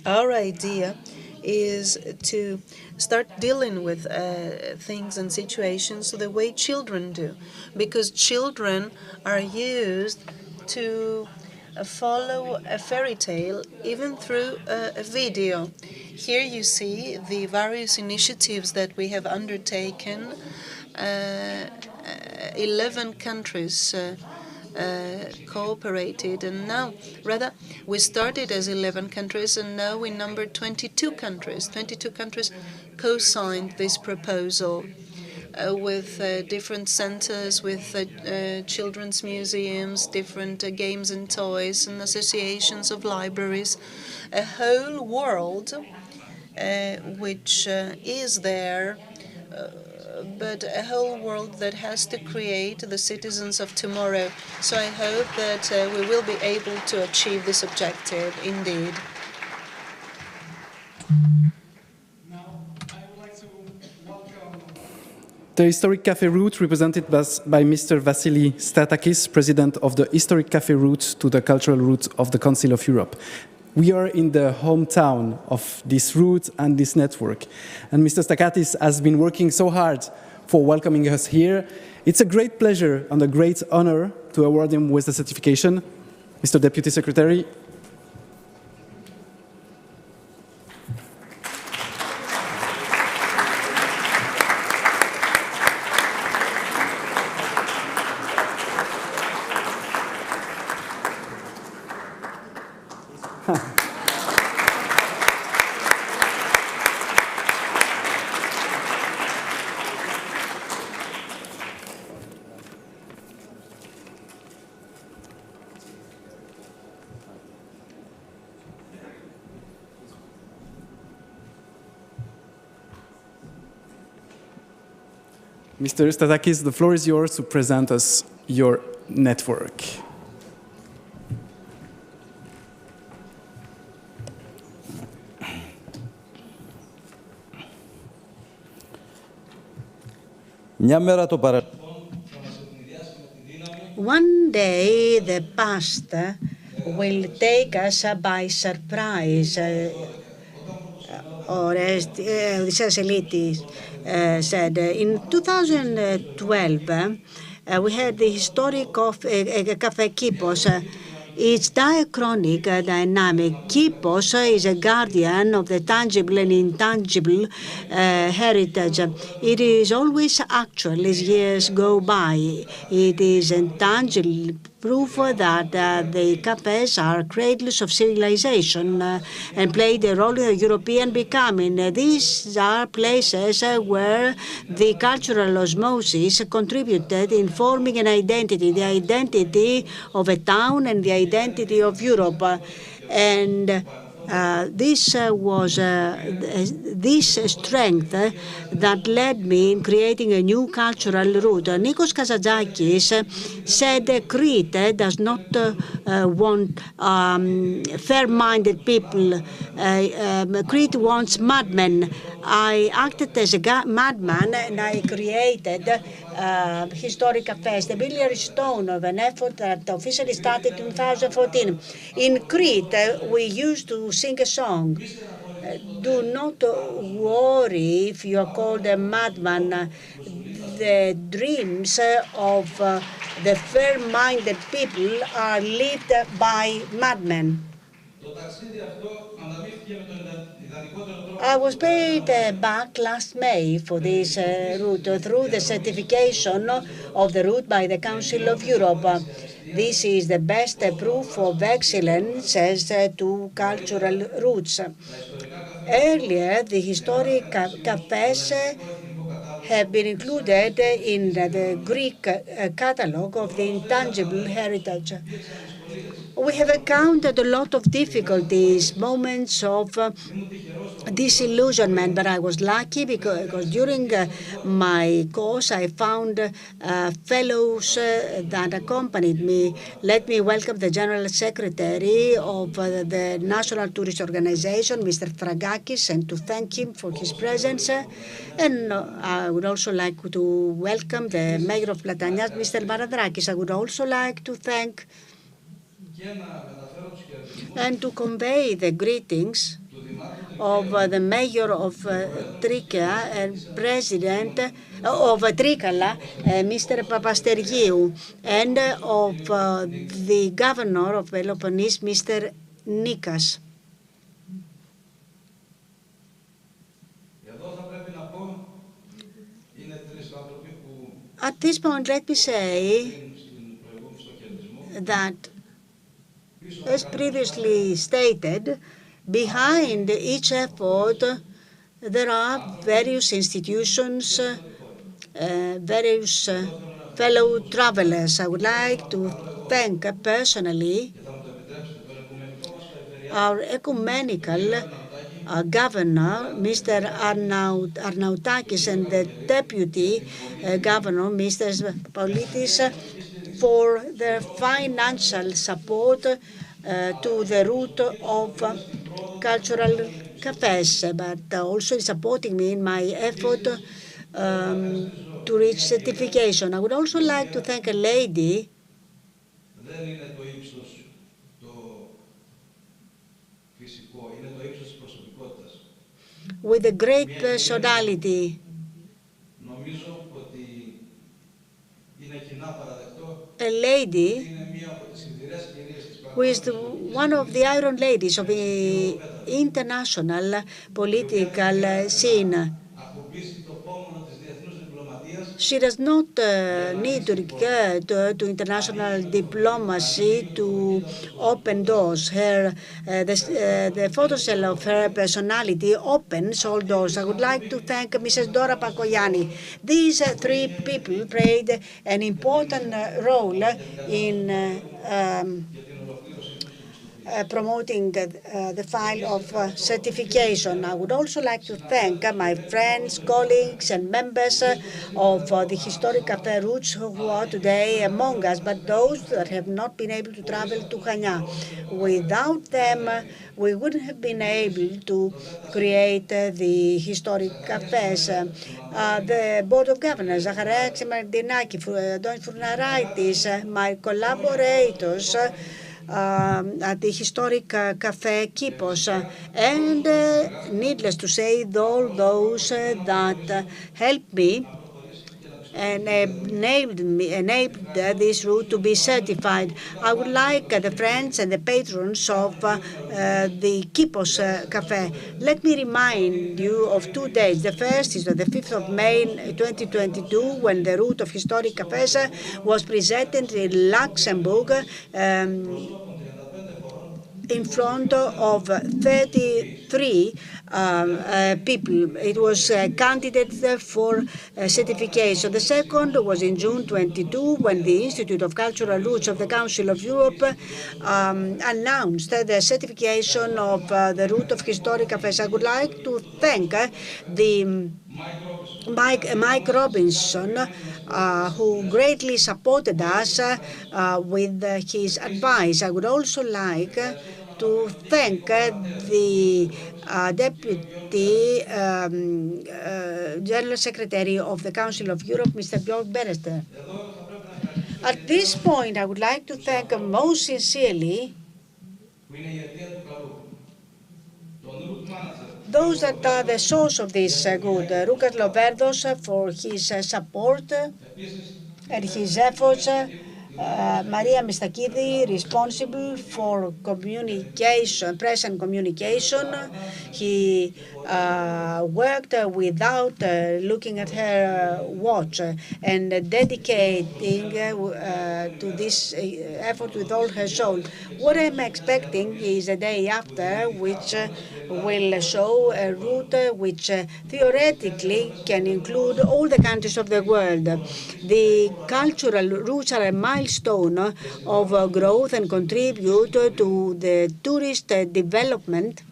Our idea is to start dealing with things and situations the way children do, because children are used to follow a fairy tale even through a video. Here you see the various initiatives that we have undertaken. 11 countries cooperated, and now, rather, we started as 11 countries, and now we number 22 countries. 22 countries co-signed this proposal with different centers, with children's museums, different games and toys, and associations of libraries. A whole world which is there, but a whole world that has to create the citizens of tomorrow. So I hope that we will be able to achieve this objective, indeed. The Historic Cafe Route, represented by Mr. Vassili Statakis, President of the Historic Cafe Route to the Cultural Route of the Council of Europe. We are in the hometown of this route and this network. And Mr. Statakis has been working so hard for welcoming us here. It's a great pleasure and a great honor to award him with the certification. Mr. Deputy Secretary. Mr. Statakis, the floor is yours to present us your network. One day the past will take us by surprise, or as Odysseus Elitis said. In 2012, we had the historic of Cafe Kypos. It's diachronic, dynamic. Kypos is a guardian of the tangible and intangible heritage. It is always actual as years go by. It is intangible proof that the cafes are cradles of civilization and played a role in the European becoming. These are places where the cultural osmosis contributed in forming an identity, the identity of a town and the identity of Europe. And this was this strength that led me in creating a new cultural route. Nikos Kazantzakis said Crete does not want fair-minded people. Crete wants madmen. I acted as a madman and I created historic cafes, the biliary stone of an effort that officially started in 2014. In Crete, we used to sing a song. Do not worry if you are called a madman. The dreams of the fair-minded people are lived by madmen. I was paid back last May for this route through the certification of the route by the Council of Europe. This is the best proof of excellence as to cultural routes. Earlier, the historic cafes have been included in the Greek catalogue of the intangible heritage. We have encountered a lot of difficulties, moments of disillusionment, but I was lucky because during my course I found fellows that accompanied me. Let me welcome the General Secretary of the National Tourist Organization, Mr. Fragakis, and to thank him for his presence. And I would also like to welcome the Mayor of Platanias, Mr. Baradrakis. I would also like to thank and to convey the greetings of the mayor of Trikea and president of Trikala, Mr. Papastergiou, and of the governor of Peloponnese, Mr. Nikas. At this point, let me say that, as previously stated, behind each effort, there are various institutions, various fellow travelers. I would like to thank personally our ecumenical governor, Mr. Arnautakis, and the deputy governor, Mr. Politis, for their financial support to the route of cultural cafes, but also in supporting me in my effort to reach certification. I would also like to thank a lady with a great personality. A lady who is one of the iron ladies of the international political scene. She does not need to recur to international diplomacy to open doors. The photocell of her personality opens all doors. I would like to thank Mrs. Dora Pakoyani. These three people played an important role in promoting the file of certification. I would also like to thank my friends, colleagues, and members of the historic café routes who are today among us, but those that have not been able to travel to Chania. Without them, we wouldn't have been able to create the historic cafes. The Board of Governors, Zacharex Mardinaki, Don Furnaraitis, my collaborators, at the historic Café Kipos, and needless to say, all those that helped me and enabled this route to be certified. I would like the friends and the patrons of the Kipos Cafe. Let me remind you of 2 days. The first is on the 5th of May 2022, when the route of historic cafes was presented in Luxembourg in front of 33 people. It was candidates for certification. The second was in June 22, when the Institute of Cultural Roots of the Council of Europe announced the certification of the route of historic cafes. I would like to thank Mike Robinson, who greatly supported us with his advice. I would also like to thank the Deputy General Secretary of the Council of Europe, Mr. Björn Berester. At this point, I would like to thank most sincerely those that are the source of this good, Rukas Loverdos for his support and his efforts, Maria Mistakidi, responsible for communication, press and communication. He worked without looking at her watch and dedicating to this effort with all her soul. What I'm expecting is a day after, which will show a route which theoretically can include all the countries of the world. The cultural roots are a milestone of growth and contribute to the tourist development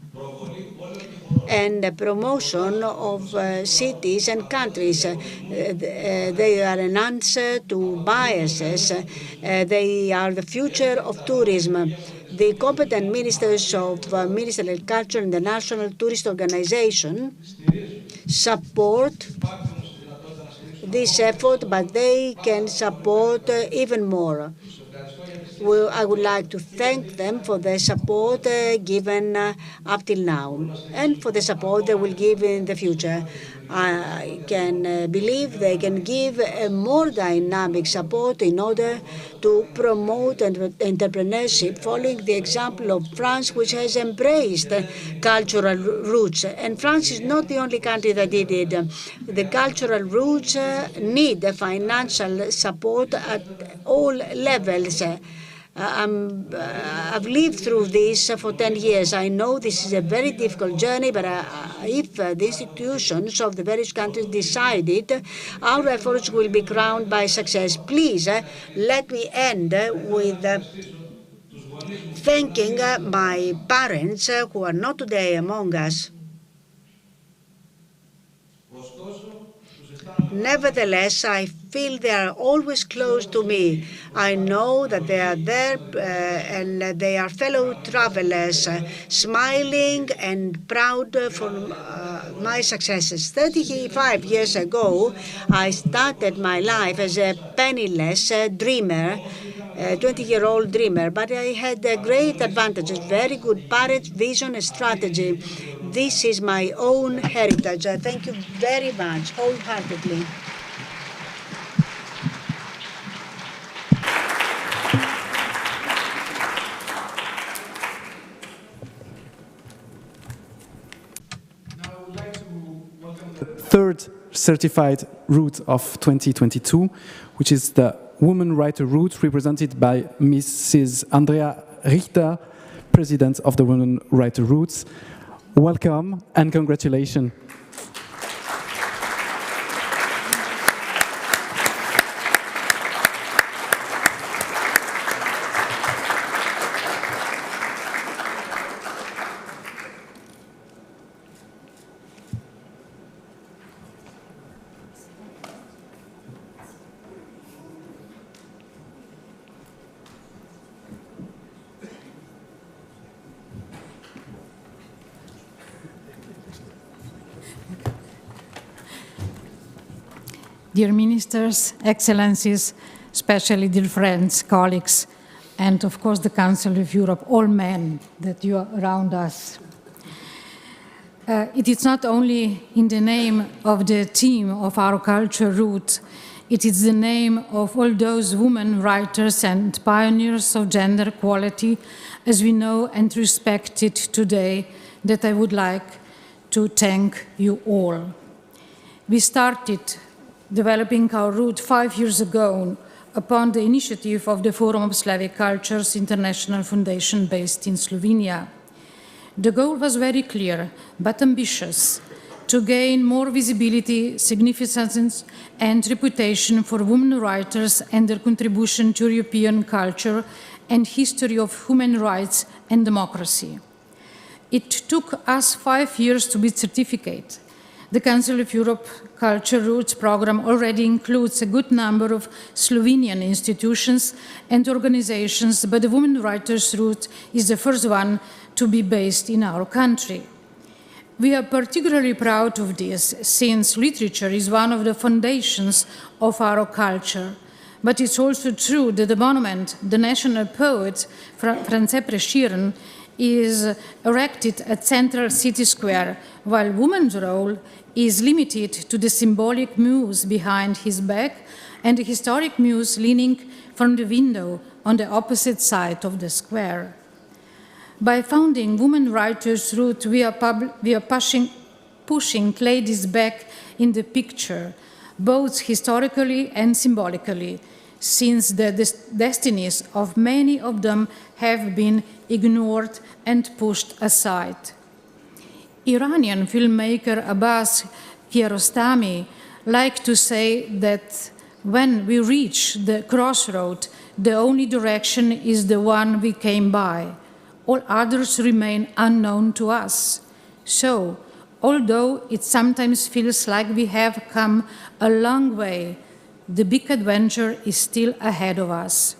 and the promotion of cities and countries. They are an answer to biases. They are the future of tourism. The competent ministers of Ministerial Culture and the National Tourist Organization support this effort, but they can support even more. I would like to thank them for their support given up till now, and for the support they will give in the future. I can believe they can give a more dynamic support in order to promote entrepreneurship, following the example of France, which has embraced cultural roots. And France is not the only country that did it. The cultural roots need financial support at all levels. I've lived through this for 10 years. I know this is a very difficult journey, but if the institutions of the various countries decide it, our efforts will be crowned by success. Please, let me end with thanking my parents who are not today among us. Nevertheless, I feel they are always close to me. I know that they are there and they are fellow travelers, smiling and proud for my successes. 35 years ago, I started my life as a penniless dreamer, a 20-year-old dreamer, but I had great advantages, very good parents, vision and strategy. This is my own heritage. Thank you very much, wholeheartedly. Third certified route of 2022, which is the Woman Writer Route, represented by Mrs. Andrea Richter, President of the Women Writer Routes. Welcome and congratulations. Dear Ministers, Excellencies, especially dear friends, colleagues, and of course the Council of Europe, all men that you are around us. It is not only in the name of the team of our culture root, it is the name of all those women writers and pioneers of gender equality as we know and respect it today that I would like to thank you all. We started developing our route 5 years ago upon the initiative of the Forum of Slavic Cultures International Foundation based in Slovenia. The goal was very clear, but ambitious, to gain more visibility, significance, and reputation for women writers and their contribution to European culture and history of human rights and democracy. It took us 5 years to be certificate. The Council of Europe Culture Roots program already includes a good number of Slovenian institutions and organizations, but the Women Writers Route is the first one to be based in our country. We are particularly proud of this, since literature is one of the foundations of our culture. But it's also true that the monument, the national poet, France Preschiren, is erected at Central City Square, while women's role is limited to the symbolic muse behind his back and the historic muse leaning from the window on the opposite side of the square. By founding Women Writers Route, we are pushing ladies back in the picture, both historically and symbolically, since the destinies of many of them have been ignored and pushed aside. Iranian filmmaker Abbas Kiarostami liked to say that when we reach the crossroad, the only direction is the one we came by. All others remain unknown to us. So, although it sometimes feels like we have come a long way, the big adventure is still ahead of us.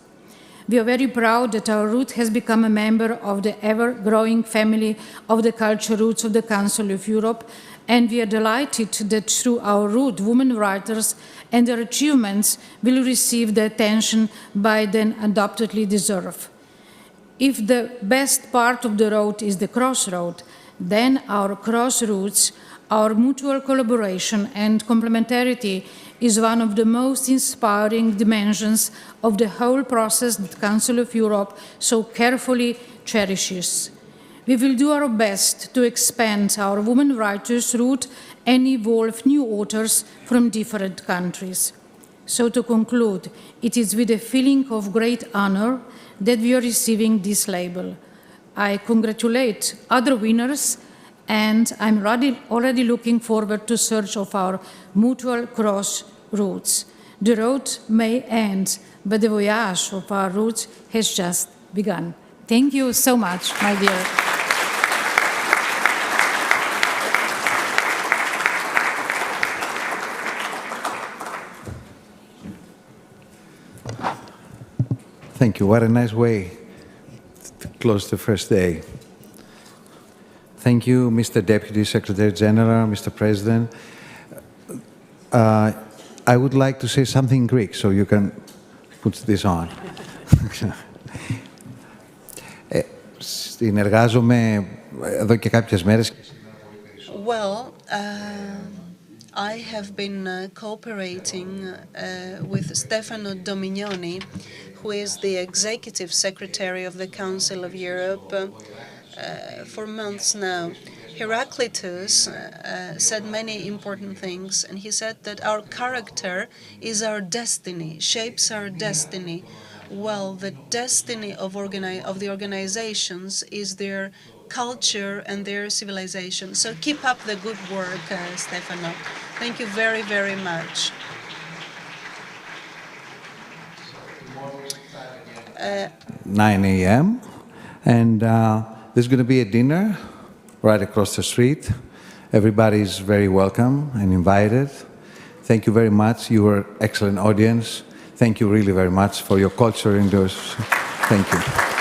We are very proud that our route has become a member of the ever-growing family of the culture roots of the Council of Europe, and we are delighted that through our route, women writers and their achievements will receive the attention by them undoubtedly deserve. If the best part of the road is the crossroad, then our crossroads, our mutual collaboration and complementarity is one of the most inspiring dimensions of the whole process that the Council of Europe so carefully cherishes. We will do our best to expand our women writers' route and involve new authors from different countries. So to conclude, it is with a feeling of great honor that we are receiving this label. I congratulate other winners, and I'm already looking forward to search of our mutual crossroads. The road may end, but the voyage of our routes has just begun. Thank you so much, my dear. Thank you. What a nice way to close the first day. Thank you, Mr. Deputy Secretary General, Mr. President. I would like to say something in Greek, so you can put this on. Συνεργάζομαι εδώ και κάποιες μέρες. Well, I have been cooperating with Stefano Dominioni, who is the Executive Secretary of the Council of Europe, for months now. Heraclitus said many important things, and he said that our character is our destiny, shapes our destiny. Well, the destiny of the organizations is their culture and their civilization. So keep up the good work, Stefano. Thank you very, very much. 9 a.m. and there's going to be a dinner right across the street. Everybody's very welcome and invited. Thank you very much. You were an excellent audience. Thank you really very much for your culture in those. Thank you.